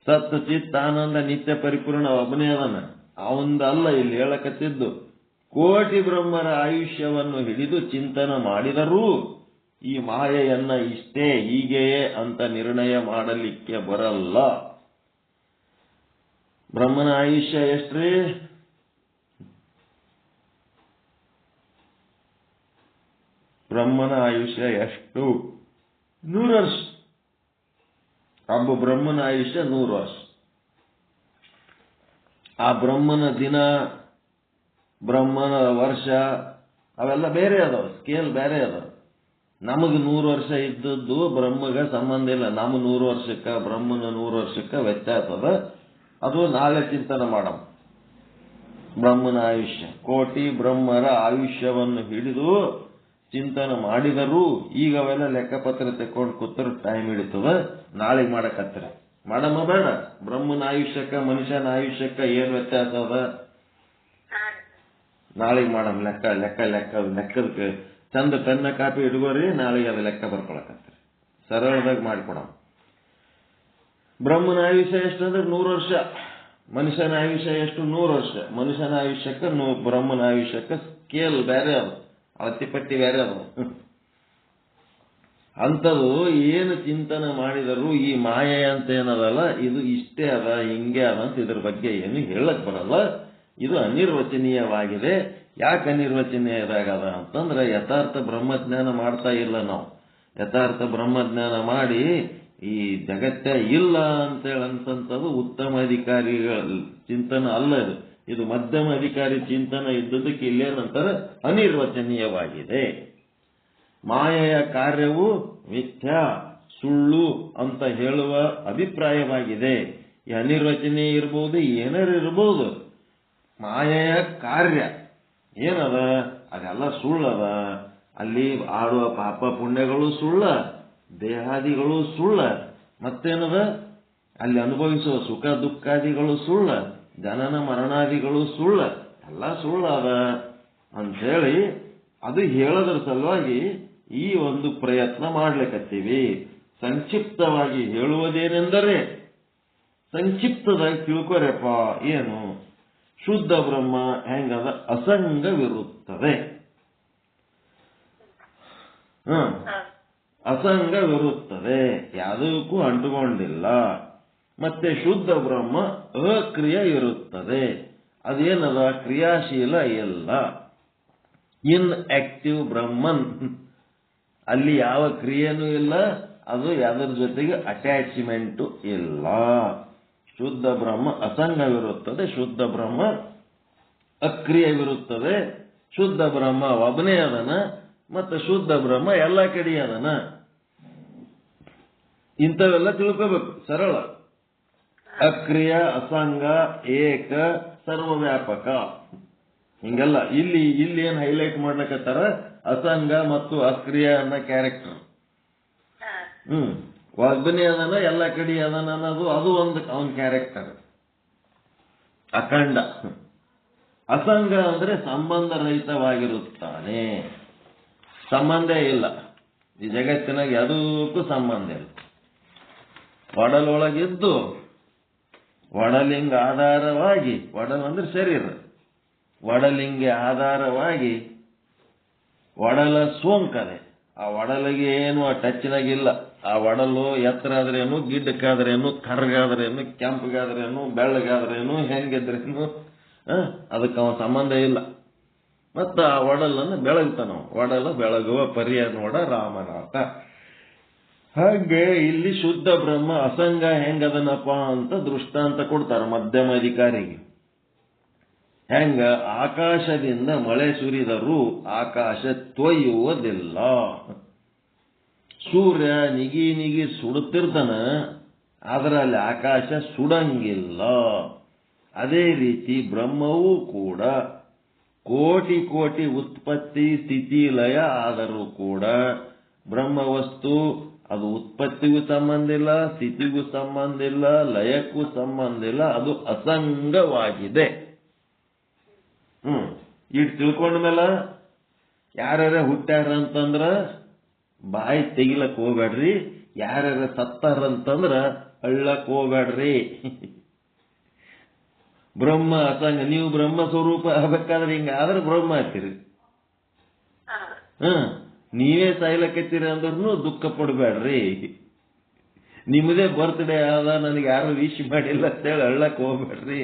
ಸತ್ ಚಿತ್ ಆನಂದ ನಿತ್ಯ ಪರಿಪೂರ್ಣ ಒಬ್ಬನೇ ಅದನ, ಅವಂದಲ್ಲ ಇಲ್ಲಿ ಹೇಳಕತ್ತಿದ್ದು. ಕೋಟಿ ಬ್ರಹ್ಮರ ಆಯುಷ್ಯವನ್ನು ಹಿಡಿದು ಚಿಂತನೆ ಮಾಡಿದರೂ ಈ ಮಾಯೆಯನ್ನ ಇಷ್ಟೇ ಹೀಗೆಯೇ ಅಂತ ನಿರ್ಣಯ ಮಾಡಲಿಕ್ಕೆ ಬರಲ್ಲ. ಬ್ರಹ್ಮನ ಆಯುಷ್ಯ ಎಷ್ಟ್ರಿ? ಬ್ರಹ್ಮನ ಆಯುಷ್ಯ ಎಷ್ಟು? 100 ವರ್ಷ. ಒಬ್ಬ ಬ್ರಹ್ಮನ ಆಯುಷ್ಯ 100 ವರ್ಷ. ಆ ಬ್ರಹ್ಮನ ದಿನ, ಬ್ರಹ್ಮನ ವರ್ಷ ಅವೆಲ್ಲ ಬೇರೆ ಅದಾವ, ಸ್ಕೇಲ್ ಬೇರೆ ಅದಾವ. ನಮಗೆ 100 ವರ್ಷ ಇದ್ದದ್ದು ಬ್ರಹ್ಮಗ ಸಂಬಂಧ ಇಲ್ಲ. ನಮ್ಮ 100 ವರ್ಷಕ್ಕ ಬ್ರಹ್ಮನ 100 ವರ್ಷಕ್ಕ ವ್ಯತ್ಯಾಸ ಅದ. ಅದು ನಾಳೆ ಚಿಂತನೆ ಮಾಡಮ್. ಬ್ರಹ್ಮನ ಆಯುಷ್ಯ, ಕೋಟಿ ಬ್ರಹ್ಮರ ಆಯುಷ್ಯವನ್ನು ಹಿಡಿದು ಚಿಂತನೆ ಮಾಡಿದರೂ, ಈಗ ಅವೆಲ್ಲ ಲೆಕ್ಕಪತ್ರ ತಕೊಂಡು ಕೂತರು ಟೈಮ್ ಹಿಡಿತದ. ನಾಳೆಗೆ ಮಾಡಕತ್ತರ ಮಾಡಮ್ಮ ಬೇಡ? ಬ್ರಹ್ಮನ ಆಯುಷ್ಯಕ್ಕ ಮನುಷ್ಯನ ಆಯುಷ್ಯಕ್ಕ ಏನ್ ವ್ಯತ್ಯಾಸ ಅದ? ನಾಳೆಗೆ ಮಾಡಮ್. ಲೆಕ್ಕದಕ್ಕೆ ಚಂದ ಪೆನ್ನ ಕಾಪಿ ಇಟ್ಕೋರಿ, ನಾಳೆಗೆ ಅದು ಲೆಕ್ಕ ಬರ್ಕೊಳಕತ್ತೀರಿ. ಸರಳದಾಗ ಮಾಡಿಕೊಡಮ್. ಬ್ರಹ್ಮನ ಆಯುಷ್ಯ ಎಷ್ಟಂದ್ರೆ 100 ವರ್ಷ. ಮನುಷ್ಯನ ಆಯುಷ್ಯ ಎಷ್ಟು? 100 ವರ್ಷ. ಮನುಷ್ಯನ ಆಯುಷ್ಯಕ್ಕ ಬ್ರಹ್ಮನ ಆಯುಷ್ಯಕ್ಕ ಸ್ಕೇಲ್ ಬೇರೆ ಅದು, ಅಳತಿಪಟ್ಟಿ ಬೇರೆ ಅದು. ಅಂಥದ್ದು ಏನು ಚಿಂತನೆ ಮಾಡಿದರೂ ಈ ಮಾಯೆ ಅಂತ ಏನದಲ್ಲ, ಇದು ಇಷ್ಟೇ ಅದ, ಹಿಂಗೆ ಅದ ಅಂತ ಇದ್ರ ಬಗ್ಗೆ ಏನು ಹೇಳಕ್ ಬರಲ್ಲ. ಇದು ಅನಿರ್ವಚನೀಯವಾಗಿದೆ. ಯಾಕೆ ಅನಿರ್ವಚನೀಯದಾಗದ ಅಂತಂದ್ರೆ, ಯಥಾರ್ಥ ಬ್ರಹ್ಮಜ್ಞಾನ ಮಾಡ್ತಾ ಇಲ್ಲ ನಾವು. ಯಥಾರ್ಥ ಬ್ರಹ್ಮಜ್ಞಾನ ಮಾಡಿ ಈ ಜಗತ್ತೇ ಇಲ್ಲ ಅಂತೇಳಂತದ್ದು ಉತ್ತಮ ಅಧಿಕಾರಿಗಳ ಚಿಂತನೆ ಅಲ್ಲ. ಇದು ಮಧ್ಯಮ ಅಧಿಕಾರಿ ಚಿಂತನೆ ಇದ್ದದಕ್ಕೆ ಇಲ್ಲೇನಂತಾರೆ ಅನಿರ್ವಚನೀಯವಾಗಿದೆ. ಮಾಯೆಯ ಕಾರ್ಯವು ಮಿಥ್ಯಾ, ಸುಳ್ಳು ಅಂತ ಹೇಳುವ ಅಭಿಪ್ರಾಯವಾಗಿದೆ. ಈ ಅನಿರ್ವಚನೀಯ ಇರ್ಬೋದು, ಏನಾರು ಇರ್ಬೋದು. ಮಾಯೆಯ ಕಾರ್ಯ ಏನದ ಅದೆಲ್ಲ ಸುಳ್ಳದ. ಅಲ್ಲಿ ಆಡುವ ಪಾಪ ಪುಣ್ಯಗಳು ಸುಳ್ಳ, ದೇಹಾದಿಗಳು ಸುಳ್ಳ, ಮತ್ತೇನದ ಅಲ್ಲಿ ಅನುಭವಿಸುವ ಸುಖ ದುಃಖಾದಿಗಳು ಸುಳ್ಳ, ಜನನ ಮರಣಾದಿಗಳು ಸುಳ್ಳ, ಎಲ್ಲ ಸುಳ್ಳದ ಅಂಥೇಳಿ ಅದು ಹೇಳೋದ್ರ ಸಲುವಾಗಿ ಈ ಒಂದು ಪ್ರಯತ್ನ ಮಾಡ್ಲಿಕ್ಕತ್ತೀವಿ. ಸಂಕ್ಷಿಪ್ತವಾಗಿ ಹೇಳುವುದೇನೆಂದರೆ, ಸಂಕ್ಷಿಪ್ತದಾಗಿ ತಿಳ್ಕೊರಪ್ಪ ಏನು? ಶುದ್ಧ ಬ್ರಹ್ಮ ಹೆಂಗದ? ಅಸಂಗವಿರುತ್ತದೆ. ಅಸಂಗವಿರುತ್ತದೆ, ಯಾವುದಕ್ಕೂ ಅಂಟುಕೊಂಡಿಲ್ಲ. ಮತ್ತೆ ಶುದ್ಧ ಬ್ರಹ್ಮ ಅಕ್ರಿಯ ಇರುತ್ತದೆ. ಅದೇನದ? ಕ್ರಿಯಾಶೀಲ ಇಲ್ಲ. ಇನ್ ಆಕ್ಟಿವ್ ಬ್ರಹ್ಮನ್, ಅಲ್ಲಿ ಯಾವ ಕ್ರಿಯೆನೂ ಇಲ್ಲ, ಅದು ಯಾವುದರ ಜೊತೆಗೆ ಅಟ್ಯಾಚ್ಮೆಂಟು ಇಲ್ಲ. ಶುದ್ಧ ಬ್ರಹ್ಮ ಅಸಂಗವಿರುತ್ತದೆ, ಶುದ್ಧ ಬ್ರಹ್ಮ ಅಕ್ರಿಯವಿರುತ್ತದೆ. ಶುದ್ಧ ಬ್ರಹ್ಮ ಒಬ್ಬನೇ ಅದನ, ಮತ್ತು ಶುದ್ಧ ಬ್ರಹ್ಮ ಎಲ್ಲ ಕಡೆ ಅದನ. ಇಂಥವೆಲ್ಲ ತಿಳ್ಕೋಬೇಕು, ಸರಳ. ಅಕ್ರಿಯ, ಅಸಂಗ, ಏಕ, ಸರ್ವವ್ಯಾಪಕ ಹಿಂಗೆಲ್ಲ ಇಲ್ಲಿ ಏನ್ ಹೈಲೈಟ್ ಮಾಡ್ಲಕತ್ತಾರ, ಅಸಂಗ ಮತ್ತು ಅಕ್ರಿಯ ಅನ್ನೋ ಕ್ಯಾರೆಕ್ಟರ್. ಒಬ್ಬನೇ ಅದನ, ಎಲ್ಲ ಕಡೆ ಅದನ ಅನ್ನೋದು ಅದು ಒಂದು ಅವನ್ ಕ್ಯಾರೆಕ್ಟರ್. ಅಖಂಡ. ಅಸಂಗ ಅಂದ್ರೆ ಸಂಬಂಧ ರಹಿತವಾಗಿರುತ್ತಾನೆ, ಸಂಬಂಧ ಇಲ್ಲ. ಈ ಜಗತ್ತಿನಾಗ ಯಾವುದಕ್ಕೂ ಸಂಬಂಧ ಇಲ್ಲ. ಒಡಲೊಳಗಿದ್ದು ಒಡಲಿಂಗ ಆಧಾರವಾಗಿ, ಒಡಲ್ ಅಂದ್ರೆ ಶರೀರ, ಒಡಲಿಂಗೆ ಆಧಾರವಾಗಿ ಒಡಲ ಸೋಂಕದೆ. ಆ ಒಡಲಿಗೆ ಏನು ಆ ಟಚ್ನಾಗಿಲ್ಲ. ಆ ಒಡಲು ಎತ್ತರ ಆದ್ರೇನು, ಗಿಡ್ಡಕ್ಕಾದ್ರೇನು, ಕರ್ಗಾದ್ರೇನು, ಕೆಂಪಗಾದ್ರೇನು, ಬೆಳ್ಳಗಾದ್ರೇನು, ಹೆಂಗಿದ್ರೇನು ಅದಕ್ಕೆ ಅವನ ಸಂಬಂಧ ಇಲ್ಲ. ಮತ್ತ ಆ ಒಡಲನ್ನು ಬೆಳಗ್ತಾನ. ಒಡಲ ಬೆಳಗುವ ಪರಿಯ ನೋಡ ರಾಮನಾಥ. ಹಾಗೆ ಇಲ್ಲಿ ಶುದ್ಧ ಬ್ರಹ್ಮ ಅಸಂಗ ಹೆಂಗದನಪ್ಪ ಅಂತ ದೃಷ್ಟಾಂತ ಕೊಡ್ತಾರ ಮಧ್ಯಮ ಅಧಿಕಾರಿಗೆ. ಹೆಂಗ ಆಕಾಶದಿಂದ ಮಳೆ ಸುರಿದರೂ ಆಕಾಶ ತೊಯ್ಯುವುದಿಲ್ಲ. ಸೂರ್ಯ ನಿಗಿ ಸುಡುತ್ತಿರ್ತಾನ, ಆದ್ರೆ ಅಲ್ಲಿ ಆಕಾಶ ಸುಡಂಗಿಲ್ಲ. ಅದೇ ರೀತಿ ಬ್ರಹ್ಮವೂ ಕೂಡ ಕೋಟಿ ಕೋಟಿ ಉತ್ಪತ್ತಿ ಸ್ಥಿತಿ ಲಯ ಆದರೂ ಕೂಡ ಬ್ರಹ್ಮ ವಸ್ತು ಅದು ಉತ್ಪತ್ತಿಗೂ ಸಂಬಂಧ ಇಲ್ಲ, ಸ್ಥಿತಿಗೂ ಸಂಬಂಧ ಇಲ್ಲ, ಲಯಕ್ಕೂ ಸಂಬಂಧ ಇಲ್ಲ. ಅದು ಅಸಂಗವಾಗಿದೆ. ಇಟ್ ತಿಳ್ಕೊಂಡ ಮೇಲೆ ಯಾರ್ಯಾರ ಹುಟ್ಟ್ಯಾರ ಅಂತಂದ್ರ ಬಾಯಿ ತೆಗಿಲಕ್ ಹೋಗ್ಬೇಡ್ರಿ, ಯಾರ್ಯಾರ ಸತ್ತಾರಂತಂದ್ರ ಅಳ್ಳಕ್ ಹೋಗ್ಬೇಡ್ರಿ. ಬ್ರಹ್ಮ ಅಸಂಗ. ನೀವು ಬ್ರಹ್ಮ ಸ್ವರೂಪ ಆಗ್ಬೇಕಾದ್ರೆ ಹಿಂಗಾದ್ರೆ ಬ್ರಹ್ಮ ಆಗ್ತೀರಿ. ನೀವೇ ಸಾಯ್ಲಕತ್ತೀರಿ ಅಂದ್ರೂ ದುಃಖ ಪಡ್ಬೇಡ್ರಿ. ನಿಮ್ಮದೇ ಬರ್ತ್ಡೇ ಆದ, ನನಗೆ ಯಾರು ವಿಶ್ ಮಾಡಿಲ್ಲ ಅಂತೇಳಿ ಅಳ್ಳಕ್ ಹೋಗ್ಬೇಡ್ರಿ.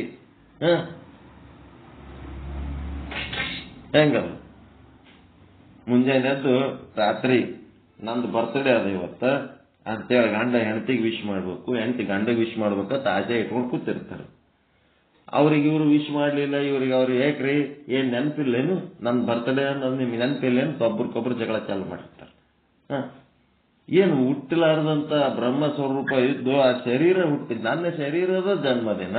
ಹೆಂಗದ ಮುಂಜಾನೆ ಎದ್ದು ರಾತ್ರಿ ನಂದು ಬರ್ತ್ಡೇ ಅದ ಇವತ್ತ ಅಂತೇಳಿ ಗಂಡ ಹೆಂಡತಿಗೆ ವಿಶ್ ಮಾಡ್ಬೇಕು, ಹೆಂಡತಿ ಗಂಡಗೆ ವಿಶ್ ಮಾಡ್ಬೇಕಂತ ಆಸೆ ಇಟ್ಕೊಂಡು ಕೂತಿರ್ತಾರೆ. ಅವ್ರಿಗೆ ಇವ್ರು ವಿಶ್ ಮಾಡ್ಲಿಲ್ಲ, ಇವ್ರಿಗೆ ಅವ್ರು ಏಕ್ರಿ ಏನ್ ನೆನಪಿಲ್ಲೇನು, ನನ್ ಬರ್ತ್ಡೇ ಅನ್ನೋದು ನಿಮ್ಗೆ ನೆನಪಿಲ್ಲೇನು, ಒಬ್ರಿಗೊಬ್ರು ಜಗಳ ಚಾಲು ಮಾಡಿರ್ತಾರೆ. ಏನು ಹುಟ್ಟಿಲಾರದಂತ ಬ್ರಹ್ಮ ಸ್ವರೂಪ ಇದ್ದು ಆ ಶರೀರ ಹುಟ್ಟಿದ್, ನನ್ನ ಶರೀರದ ಜನ್ಮದಿನ,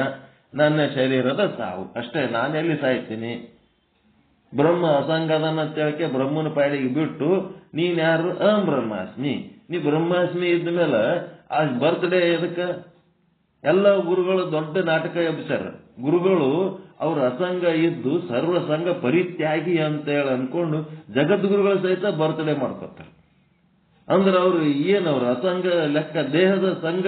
ನನ್ನ ಶರೀರದ ಸಾವು ಅಷ್ಟೇ. ನಾನೆಲ್ಲಿ ಸಾಯ್ತೀನಿ? ಬ್ರಹ್ಮ ಅಸಂಗದನ ಅಂತೇಳಕ್ಕೆ ಬ್ರಹ್ಮನ ಪಾಡಿಗೆ ಬಿಟ್ಟು ನೀನ್ ಯಾರು ಬ್ರಹ್ಮಾಸ್ಮಿ. ನೀ ಬ್ರಹ್ಮಾಸ್ಮಿ ಇದ್ದ ಮೇಲೆ ಆ ಬರ್ತ್ಡೇ ಎದಕ್ಕ? ಎಲ್ಲ ಗುರುಗಳು ದೊಡ್ಡ ನಾಟಕ ಎಬ್ಬಿಸ್ಯಾರ. ಗುರುಗಳು ಅವ್ರ ಅಸಂಗ ಇದ್ದು ಸರ್ವಸಂಗ ಪರಿತ್ಯಾಗಿ ಅಂತೇಳಿ ಅನ್ಕೊಂಡು ಜಗದ್ಗುರುಗಳು ಸಹಿತ ಬರ್ತ್ಡೇ ಮಾಡ್ಕೊತಾರೆ. ಅಂದ್ರೆ ಅವ್ರು ಏನವ್ರ ಅಸಂಗ ಲೆಕ್ಕ, ದೇಹದ ಸಂಘ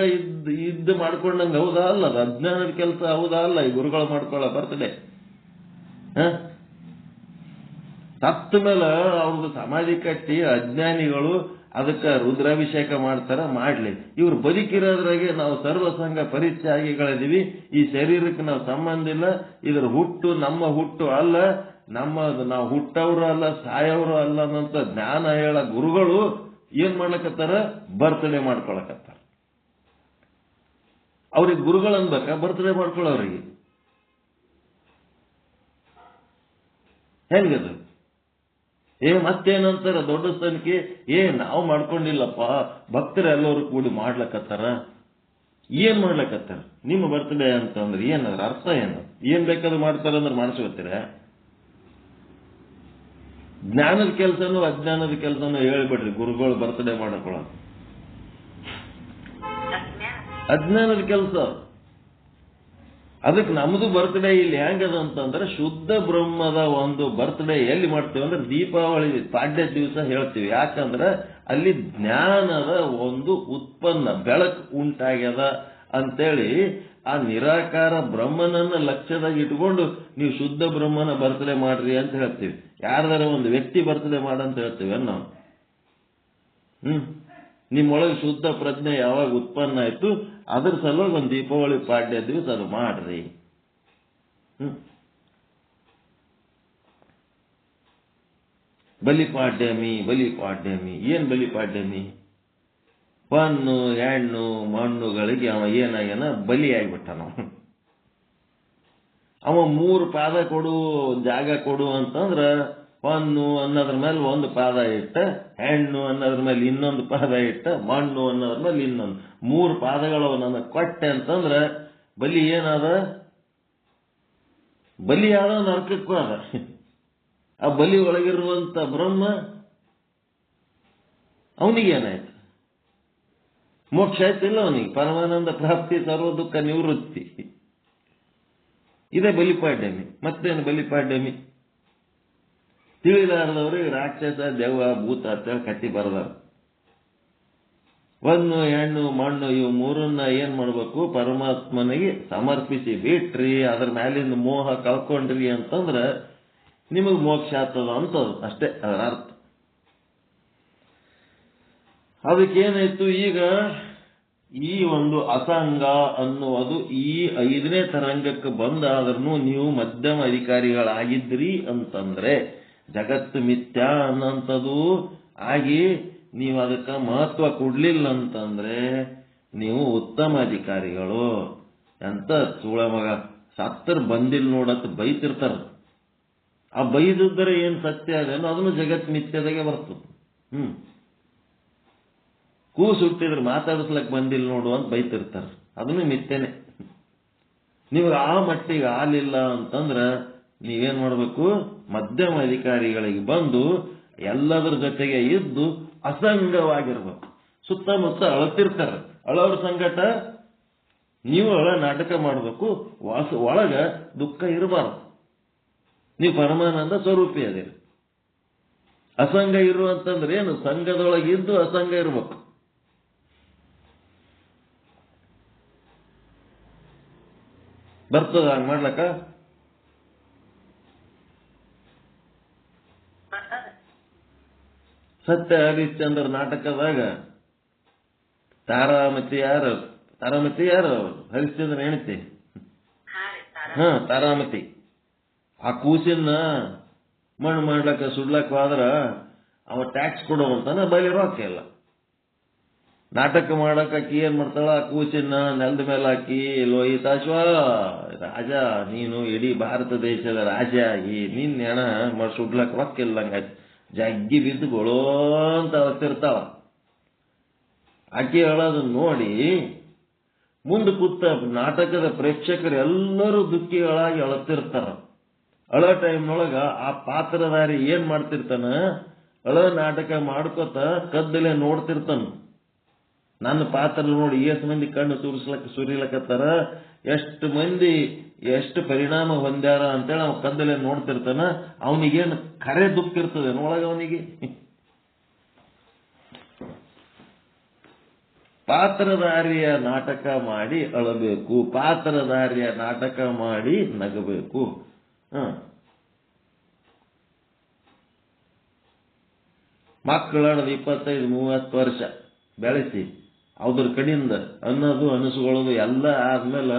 ಇದ್ದು ಮಾಡ್ಕೊಂಡಂಗ ಹೌದಾ ಅಲ್ಲ? ಅದು ಅಜ್ಞಾನದ ಕೆಲಸ ಹೌದಾ ಅಲ್ಲ? ಈ ಗುರುಗಳು ಮಾಡ್ಕೊಳ್ಳೋ ಬರ್ತ್ಡೇ. ಸತ್ತ ಮೇಲೆ ಅವ್ರದ್ದು ಸಮಾಧಿ ಕಟ್ಟಿ ಅಜ್ಞಾನಿಗಳು ಅದಕ್ಕೆ ರುದ್ರಾಭಿಷೇಕ ಮಾಡ್ತಾರ, ಮಾಡ್ಲಿ. ಇವ್ರು ಬದುಕಿರೋದ್ರಾಗೆ ನಾವು ಸರ್ವಸಂಗ ಪರಿತ್ಯಾಗಿಗಳಿದೀವಿ, ಈ ಶರೀರಕ್ಕೆ ನಾವು ಸಂಬಂಧ ಇಲ್ಲ, ಇದ್ರ ಹುಟ್ಟು ನಮ್ಮ ಹುಟ್ಟು ಅಲ್ಲ, ನಾವು ಹುಟ್ಟವರು ಅಲ್ಲ, ಸಾಯವರು ಅಲ್ಲ ಅನ್ನೋಂಥ ಜ್ಞಾನ ಹೇಳ ಗುರುಗಳು ಏನ್ ಮಾಡ್ಲಕತ್ತಾರ? ಬರ್ತ್ಡೇ ಮಾಡ್ಕೊಳಕತ್ತಾರ. ಅವ್ರಿಗೆ ಗುರುಗಳು ಅನ್ಬೇಕಾ ಬರ್ತ್ಡೇ ಮಾಡ್ಕೊಳ್ಳೋರಿಗೆ? ಹೆಂಗದು? ಮತ್ತೇನಂತಾರ ದೊಡ್ಡ ಸಂಖ್ಯೆ? ನಾವು ಮಾಡ್ಕೊಂಡಿಲ್ಲಪ್ಪ, ಭಕ್ತರೆಲ್ಲರೂ ಕೂಡಿ ಮಾಡ್ಲಕತ್ತಾರ. ಏನ್ ಮಾಡ್ಲಕತ್ತಾರ? ನಿಮ್ಮ ಬರ್ತ್ಡೇ ಅಂತಂದ್ರೆ ಏನದ್ರ ಅರ್ಥ? ಏನ್ ಬೇಕಾದ್ರೂ ಮಾಡ್ತಾರಂದ್ರೆ ಮಾಡಿಸ್ಕೊತೀರ? ಜ್ಞಾನದ ಕೆಲಸನೂ ಅಜ್ಞಾನದ ಕೆಲಸನೂ ಹೇಳ್ಬಿಡ್ರಿ. ಗುರುಗಳು ಬರ್ತ್ಡೇ ಮಾಡ್ಕೊಳ್ಳೋದು ಅಜ್ಞಾನದ ಕೆಲಸ. ಅದಕ್ಕೆ ನಮ್ದು ಬರ್ತ್ಡೇ ಇಲ್ಲಿ ಹೆಂಗದ ಅಂತಂದ್ರೆ ಶುದ್ಧ ಬ್ರಹ್ಮದ ಒಂದು ಬರ್ತ್ಡೇ ಎಲ್ಲಿ ಮಾಡ್ತೀವಿ ಅಂದ್ರೆ ದೀಪಾವಳಿ ಪಾಡ್ಯ ದಿವಸ ಹೇಳ್ತೀವಿ. ಯಾಕಂದ್ರೆ ಅಲ್ಲಿ ಜ್ಞಾನದ ಒಂದು ಉತ್ಪನ್ನ ಬೆಳಕು ಉಂಟಾಗ್ಯದ ಅಂತೇಳಿ ಆ ನಿರಾಕಾರ ಬ್ರಹ್ಮನನ್ನ ಲಕ್ಷ್ಯದಾಗ ಇಟ್ಕೊಂಡು ನೀವು ಶುದ್ಧ ಬ್ರಹ್ಮನ ಬರ್ತ್ಡೇ ಮಾಡ್ರಿ ಅಂತ ಹೇಳ್ತೀವಿ. ಯಾರ್ದಾರ ಒಂದು ವ್ಯಕ್ತಿ ಬರ್ತ್ಡೇ ಮಾಡಂತ ಹೇಳ್ತೀವಿ ನಾವು. ನಿಮ್ಮೊಳಗೆ ಶುದ್ಧ ಪ್ರಜ್ಞೆ ಯಾವಾಗ ಉತ್ಪನ್ನ ಆಯ್ತು ಅದ್ರ ಸಲುವಾಗಿ ಒಂದು ದೀಪಾವಳಿ ಪಾಡ್ಯ ದಿವಸ ಅದು ಮಾಡ್ರಿ. ಬಲಿಪಾಡ್ಯಮಿ ಏನ್ ಬಲಿಪಾಡ್ಯಮಿ? ಪನ್ನು ಹೆಣ್ಣು ಮಣ್ಣುಗಳಿಗೆ ಅವ ಏನಾಗ್ಯಾನ? ಬಲಿ ಆಗ್ಬಿಟ್ಟ. ಅವ 3 ಪಾದ ಕೊಡು, ಜಾಗ ಕೊಡು ಅಂತಂದ್ರ ಪನ್ನು ಅನ್ನೋದ್ರ ಮೇಲೆ ಒಂದು ಪಾದ ಇಟ್ಟ, ಹೆಣ್ಣು ಅನ್ನೋದ್ರ ಮೇಲೆ ಇನ್ನೊಂದು ಪಾದ ಇಟ್ಟ, ಮಣ್ಣು ಅನ್ನೋದ್ರ ಮೇಲೆ ಇನ್ನೊಂದು 3 ಪಾದಗಳು ನನಗೆ ಕೊಟ್ಟೆ ಅಂತಂದ್ರ ಬಲಿ ಏನದ? ಬಲಿ ಆದ ನರಕಕ್ಕೂ ಅದ. ಆ ಬಲಿ ಒಳಗಿರುವಂತ ಬ್ರಹ್ಮ ಅವನಿಗೇನಾಯ್ತು? ಮೋಕ್ಷ ಆಯ್ತಿಲ್ಲ ಅವನಿಗೆ, ಪರಮಾನಂದ ಪ್ರಾಪ್ತಿ, ಸರ್ವ ದುಃಖ ನಿವೃತ್ತಿ. ಇದೇ ಬಲಿಪಾಡ್ಯಮಿ. ಮತ್ತೇನು ಬಲಿಪಾಡ್ಯಮಿ? ತಿಳಿಲಾರದವ್ರಿಗೆ ರಾಕ್ಷಸ ದೆವ್ವ ಭೂತ ಅಂತ ಕತ್ತಿ ಬರದಾರ. ಒಂದು ಹೆಣ್ಣು ಮಣ್ಣು ಇವು ಮೂರನ್ನ ಏನ್ ಮಾಡ್ಬೇಕು? ಪರಮಾತ್ಮನಿಗೆ ಸಮರ್ಪಿಸಿ ಬಿಟ್ರಿ, ಅದ್ರ ಮ್ಯಾಲಿಂದ ಮೋಹ ಕಳ್ಕೊಂಡ್ರಿ ಅಂತಂದ್ರ ನಿಮಗ್ ಮೋಕ್ಷ ಆಗ್ತದ ಅಂತದ ಅಷ್ಟೇ ಅದರ ಅರ್ಥ. ಅದಕ್ಕೇನಾಯ್ತು? ಈಗ ಈ ಒಂದು ಅಸಂಗ ಅನ್ನುವುದು ಈ 5ನೇ ತರಂಗಕ್ಕೆ ಬಂದಾದ್ರೂ ನೀವು ಮಧ್ಯಮ ಅಧಿಕಾರಿಗಳಾಗಿದ್ರಿ ಅಂತಂದ್ರೆ, ಜಗತ್ತು ಮಿಥ್ಯಾ ಅನ್ನೋಂಥದ್ದು ಆಗಿ ನೀವು ಅದಕ್ಕೆ ಮಹತ್ವ ಕೊಡ್ಲಿಲ್ಲ ಅಂತಂದ್ರೆ ನೀವು ಉತ್ತಮ ಅಧಿಕಾರಿಗಳು. ಅಂತ ಚೂಳ ಮಗ ಸತ್ತರ್ ಬಂದಿಲ್ ನೋಡತ್ ಬೈತಿರ್ತಾರ. ಆ ಬೈದಿದ್ದರೆ ಏನ್ ಸತ್ಯ ಅದೇನೋ ಅದನ್ನು ಜಗತ್ ಮಿಥ್ಯದಾಗೆ ಬರ್ತದೆ. ಕೂಸು ಹುಟ್ಟಿದ್ರೆ ಮಾತಾಡಿಸ್ಲಕ್ ಬಂದಿಲ್ಲ ನೋಡು ಅಂತ ಬೈತಿರ್ತಾರ, ಅದನ್ನು ಮಿಥ್ಯನೆ. ನೀವು ಆ ಮಟ್ಟಿಗೆ ಆಲಿಲ್ಲ ಅಂತಂದ್ರ ನೀವೇನ್ ಮಾಡ್ಬೇಕು? ಮಧ್ಯಮ ಅಧಿಕಾರಿಗಳಿಗೆ ಬಂದು ಎಲ್ಲದರ ಜೊತೆಗೆ ಇದ್ದು ಅಸಂಗವಾಗಿರ್ಬೇಕು. ಸುತ್ತಮುತ್ತ ಅಳತಿರ್ತಾರ, ಅಳವ್ರ ಸಂಗಟ ನೀವು ನಾಟಕ ಮಾಡಬೇಕು. ಒಳಗ ದುಃಖ ಇರಬಾರ್ದು. ನೀವು ಪರಮಾನಂದ ಸ್ವರೂಪಿ ಅದಿರಿ. ಅಸಂಗ ಇರುವಂತಂದ್ರೆ ಏನು? ಸಂಘದೊಳಗೆ ಇದ್ದು ಅಸಂಗ ಇರ್ಬೇಕು. ಬರ್ತದ ಹಂಗ ಮಾಡ್ಲಕ್ಕ? ಸತ್ಯ ಹರಿಶ್ಚಂದ್ರ ನಾಟಕದಾಗ ತಾರಾಮತಿ ಯಾರು? ಹರಿಶ್ಚಂದ್ರ ಹೆಣ್ತಿ. ತಾರಾಮತಿ. ಆ ಕೂಸಿನ ಮಣ್ಣು ಮಾಡ್ಲಕ್ಕ ಸುಡ್ಲಕ್ಕ ಹೋದ್ರ ಅವ ಟ್ಯಾಕ್ಸ್ ಕೊಡುವಂತಾನ, ಬಯಲಿ ರೊಕ್ಕ ಇಲ್ಲ. ನಾಟಕ ಮಾಡಕ್ ಆಕಿ ಏನ್ ಮಾಡ್ತಾಳ? ಆ ಕೂಸಿನ ನೆಲದ ಮೇಲೆ ಹಾಕಿ, ಲೋಹಿತಾಶ್ವ ರಾಜ ನೀನು ಇಡೀ ಭಾರತ ದೇಶದ ರಾಜ ಆಗಿ ನಿನ್ನ ಹೆಣ ಸುಡ್ಲಕ್ ರೊಕ್ಕ ಇಲ್ಲಂಗ ಜಗ್ಗಿ ಬಿದ್ದು ಗೊಳೋ ಅಂತ ಅಳತಿರ್ತಾವ. ಆಕೆ ಹೇಳೋದನ್ನ ನೋಡಿ ಮುಂದೆ ಕೂತ ನಾಟಕದ ಪ್ರೇಕ್ಷಕರು ಎಲ್ಲರೂ ದುಃಖಿಗಳಾಗಿ ಅಳತಿರ್ತಾರ. ಅಳೋ ಟೈಮ್ನೊಳಗ ಆ ಪಾತ್ರಧಾರಿ ಏನ್ ಮಾಡ್ತಿರ್ತಾನ? ಅಳೋ ನಾಟಕ ಮಾಡ್ಕೋತ ಕದ್ದಲೆ ನೋಡ್ತಿರ್ತಾನ. ನನ್ನ ಪಾತ್ರ ನೋಡಿ ಎಷ್ಟು ಮಂದಿ ಕಣ್ಣು ಸುರಿಲಕತ್ತಾರ, ಎಷ್ಟು ಮಂದಿ ಎಷ್ಟು ಪರಿಣಾಮ ಹೊಂದ್ಯಾರ ಅಂತೇಳಿ ಅವ್ ಕದ್ದಲೆ ನೋಡ್ತಿರ್ತಾನ. ಅವನಿಗೇನು ಖರೆ ದುಃಖ ಇರ್ತದೆ ಒಳಗ? ಅವನಿಗೆ ಪಾತ್ರಧಾರಿಯ ನಾಟಕ ಮಾಡಿ ಅಳಬೇಕು, ಪಾತ್ರಧಾರಿಯ ನಾಟಕ ಮಾಡಿ ನಗಬೇಕು. ಮಕ್ಕಳಾಡದು 25-30 ವರ್ಷ ಬೆಳೆಸಿ ಅವ್ರ ಕಡೆಯಿಂದ ಅನ್ನೋದು ಅನಿಸ್ಕೊಳ್ಳೋದು ಎಲ್ಲ ಆದ್ಮೇಲೆ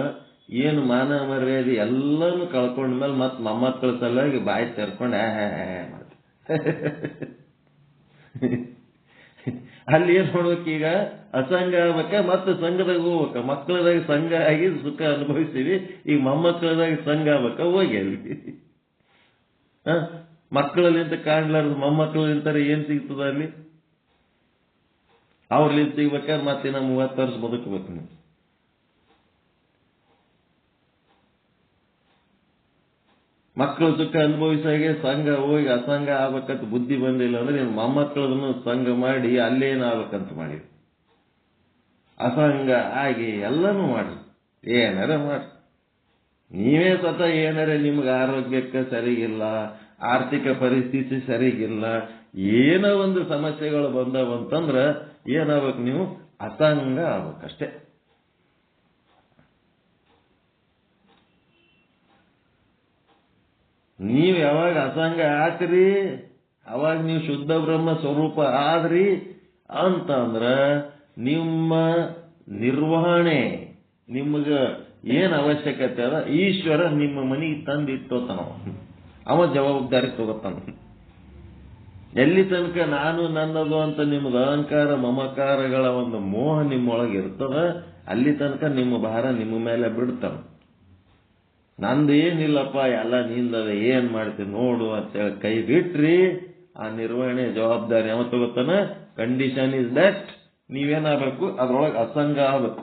ಏನು ಮಾನ ಮರ್ಯಾದೆ ಎಲ್ಲಾನು ಕಳ್ಕೊಂಡ್ಮೇಲೆ ಮತ್ ಮೊಮ್ಮಕ್ಕಳ ಸಲುವಾಗಿ ಬಾಯಿ ತೆರ್ಕೊಂಡು ಅಲ್ಲಿ ಏನ್ ಮಾಡ್ಬೇಕೀಗ? ಅಸಂಗ ಆಗ್ಬೇಕ, ಮತ್ತೆ ಸಂಘದಾಗ ಹೋಗ್ಬೇಕ. ಮಕ್ಕಳದಾಗ ಸಂಘ ಆಗಿ ಸುಖ ಅನುಭವಿಸ್ತೀವಿ, ಈಗ ಮೊಮ್ಮಕ್ಕಳದಾಗ ಸಂಘ ಆಗ್ಬೇಕ. ಹೋಗಿ ಅಲ್ಲಿ ಮಕ್ಕಳಲ್ಲಿಂತ ಕಾಣ್ಲಾರ್ದು ಮೊಮ್ಮಕ್ಕಳಿಂತಾರೆ ಏನ್ ಸಿಗ್ತದ ಅಲ್ಲಿ? ಅವ್ರಲಿಂದ ಸಿಗ್ಬೇಕಾದ್ರೆ ಮತ್ತಿನ್ನ 30 ವರ್ಷ ಬದುಕಬೇಕು ನೀವು. ಮಕ್ಕಳು ಸುಖ ಅನುಭವಿಸಾಗೆ ಸಂಘ ಹೋಗಿ ಅಸಂಗ ಆಗ್ಬೇಕಂತ ಬುದ್ಧಿ ಬಂದಿಲ್ಲ ಅಂದ್ರೆ ನೀನು ಮೊಮ್ಮಕ್ಕಳದನ್ನು ಸಂಘ ಮಾಡಿ ಅಲ್ಲೇನಾಗ್ಬೇಕಂತ ಮಾಡಿ ಅಸಂಗ ಆಗಿ ಎಲ್ಲನೂ ಮಾಡಿ ಏನಾರ ಮಾಡಿ. ನೀವೇ ಸ್ವತಃ ಏನಾರ ನಿಮ್ಗೆ ಆರೋಗ್ಯಕ್ಕೆ ಸರಿಗಿಲ್ಲ, ಆರ್ಥಿಕ ಪರಿಸ್ಥಿತಿ ಸರಿಗಿಲ್ಲ, ಏನೋ ಒಂದು ಸಮಸ್ಯೆಗಳು ಬಂದವಂತಂದ್ರ ಏನಾಗ್ಬೇಕು? ನೀವು ಅಸಂಗ ಆಗ್ಬೇಕಷ್ಟೇ. ನೀವು ಯಾವಾಗ ಅಸಂಗ ಆತ್ರಿ ಅವಾಗ ನೀವು ಶುದ್ಧ ಬ್ರಹ್ಮ ಸ್ವರೂಪ ಆದ್ರಿ ಅಂತಂದ್ರ ನಿಮ್ಮ ನಿರ್ವಹಣೆ ನಿಮ್ಗ ಏನ್ ಅವಶ್ಯಕತೆ ಅದ ಈಶ್ವರ ನಿಮ್ಮ ಮನೆಗೆ ತಂದಿಟ್ಟೋತಾನ. ಅವ ಜವಾಬ್ದಾರಿ ತಗೋತಾನ. ಎಲ್ಲಿ ತನಕ ನಾನು ನನ್ನದು ಅಂತ ನಿಮ್ದು ಅಹಂಕಾರ ಮಮಕಾರಗಳ ಒಂದು ಮೋಹ ನಿಮ್ಮೊಳಗೆ ಇರ್ತದ, ಅಲ್ಲಿ ತನಕ ನಿಮ್ಮ ಭಾರ ನಿಮ್ಮ ಮೇಲೆ ಬಿಡ್ತಾನ. ನಂದೇನಿಲ್ಲಪ್ಪ ಎಲ್ಲ ನಿಂದದ, ಏನ್ ಮಾಡ್ತೀನಿ ನೋಡು ಅಂತೇಳಿ ಕೈ ಬಿಟ್ರಿ, ಆ ನಿರ್ವಹಣೆ ಜವಾಬ್ದಾರಿ ಯಾವ ತಗೋತಾನ? ಕಂಡೀಷನ್ ಇಸ್ ದಟ್ ನೀವೇನಾಗಬೇಕು? ಅದ್ರೊಳಗೆ ಅಸಂಗ ಆಗ್ಬೇಕು.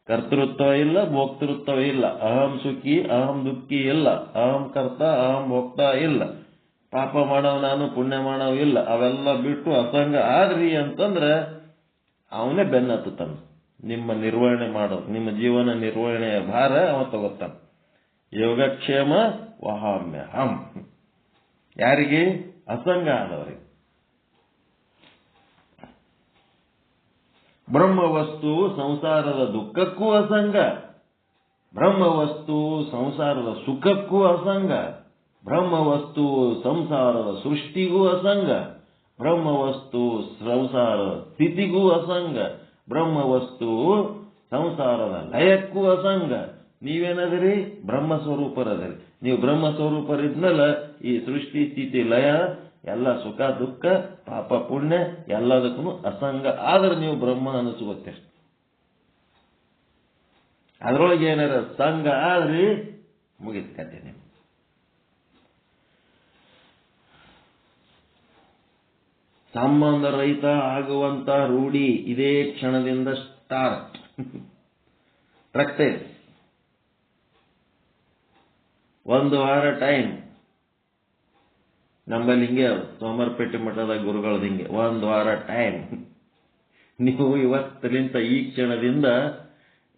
ಕರ್ತೃತ್ವ ಇಲ್ಲ, ಭೋಕ್ತೃತ್ವ ಇಲ್ಲ, ಅಹಂ ಸುಖಿ ಅಹಂ ದುಃಖಿ ಇಲ್ಲ, ಅಹಂ ಕರ್ತ ಅಹಂ ಭೋಕ್ತ ಇಲ್ಲ. ಪಾಪ ಮಾಡವ್ ನಾನು, ಪುಣ್ಯ ಮಾಡವ್ ಇಲ್ಲ, ಅವೆಲ್ಲ ಬಿಟ್ಟು ಅಸಂಗ ಆದ್ರಿ ಅಂತಂದ್ರೆ ಅವನೇ ಬೆನ್ನತ್ತುತ್ತಾನ. ನಿಮ್ಮ ನಿರ್ವಹಣೆ ಮಾಡೋ, ನಿಮ್ಮ ಜೀವನ ನಿರ್ವಹಣೆಯ ಭಾರ ಅವ ತಗೋತಾನ. ಯೋಗಕ್ಷೇಮ ವಹಾಮ್ಯಹಂ. ಯಾರಿಗೆ? ಅಸಂಗ ಆದವರಿಗೆ. ಬ್ರಹ್ಮವಸ್ತು ಸಂಸಾರದ ದುಃಖಕ್ಕೂ ಅಸಂಗ, ಬ್ರಹ್ಮವಸ್ತು ಸಂಸಾರದ ಸುಖಕ್ಕೂ ಅಸಂಗ, ಬ್ರಹ್ಮವಸ್ತು ಸಂಸಾರದ ಸೃಷ್ಟಿಗೂ ಅಸಂಗ, ಬ್ರಹ್ಮವಸ್ತು ಸಂಸಾರದ ಸ್ಥಿತಿಗೂ ಅಸಂಗ, ಬ್ರಹ್ಮವಸ್ತು ಸಂಸಾರದ ಲಯಕ್ಕೂ ಅಸಂಗ. ನೀವೇನದಿರಿ? ಬ್ರಹ್ಮ ಸ್ವರೂಪರದಿರಿ. ನೀವು ಬ್ರಹ್ಮ ಸ್ವರೂಪರಿದ್ಮೇಲೆ ಈ ಸೃಷ್ಟಿ ಸ್ಥಿತಿ ಲಯ ಎಲ್ಲ ಸುಖ ದುಃಖ ಪಾಪ ಪುಣ್ಯ ಎಲ್ಲದಕ್ಕೂ ಅಸಂಗ ಆದ್ರೆ ನೀವು ಬ್ರಹ್ಮ ಅನಿಸ್ಕೋತೀರಿ. ಅದ್ರೊಳಗೆ ಏನಾರ ಸಂಘ ಆದ್ರಿ ಮುಗಿದ ಕತೆ. ನೀವು ಸಂಬಂಧ ರಹಿತ ಆಗುವಂತ ರೂಢಿ ಇದೇ ಕ್ಷಣದಿಂದ ಸ್ಟಾರ್ಟ್. ಪ್ರಾಕ್ಟೀಸ್. 1 ವಾರ ಟೈಮ್. ನಮ್ಮಲ್ಲಿ ಹಿಂಗೆ ಸೋಮವಾರಪೇಟೆ ಮಠದ ಗುರುಗಳದ ಹಿಂಗೆ 1 ವಾರ ಟೈಮ್. ನೀವು ಇವತ್ತಲಿಂತ ಈ ಕ್ಷಣದಿಂದ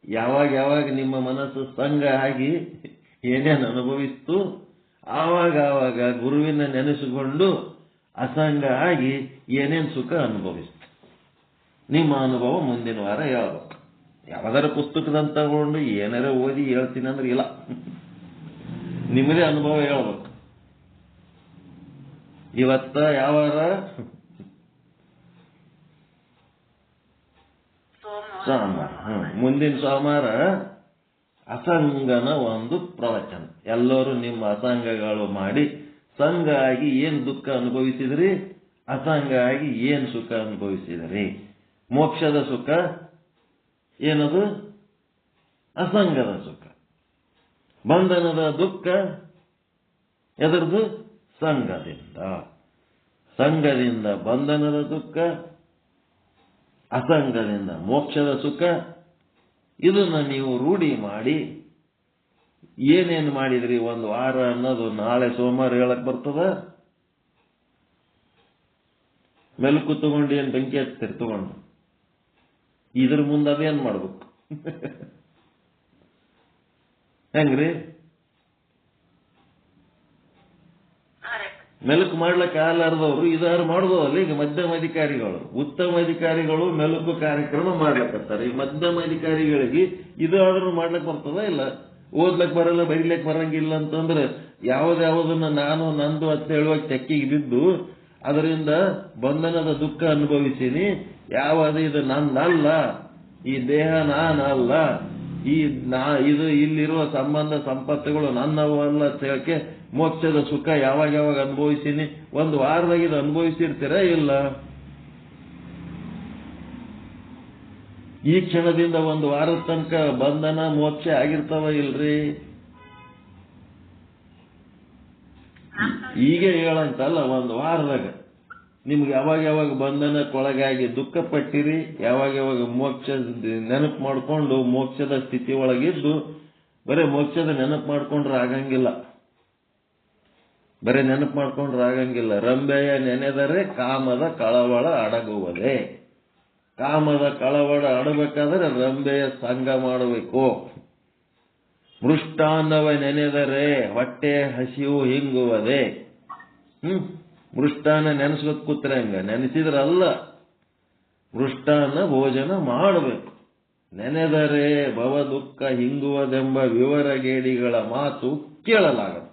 ಯಾವಾಗ ನಿಮ್ಮ ಮನಸ್ಸು ಸಂಘ ಆಗಿ ಏನೇನು ಅನುಭವಿಸ್ತು ಆವಾಗ ಗುರುವಿನ ನೆನೆಸಿಕೊಂಡು ಅಸಂಗ ಆಗಿ ಏನೇನು ಸುಖ ಅನುಭವಿಸ್ತು. ನಿಮ್ಮ ಅನುಭವ ಮುಂದಿನ ವಾರ ಹೇಳ್ಬೇಕು. ಯಾವ್ದಾರ ಪುಸ್ತಕದಂತ ತಗೊಂಡು ಏನಾರ ಓದಿ ಹೇಳ್ತೀನಿ ಅಂದ್ರೆ ಇಲ್ಲ, ನಿಮ್ಮದೇ ಅನುಭವ ಹೇಳ್ಬೇಕು. ಇವತ್ತ ಯಾವಾರ? ಸೋಮವಾರ. ಮುಂದಿನ ಸೋಮವಾರ ಅಸಂಗನ ಒಂದು ಪ್ರವಚನ. ಎಲ್ಲರೂ ನಿಮ್ಮ ಅಸಂಗಗಳು ಮಾಡಿ ಸಂಘ ಆಗಿ ಏನ್ ದುಃಖ ಅನುಭವಿಸಿದ್ರಿ, ಅಸಂಗ ಆಗಿ ಏನ್ ಸುಖ ಅನುಭವಿಸಿದ್ರಿ. ಮೋಕ್ಷದ ಸುಖ ಏನದು? ಅಸಂಗದ ಸುಖ. ಬಂಧನದ ದುಃಖ ಎದರದು? ಸಂಘದಿಂದ. ಸಂಘದಿಂದ ಬಂಧನದ ದುಃಖ, ಅಸಂಗದಿಂದ ಮೋಕ್ಷದ ಸುಖ. ಇದನ್ನ ನೀವು ರೂಢಿ ಮಾಡಿ ಏನೇನು ಮಾಡಿದ್ರಿ 1 ವಾರ ಅನ್ನೋದು ನಾಳೆ ಸೋಮವಾರ ಹೇಳಕ್ ಬರ್ತದ? ಮೆಲುಕು ತಗೊಂಡು ಏನ್ ಬೆಂಕಿ ಹಚ್ತೀರಿ ತಗೊಂಡು? ಇದ್ರ ಮುಂದೆ ಅದೇನ್ ಮಾಡ್ಬೇಕು? ಹೆಂಗ್ರಿ? ಮೆಲುಕು ಮಾಡ್ಲಿಕ್ಕೆ ಆಗಲಾರ್ದವ್ರು ಇದಾರು ಮಾಡ್ಬೋದಲ್ಲ. ಈಗ ಮಧ್ಯಮ ಅಧಿಕಾರಿಗಳು, ಉತ್ತಮ ಅಧಿಕಾರಿಗಳು ಮೆಲುಕು ಕಾರ್ಯಕ್ರಮ ಮಾಡ್ಲಕತ್ತಾರೆ. ಈ ಮಧ್ಯಮ ಅಧಿಕಾರಿಗಳಿಗೆ ಇದು ಆದ್ರೂ ಮಾಡ್ಲಕ್ ಬರ್ತದ? ಇಲ್ಲ. ಓದ್ಲಕ್ ಬರಲ್ಲ, ಬರೀಲಕ್ ಬರಂಗಿಲ್ಲ ಅಂತಂದ್ರೆ ಯಾವ್ದಾವುದನ್ನ ನಾನು ನಂದು ಅಂತ ಹೇಳುವಾಗ ತೆಕ್ಕಿಗೆ ಬಿದ್ದು ಅದರಿಂದ ಬಂಧನದ ದುಃಖ ಅನುಭವಿಸೀನಿ. ಯಾವುದು ಇದು ನಂದಲ್ಲ, ಈ ದೇಹ ನಾನಲ್ಲ, ಇದು ಇಲ್ಲಿರುವ ಸಂಬಂಧ ಸಂಪತ್ತುಗಳು ನನ್ನವು ಅಲ್ಲ ಅಂತ ಹೇಳಕ್ಕೆ ಮೋಕ್ಷದ ಸುಖ ಯಾವಾಗ ಅನುಭವಿಸೀನಿ. 1 ವಾರದಾಗ ಇದು ಅನುಭವಿಸಿರ್ತೀರ ಇಲ್ಲ? ಈ ಕ್ಷಣದಿಂದ 1 ವಾರದ ತನಕ ಬಂಧನ ಮೋಕ್ಷ ಆಗಿರ್ತಾವ ಇಲ್ರಿ? ಈಗ ಹೇಳಂತಲ್ಲ, 1 ವಾರದಾಗ ನಿಮ್ಗೆ ಯಾವಾಗ ಬಂಧನಕ್ಕೊಳಗಾಗಿ ದುಃಖ ಪಟ್ಟಿರಿ, ಯಾವಾಗ ಮೋಕ್ಷ ನೆನಪು ಮಾಡ್ಕೊಂಡು ಮೋಕ್ಷದ ಸ್ಥಿತಿ ಒಳಗಿದ್ದು ಬರೀ ಮೋಕ್ಷದ ನೆನಪು ಮಾಡ್ಕೊಂಡ್ರೆ ಆಗಂಗಿಲ್ಲ. ಬರೀ ನೆನಪು ಮಾಡ್ಕೊಂಡ್ರೆ ಆಗಂಗಿಲ್ಲ. ರಂಬೆಯ ನೆನೆದರೆ ಕಾಮದ ಕಳವಳ ಅಡಗುವುದೇ. ಕಾಮದ ಕಳವಳ ಅಡಬೇಕಾದ್ರೆ ರಂಬೆಯ ಸಂಘ ಮಾಡಬೇಕು. ಮೃಷ್ಟಾನ್ನವ ನೆನೆದರೆ ಹೊಟ್ಟೆ ಹಸಿವು ಹಿಂಗುವುದೇ. ಮೃಷ್ಟಾನ್ನ ನೆನೆಸ್ಬೇಕು ಕೂತ್ರೆ ಹಂಗ ನೆನೆಸಿದ್ರಲ್ಲ, ಮೃಷ್ಟಾನ್ನ ಭೋಜನ ಮಾಡಬೇಕು. ನೆನೆದರೆ ಭವ ದುಃಖ ಹಿಂಗುವುದೆಂಬ ವಿವರಗೇಡಿಗಳ ಮಾತು ಕೇಳಲಾಗದು.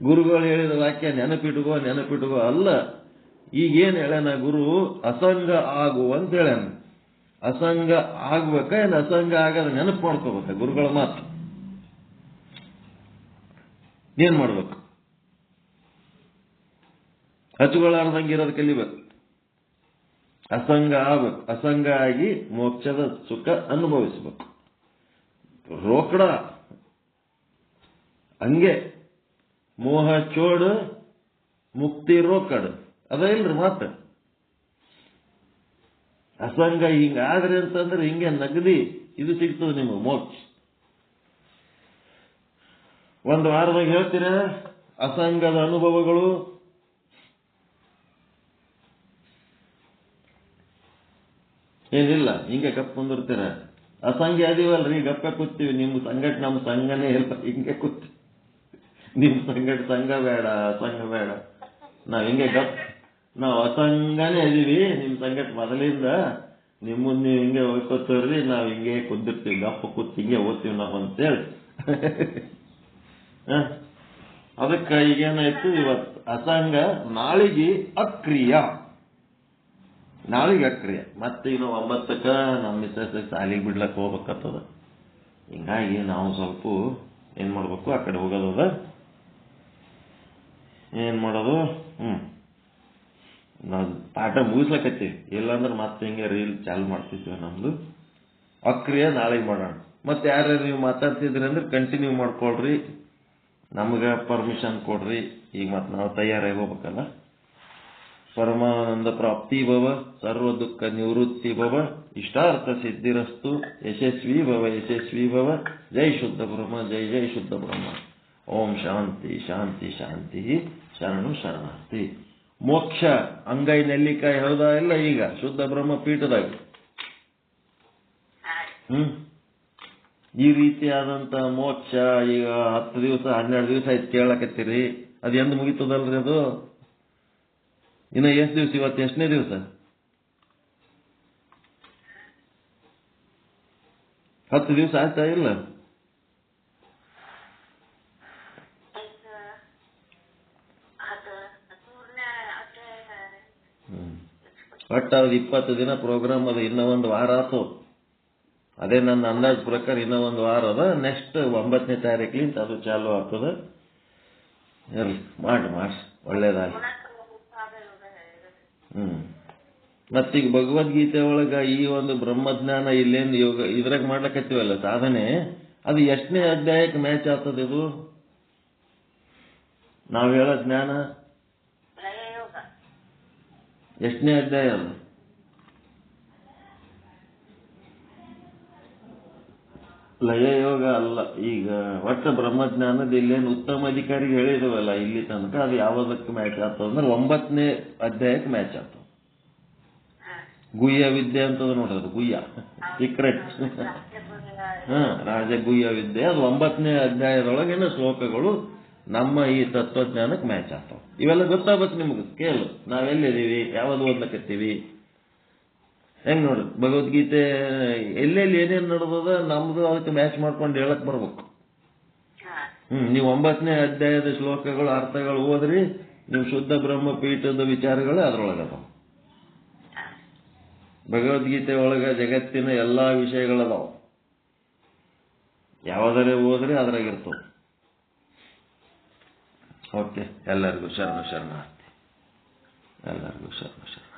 ಗುರುಗಳು ಹೇಳಿದ ವಾಕ್ಯ ನೆನಪಿಟ್ಕೋ ಅಲ್ಲ. ಈಗೇನ್ ಹೇಳ್ಯಾನ ಗುರು? ಅಸಂಗ ಆಗು ಅಂತ ಹೇಳ್ಯಾನ. ಅಸಂಗ ಆಗ್ಬೇಕ, ಏನ್ ಅಸಂಗ ಆಗದ ನೆನಪು ಮಾಡ್ಕೋಬೇಕ ಗುರುಗಳ ಮಾತು. ಏನ್ ಮಾಡ್ಬೇಕು? ಹಚ್ಚುಗಳಾರ್ದಂಗಿರೋದು ಕಲಿಬೇಕು. ಅಸಂಗ ಆಗ್ಬೇಕು. ಅಸಂಗ ಆಗಿ ಮೋಕ್ಷದ ಸುಖ ಅನುಭವಿಸ್ಬೇಕು. ರೋಕಡ ಹಂಗೆ ಮೋಹ ಚೋಡು ಮುಕ್ತಿ ರೋಕಡ್ ಅದ ಇಲ್ರಿ ಮಾತ. ಅಸಂಗ ಹಿಂಗಾದ್ರಿ ಅಂತಂದ್ರೆ ಹಿಂಗೆ ನಗದಿ ಇದು ಸಿಗ್ತದೆ ನಿಮಗೆ ಮೋಕ್ಷ. 1 ವಾರದಾಗ ಹೇಳ್ತೀರ ಅಸಂಗದ ಅನುಭವಗಳು ಏನಿಲ್ಲ, ಹಿಂಗೆ ಗಪ್ ಕುಂದಿರ್ತೀರ. ಅಸಂಖ್ಯ ಅದೀವಲ್ರಿ, ಗಪ್ಪ ಕೂತೀವಿ. ನಿಮ್ಮ ಸಂಗಟ ನಮ್ಮ ಸಂಘನೇ ಇಲ್ಲ, ಹಿಂಗೆ ಕೂತೀವಿ. ನಿಮ್ಮ ಸಂಗಟ ಸಂಘ ಬೇಡ, ಅಸಂಘ ಬೇಡ, ನಾವ್ ಹಿಂಗೆ ಗಪ್, ನಾವು ಅಸಂಗನೇ ಅದೀವಿ. ನಿಮ್ಮ ಸಂಗಟ ಮೊದಲಿಂದ ನಿಮ್ಮನ್ನ ನೀವು ಹಿಂಗೆ ಹೋಗ್ಕೋತೀವ್ರಿ, ನಾವ್ ಹಿಂಗೆ ಕುಂದಿರ್ತೀವಿ, ಗಪ್ಪ ಕೂತ್ ಹಿಂಗೆ ಓದ್ತೀವಿ ನಾವು ಅಂತೇಳಿ. ಅದಕ್ಕೆ ಈಗೇನಾಯ್ತು, ಇವತ್ತು ಅಸಂಗ, ನಾಳಿಗೆ ಅಕ್ರಿಯ, ನಾಳೆಗೆ ಅಕ್ರಿಯ. ಮತ್ತೆ ಇನ್ನು 9ಕ್ಕೆ ನಮ್ಮ ಮಿಸ್ಸಸ್ ಸಾಲಿಗೆ ಬಿಡ್ಲಕ್ಕೆ ಹೋಗ್ಬೇಕತ್ತದ. ಹಿಂಗಾಗಿ ನಾವು ಸ್ವಲ್ಪ ಏನ್ ಮಾಡ್ಬೇಕು, ಆ ಕಡೆ ಹೋಗೋದದ. ಏನ್ ಮಾಡೋದು, ನಾವು ಪಾಠ ಮುಗಿಸ್ಲಕತ್ತೀವಿ, ಇಲ್ಲಾಂದ್ರೆ ಮತ್ತೆ ಹಿಂಗೆ ರೀಲ್ ಚಾಲು ಮಾಡ್ತಿದ್ವಿ. ನಮ್ದು ಅಕ್ರಿಯ ನಾಳೆಗೆ ಮಾಡೋಣ. ಮತ್ತೆ ಯಾರ್ಯಾರು ನೀವು ಮಾತಾಡ್ತಿದ್ರಿ ಅಂದ್ರೆ ಕಂಟಿನ್ಯೂ ಮಾಡ್ಕೊಳ್ರಿ, ನಮ್ಗೆ ಪರ್ಮಿಷನ್ ಕೊಡ್ರಿ. ಈಗ ಮತ್ತೆ ನಾವು ತಯಾರಾಗಿ ಹೋಗ್ಬೇಕಲ್ಲ. ಪರಮಾನಂದ ಪ್ರಾಪ್ತಿ ಭವ, ಸರ್ವ ದುಃಖ ನಿವೃತ್ತಿ ಭವ, ಇಷ್ಟಾರ್ಥ ಸಿದ್ಧಿರಸ್ತು, ಯಶಸ್ವಿ ಭವ, ಯಶಸ್ವಿ ಭವ. ಜೈ ಶುದ್ಧ ಬ್ರಹ್ಮ, ಜೈ ಜೈ ಶುದ್ಧ ಬ್ರಹ್ಮ. ಓಂ ಶಾಂತಿ ಶಾಂತಿ ಶಾಂತಿ. ಶರಣು ಶರಣಾರ್ಥಿ. ಮೋಕ್ಷ ಅಂಗೈ ನೆಲ್ಲಿಕಾಯಿ ಹೌದಾ ಇಲ್ಲ? ಈಗ ಶುದ್ಧ ಬ್ರಹ್ಮ ಪೀಠದಾಗ ಈ ರೀತಿಯಾದಂತ ಮೋಕ್ಷ ಈಗ 10 ದಿವಸ 12 ದಿವಸ ಆಯ್ತು ಕೇಳಕತ್ತೀರಿ. ಅದು ಎಂದು ಮುಗಿತದಲ್ರಿ? ಅದು ಇನ್ನು ಎಷ್ಟು ದಿವಸ? ಇವತ್ತು ಎಷ್ಟನೇ ದಿವಸ? 10 ದಿವಸ ಆಯ್ತಾ ಇಲ್ಲ? ಒಟ್ಟು ಅದು 20 ದಿನ ಪ್ರೋಗ್ರಾಮ್ ಅದ. ಇನ್ನೂ ಒಂದು ವಾರ ಆತು. ಅದೇ ನನ್ನ ಅಂದಾಜ್ ಪ್ರಕಾರ ಇನ್ನೂ ಒಂದು ವಾರ ಅದ. ನೆಕ್ಸ್ಟ್ 9ನೇ ತಾರೀಕಿಂದ ಅದು ಚಾಲು ಆಗ್ತದ. ಮಾಡಿ ಒಳ್ಳೇದಾಗಿ. ಮತ್ತೀಗ ಭಗವದ್ಗೀತೆ ಒಳಗ ಈ ಒಂದು ಬ್ರಹ್ಮಜ್ಞಾನ ಇಲ್ಲೇನು ಯೋಗ ಇದ್ರಾಗ ಮಾಡ್ಲಕತ್ತೀವಲ್ಲ ಸಾಧನೆ, ಅದು ಎಷ್ಟನೇ ಅಧ್ಯಾಯಕ್ಕೆ ಮ್ಯಾಚ್ ಆಗ್ತದ? ಇದು ನಾವ್ ಹೇಳೋ ಜ್ಞಾನ ಎಷ್ಟನೇ ಅಧ್ಯಾಯ ಅದು? ಲಯ ಯೋಗ ಅಲ್ಲ. ಈಗ ಒಟ್ಟು ಬ್ರಹ್ಮಜ್ಞಾನದ ಇಲ್ಲೇನು ಉತ್ತಮ ಅಧಿಕಾರಿಗೆ ಹೇಳಿದವಲ್ಲ ಇಲ್ಲಿ ತನಕ, ಅದು ಯಾವ್ದಕ್ಕೆ ಮ್ಯಾಚ್ ಆಗ್ತದ ಅಂದ್ರೆ 9ನೇ ಅಧ್ಯಾಯಕ್ಕೆ ಮ್ಯಾಚ್ ಆಗ್ತದ. ಗುಹ್ಯ ವಿದ್ಯೆ ಅಂತದ ನೋಡೋದು, ಗುಹ್ಯ ಸೀಕ್ರೆಟ್. ರಾಜಗುಹ್ಯ ವಿದ್ಯೆ, ಅದು 9ನೇ ಅಧ್ಯಾಯದೊಳಗಿನ ಶ್ಲೋಕಗಳು ನಮ್ಮ ಈ ತತ್ವಜ್ಞಾನಕ್ಕೆ ಮ್ಯಾಚ್ ಆಗ್ತಾವ. ಇವೆಲ್ಲ ಗೊತ್ತಾಗಬೇಕು ನಿಮ್ಗೆ. ಕೇಳು, ನಾವೆಲ್ಲಿದ್ದೀವಿ, ಯಾವ್ದು ಓದ್ಲಕತ್ತೀವಿ, ಹೆಂಗ್ ನೋಡ್ರಿ ಭಗವದ್ಗೀತೆ ಎಲ್ಲೆಲ್ಲಿ ಏನೇನು ನಡೆದದ ನಮ್ದು ಅದಕ್ಕೆ ಮ್ಯಾಚ್ ಮಾಡ್ಕೊಂಡು ಹೇಳಕ್ ಬರ್ಬೇಕು. ನೀವು 9ನೇ ಅಧ್ಯಾಯದ ಶ್ಲೋಕಗಳು ಅರ್ಥಗಳು ಓದ್ರಿ, ನೀವು ಶುದ್ಧ ಬ್ರಹ್ಮ ಪೀಠದ ವಿಚಾರಗಳು ಅದ್ರೊಳಗದ. ಭಗವದ್ಗೀತೆ ಒಳಗ ಜಗತ್ತಿನ ಎಲ್ಲಾ ವಿಷಯಗಳದಾವ. ಯಾವುದರೇ ಓದ್ರಿ ಅದ್ರಾಗಿರ್ತವ. ಓಕೆ, ಎಲ್ಲರಿಗೂ ಶರಣ ಶರಣಾರ್ಥಿ. ಎಲ್ಲರಿಗೂ ಶರಣ ಶರಣ.